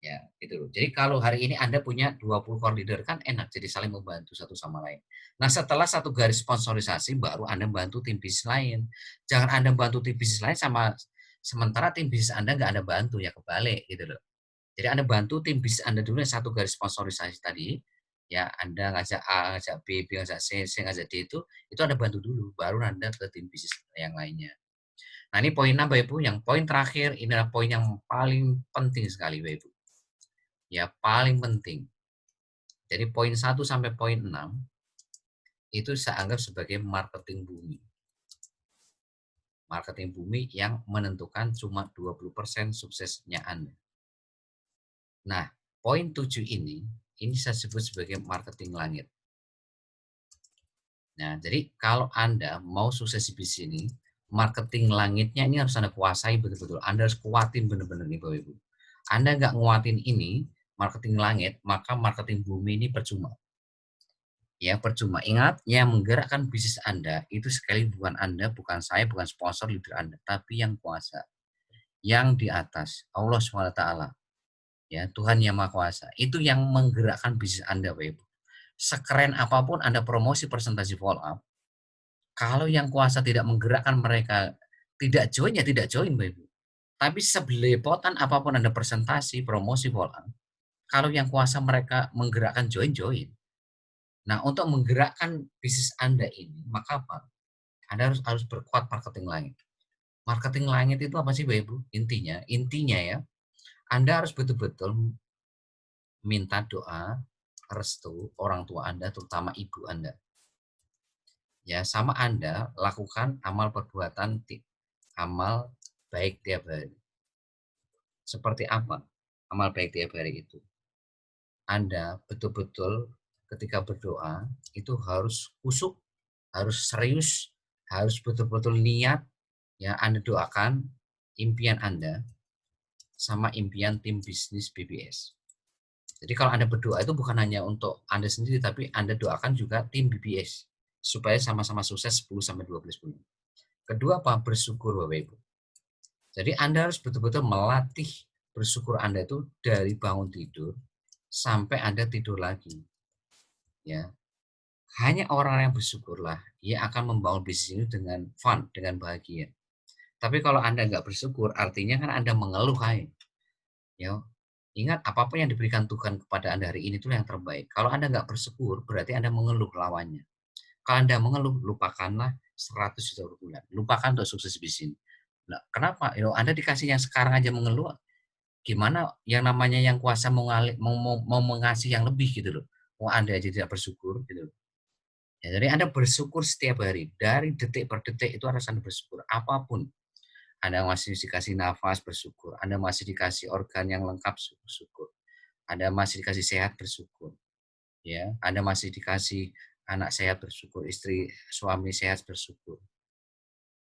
Ya, gitu loh. Jadi kalau hari ini Anda punya 20 core leader kan enak, jadi saling membantu satu sama lain. Nah, setelah satu garis sponsorisasi baru Anda bantu tim bisnis lain. Jangan Anda bantu tim bisnis lain sementara tim bisnis Anda nggak Anda bantu, ya kebalik gitu loh. Jadi Anda bantu tim bisnis Anda dulu yang satu garis sponsorisasi tadi, ya Anda ngajak A, ngajak B, B ngajak C, C ngajak D itu Anda bantu dulu, baru Anda ke tim bisnis yang lainnya. Nah, ini poin 6 Bapak Ibu, yang poin terakhir ini adalah poin yang paling penting sekali Bapak Ibu. Ya, paling penting. Jadi poin 1 sampai poin 6 itu saya anggap sebagai marketing bumi. Marketing bumi yang menentukan cuma 20% suksesnya Anda. Nah, poin 7 ini saya sebut sebagai marketing langit. Nah, jadi kalau Anda mau sukses di bisnis ini, marketing langitnya ini harus Anda kuasai betul-betul. Anda harus kuatin benar-benar nih Bapak Ibu. Anda nggak nguatin ini, marketing langit, maka marketing bumi ini percuma. Ya, percuma. Ingat, yang menggerakkan bisnis Anda itu sekali bukan Anda, bukan saya, bukan sponsor leader Anda, tapi yang kuasa. Yang di atas, Allah SWT. Ya, Tuhan Yang Maha Kuasa. Itu yang menggerakkan bisnis Anda, Bapak Ibu. Sekeren apapun Anda promosi presentasi follow up, kalau yang kuasa tidak menggerakkan mereka, tidak join, ya tidak join, Bapak Ibu. Tapi sebelepotan apapun Anda presentasi, promosi follow up, kalau yang kuasa mereka menggerakkan join, join. Nah, untuk menggerakkan bisnis Anda ini, maka apa? Anda harus berkuat marketing langit. Marketing langit itu apa sih, Bapak Ibu? Intinya ya, Anda harus betul-betul minta doa, restu orang tua Anda, terutama ibu Anda. Ya, sama Anda lakukan amal perbuatan, amal baik tiap hari. Seperti apa amal baik tiap hari itu? Anda betul-betul ketika berdoa itu harus khusyuk, harus serius, harus betul-betul niat, ya Anda doakan impian Anda sama impian tim bisnis BBS. Jadi kalau Anda berdoa itu bukan hanya untuk Anda sendiri, tapi Anda doakan juga tim BBS supaya sama-sama sukses 10-12 bulan. Kedua apa? Bersyukur Bapak Ibu. Jadi Anda harus betul-betul melatih bersyukur Anda itu dari bangun tidur sampai Anda tidur lagi. Ya. Hanya orang yang bersyukurlah ia akan membangun bisnis ini dengan fun, dengan bahagia. Tapi kalau Anda nggak bersyukur, artinya kan Anda mengeluh hai. Ya. Ingat, apapun yang diberikan Tuhan kepada Anda hari ini itu yang terbaik. Kalau Anda nggak bersyukur, berarti Anda mengeluh lawannya. Kalau Anda mengeluh, lupakanlah 100 juta rupiah. Lupakan untuk sukses bisnis. Nah, kenapa? Anda dikasih yang sekarang aja mengeluh, gimana yang namanya yang kuasa mau mengasih yang lebih gitu loh. Mau Anda aja tidak bersyukur gitu loh. Ya, jadi Anda bersyukur setiap hari. Dari detik per detik itu harus Anda bersyukur. Apapun. Anda masih dikasih nafas, bersyukur. Anda masih dikasih organ yang lengkap, bersyukur. Anda masih dikasih sehat, bersyukur. Ya, Anda masih dikasih anak sehat, bersyukur. Istri, suami sehat, bersyukur.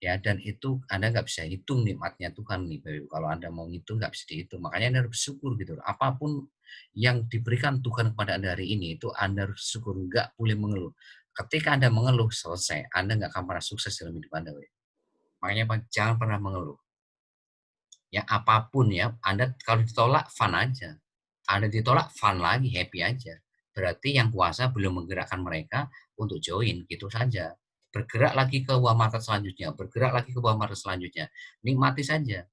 Ya, dan itu Anda nggak bisa hitung nikmatnya Tuhan nih, Bapak. Kalau Anda mau ngitung nggak bisa dihitung. Makanya Anda harus bersyukur gitu. Apapun yang diberikan Tuhan kepada Anda hari ini itu Anda harus bersyukur, nggak boleh mengeluh. Ketika Anda mengeluh, selesai. Anda nggak akan pernah sukses dalam hidup Anda, Bapak. Makanya jangan pernah mengeluh. Ya apapun ya, Anda kalau ditolak fun aja. Anda ditolak fun lagi, happy aja. Berarti yang kuasa belum menggerakkan mereka untuk join, gitu saja. Bergerak lagi ke bawah market selanjutnya, bergerak lagi ke bawah market selanjutnya. Nikmati saja.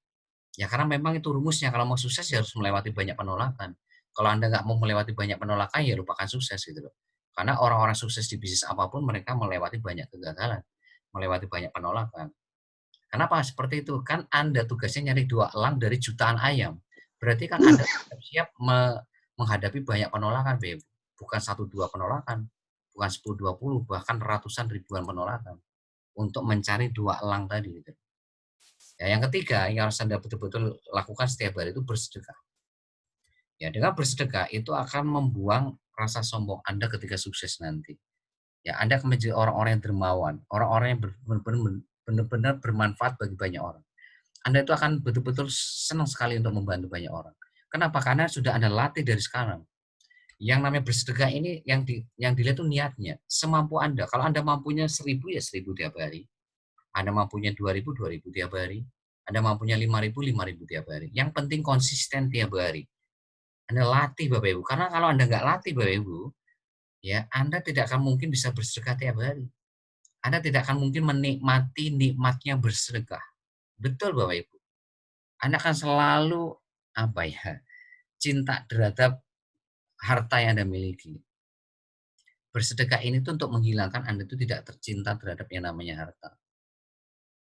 Ya karena memang itu rumusnya, kalau mau sukses ya harus melewati banyak penolakan. Kalau Anda nggak mau melewati banyak penolakan, ya lupakan sukses gitu loh. Karena orang-orang sukses di bisnis apapun, mereka melewati banyak kegagalan, melewati banyak penolakan. Kenapa seperti itu? Kan Anda tugasnya nyari 2 elang dari jutaan ayam. Berarti kan Anda siap menghadapi banyak penolakan, Beb. Bukan 1-2 penolakan, bukan 10-20, bahkan ratusan ribuan penolakan untuk mencari 2 elang tadi gitu. Ya, yang ketiga yang harus Anda betul-betul lakukan setiap hari itu bersedekah. Ya, dengan bersedekah itu akan membuang rasa sombong Anda ketika sukses nanti. Ya, Anda akan menjadi orang-orang yang dermawan, orang-orang yang benar-benar bermanfaat bagi banyak orang. Anda itu akan betul-betul senang sekali untuk membantu banyak orang. Kenapa? Karena sudah Anda latih dari sekarang. Yang namanya bersedekah ini yang dilihat itu niatnya. Semampu Anda. Kalau Anda mampunya 1.000 ya 1.000 tiap hari. Anda mampunya 2.000, 2.000 tiap hari. Anda mampunya 5.000, 5.000 tiap hari. Yang penting konsisten tiap hari. Anda latih Bapak Ibu. Karena kalau Anda nggak latih Bapak Ibu, ya Anda tidak akan mungkin bisa bersedekah tiap hari. Anda tidak akan mungkin menikmati nikmatnya bersedekah. Betul Bapak Ibu. Anda akan selalu apa ya, cinta terhadap harta yang Anda miliki. Bersedekah ini tuh untuk menghilangkan Anda itu tidak tercinta terhadap yang namanya harta.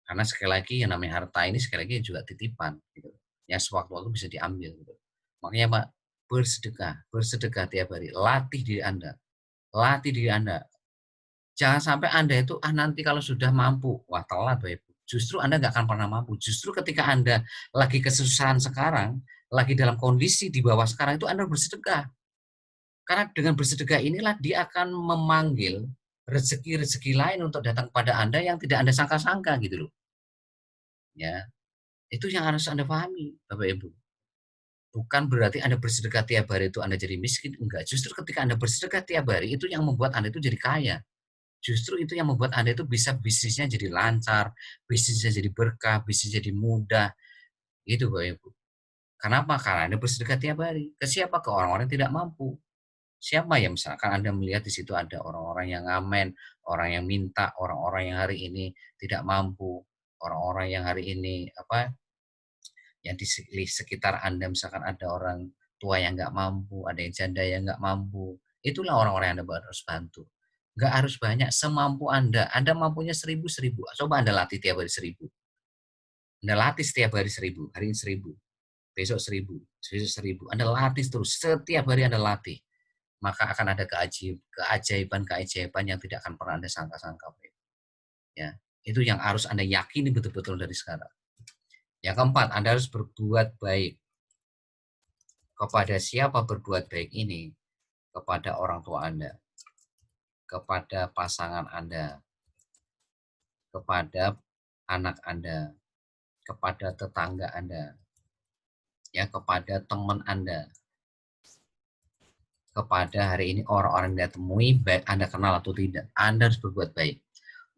Karena sekali lagi yang namanya harta ini sekali lagi juga titipan gitu. Yang sewaktu-waktu bisa diambil gitu. Makanya Pak, bersedekah tiap hari, latih diri Anda. Latih diri Anda. Jangan sampai Anda itu nanti kalau sudah mampu, wah telat Bapak Ibu. Justru Anda nggak akan pernah mampu. Justru ketika Anda lagi kesusahan sekarang, lagi dalam kondisi di bawah sekarang itu Anda bersedekah. Karena dengan bersedekah inilah dia akan memanggil rezeki-rezeki lain untuk datang kepada Anda yang tidak Anda sangka-sangka gitu loh. Ya, itu yang harus Anda pahami, Bapak Ibu. Bukan berarti Anda bersedekah tiap hari itu Anda jadi miskin, enggak. Justru ketika Anda bersedekah tiap hari itu yang membuat Anda itu jadi kaya. Justru itu yang membuat Anda itu bisa bisnisnya jadi lancar, bisnisnya jadi berkah, bisnis jadi mudah. Gitu Bapak Ibu. Kenapa? Karena Anda bersedekah tiap hari. Ke siapa? Ke orang-orang yang tidak mampu. Siapa ya misalkan Anda melihat di situ ada orang-orang yang ngamen, orang yang minta, orang-orang yang hari ini tidak mampu, orang-orang yang hari ini yang di sekitar Anda misalkan ada orang tua yang nggak mampu, ada yang janda yang nggak mampu. Itulah orang-orang yang Anda harus bantu. Nggak harus banyak, semampu Anda. Anda mampunya 1.000, 1.000. Coba Anda latih tiap hari 1.000. Anda latih setiap hari 1.000. Hari ini 1.000. Besok 1.000. Besok 1.000. Anda latih terus. Setiap hari Anda latih. Maka akan ada keajaiban-keajaiban yang tidak akan pernah Anda sangka-sangka. Ya, itu yang harus Anda yakini betul-betul dari sekarang. Yang keempat, Anda harus berbuat baik. Kepada siapa berbuat baik ini? Kepada orang tua Anda, kepada pasangan Anda, kepada anak Anda, kepada tetangga Anda, ya, kepada teman Anda, kepada hari ini orang-orang yang Anda temui, baik Anda kenal atau tidak, Anda harus berbuat baik.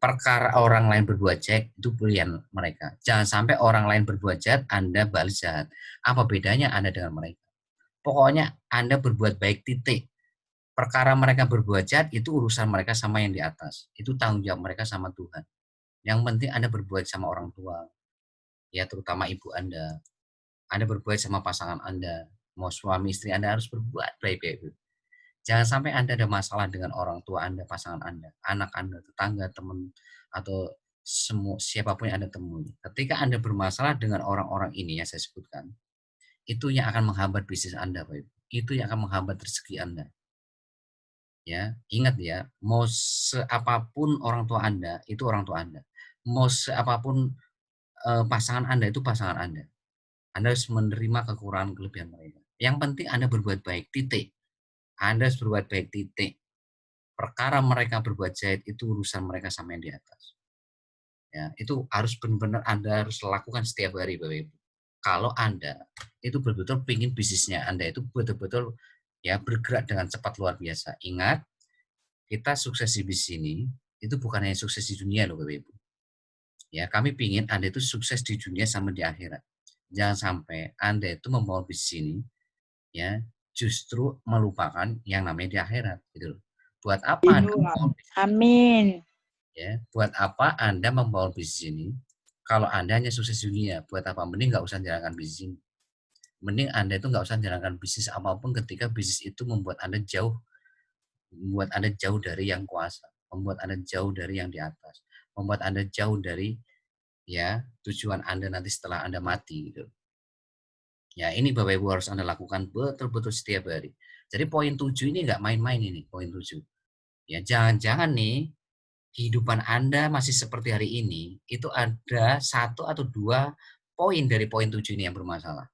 Perkara orang lain berbuat jahat itu pilihan mereka. Jangan sampai orang lain berbuat jahat, Anda balas jahat. Apa bedanya Anda dengan mereka? Pokoknya Anda berbuat baik, titik. Perkara mereka berbuat jahat itu urusan mereka sama yang di atas. Itu tanggung jawab mereka sama Tuhan. Yang penting Anda berbuat sama orang tua, ya terutama ibu Anda. Anda berbuat sama pasangan Anda, mau suami istri Anda harus berbuat baik-baik. Jangan sampai Anda ada masalah dengan orang tua Anda, pasangan Anda, anak Anda, tetangga, teman, atau siapapun yang Anda temui. Ketika Anda bermasalah dengan orang-orang ini yang saya sebutkan, itu yang akan menghambat bisnis Anda, Pak Ibu. Itu yang akan menghambat rezeki Anda. Ya, ingat ya, mau seapapun orang tua Anda, itu orang tua Anda. Mau seapapun pasangan Anda, itu pasangan Anda. Anda harus menerima kekurangan kelebihan mereka. Yang penting Anda berbuat baik, titik. Anda harus berbuat baik, titik. Perkara mereka berbuat jahat itu urusan mereka sama yang di atas. Ya, itu harus benar-benar Anda harus lakukan setiap hari, Bapak Ibu. Kalau Anda itu betul-betul ingin bisnisnya Anda itu betul-betul ya bergerak dengan cepat luar biasa. Ingat, kita sukses di bisnis ini itu bukan hanya sukses di dunia loh Bapak Ibu. Ya, kami pingin Anda itu sukses di dunia sama di akhirat. Jangan sampai Anda itu membawa bisnis ini ya justru melupakan yang namanya di akhirat gitu loh. Buat apa Anda membawa bisnis ini? Amin. Ya, buat apa Anda membawa bisnis ini kalau Anda hanya sukses di dunia? Buat apa? Mending nggak usah jalankan bisnis ini. Mending Anda itu nggak usah jalankan bisnis apapun ketika bisnis itu membuat Anda jauh dari yang kuasa, membuat Anda jauh dari yang di atas, membuat Anda jauh dari ya tujuan Anda nanti setelah Anda mati gitu. Ya, ini Bapak Ibu harus Anda lakukan betul-betul setiap hari. Jadi poin 7 ini nggak main-main ini, poin 7. Ya, jangan-jangan nih kehidupan Anda masih seperti hari ini, itu ada satu atau dua poin dari poin 7 ini yang bermasalah.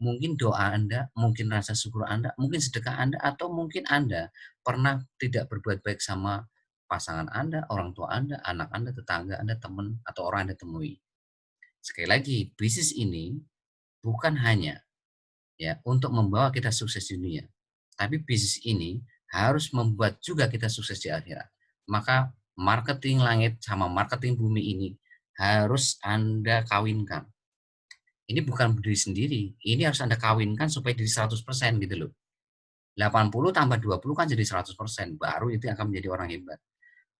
Mungkin doa Anda, mungkin rasa syukur Anda, mungkin sedekah Anda, atau mungkin Anda pernah tidak berbuat baik sama pasangan Anda, orang tua Anda, anak Anda, tetangga Anda, teman, atau orang Anda temui. Sekali lagi, bisnis ini bukan hanya ya untuk membawa kita sukses di dunia, tapi bisnis ini harus membuat juga kita sukses di akhirat. Maka marketing langit sama marketing bumi ini harus Anda kawinkan. Ini bukan berdiri sendiri, ini harus Anda kawinkan supaya jadi 100% gitu loh. 80 tambah 20 kan jadi 100%, baru itu akan menjadi orang hebat.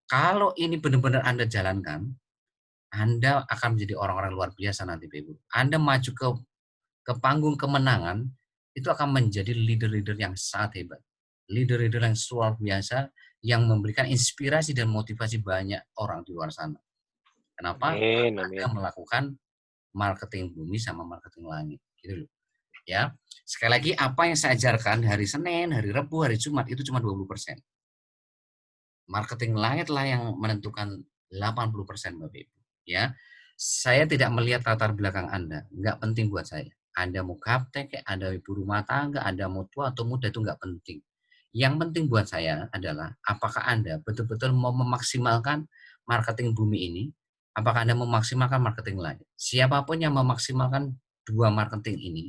Kalau ini benar-benar Anda jalankan, Anda akan menjadi orang-orang luar biasa nanti, Ibu. Anda maju ke panggung kemenangan, itu akan menjadi leader-leader yang sangat hebat. Leader-leader yang luar biasa, yang memberikan inspirasi dan motivasi banyak orang di luar sana. Kenapa? Amin, Anda melakukan marketing bumi sama marketing langit. Gitu loh. Ya. Sekali lagi, apa yang saya ajarkan hari Senin, hari Rabu, hari Jumat itu cuma 20%. Marketing langit lah yang menentukan 80% Bapak Ibu. Ya. Saya tidak melihat latar belakang Anda. Nggak penting buat saya. Anda mau gaptek, Anda ibu rumah tangga, Anda mau tua atau muda, itu nggak penting. Yang penting buat saya adalah apakah Anda betul-betul mau memaksimalkan marketing bumi ini, apakah Anda memaksimalkan marketing lain. Siapapun yang memaksimalkan dua marketing ini,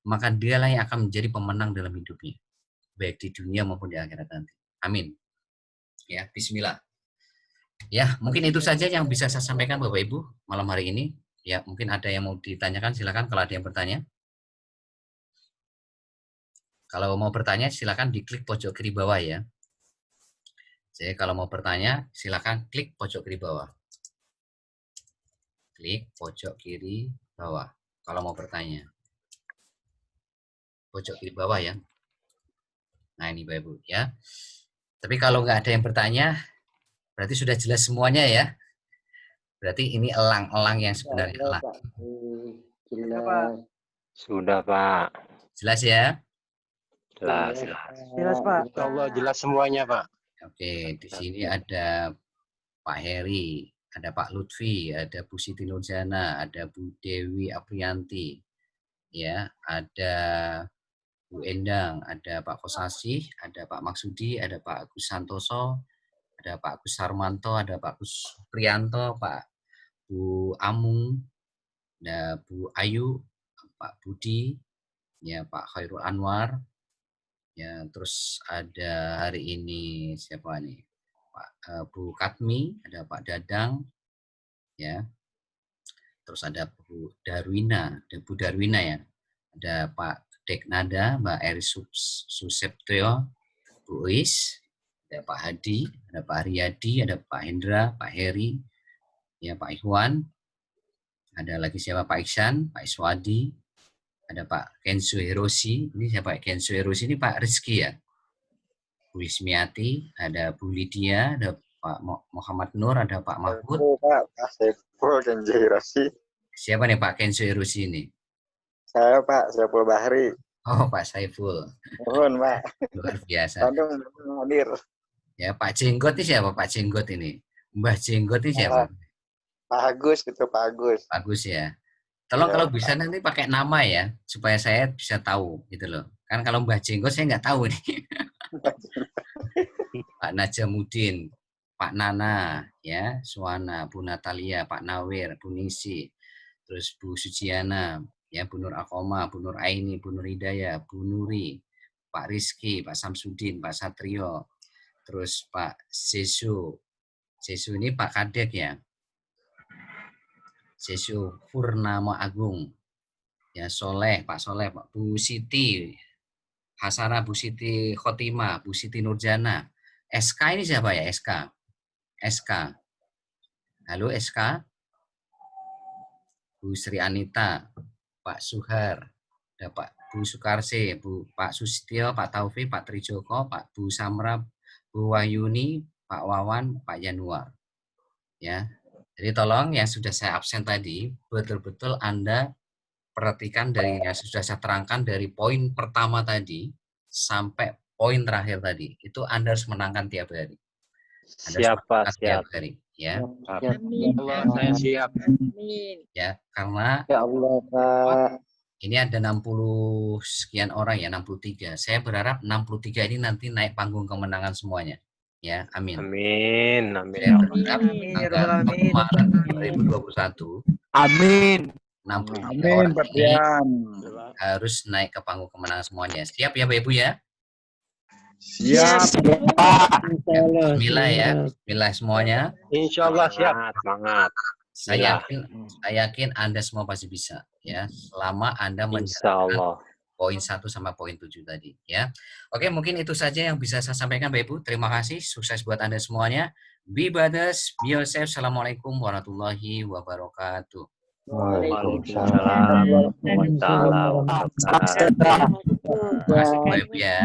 maka dialah yang akan menjadi pemenang dalam hidupnya, baik di dunia maupun di akhirat nanti. Amin. Ya, bismillah. Ya, mungkin itu saja yang bisa saya sampaikan Bapak Ibu malam hari ini. Ya, mungkin ada yang mau ditanyakan, silakan kalau ada yang bertanya. Kalau mau bertanya, silakan diklik pojok kiri bawah ya. Jadi kalau mau bertanya, silakan klik pojok kiri bawah. Klik pojok kiri bawah. Kalau mau bertanya. Pojok kiri bawah ya. Nah ini Bapak Ibu ya. Tapi kalau nggak ada yang bertanya, berarti sudah jelas semuanya ya. Berarti ini elang-elang yang sebenarnya elang. Sudah Pak. Jelas ya? Jelas. Jelas Pak. Allah jelas semuanya Pak. Oke, di sini ada Pak Heri, ada Pak Lutfi, ada Bu Siti Nurjana, ada Bu Dewi Aprianti, ya, ada Bu Endang, ada Pak Kosasih, ada Pak Maksudi, ada Pak Agus Santoso, ada Pak Agus Sarmanto, ada Pak Agus Prianto, Pak Bu Amung, ada Bu Ayu, Pak Budi, ya Pak Khairul Anwar, ya terus ada hari ini siapa nih? Pak Bu Katmi, ada Pak Dadang, ya. Terus ada Bu Darwina, ya. Ada Pak Deknada, Mbak Eri Suseptyo, Bu Uis, ada Pak Hadi, ada Pak Riyadi, ada Pak Hendra, Pak Heri, ya Pak Ikhwan, ada lagi siapa Pak Iksan, Pak Iswadi, ada Pak Kenzo Hiroshi, ini siapa Kenzo Hiroshi ini Pak Rizky ya, Bu Ismiati, ada Bu Lydia, ada Pak Muhammad Nur, ada Pak Mahmud. Pak Saiful Kenzo Hiroshi. Siapa nih Pak Kenzo Hiroshi ini? Saya Pak Saiful Bahri. Oh Pak Saiful. Mohon Pak. Luar biasa. Bandung hadir. Ya Pak Jenggot ini siapa Pak Jenggot ini? Mbah Jenggot ini siapa? Pak Agus gitu Pak Agus. Pak Agus ya. Tolong ya, kalau bisa nanti pakai nama ya, supaya saya bisa tahu gitu loh. Kan kalau Mbah Jenggot saya nggak tahu nih. Pak Najamuddin, Pak Nana, ya, Suwana, Bu Natalia, Pak Nawir, Bu Nisi, terus Bu Sujiana, ya, Bu Nur Akoma, Bu Nur Aini, Bu Nur Hidayah, Bu Nuri, Pak Rizky, Pak Samsudin, Pak Satrio, terus Pak Sesu. Sesu ini Pak Kadek ya. Sesu Purnama Agung. Ya, Soleh, Pak Soleh, Pak Bu Siti, Hasana Bu Siti Khotimah, Bu Siti Nurjana. SK ini siapa ya? SK. SK. Halo SK. Bu Sri Anita, Pak Suhar, ada Pak Bu Sukarse, Pak Sustio, Pak Taufik, Pak Trijoko, Pak Bu Samra, Bu Wahyuni, Pak Wawan, Pak Januar. Ya. Jadi tolong yang sudah saya absen tadi, betul-betul Anda perhatikan dari yang sudah saya terangkan dari poin pertama tadi sampai poin terakhir tadi. Itu Anda harus menangkan tiap hari. Siapa tiap hari, ya. Amin. Allah, saya siap. Amin. Ya, karena ya Allah Pak. Ini ada 60 sekian orang ya, 63. Saya berharap 63 ini nanti naik panggung kemenangan semuanya. Ya, amin. Amin. Saya berharap tanggal 1 Maret 2021. Amin. 63 orang ini harus naik ke panggung kemenangan semuanya. Siap ya Bapak Ibu ya? Siap. Bismillah ya. Bismillah semuanya. Insyaallah siap. Semangat. Saya yakin Anda semua pasti bisa ya. Selama Anda menjalankan poin 1 sama poin 7 tadi ya. Oke, mungkin itu saja yang bisa saya sampaikan Bapak Ibu. Terima kasih. Sukses buat Anda semuanya. Be brothers, be yourself. Assalamualaikum warahmatullahi wabarakatuh. Waalaikumsalam warahmatullahi wabarakatuh. Terima kasih Bapak Ibu ya.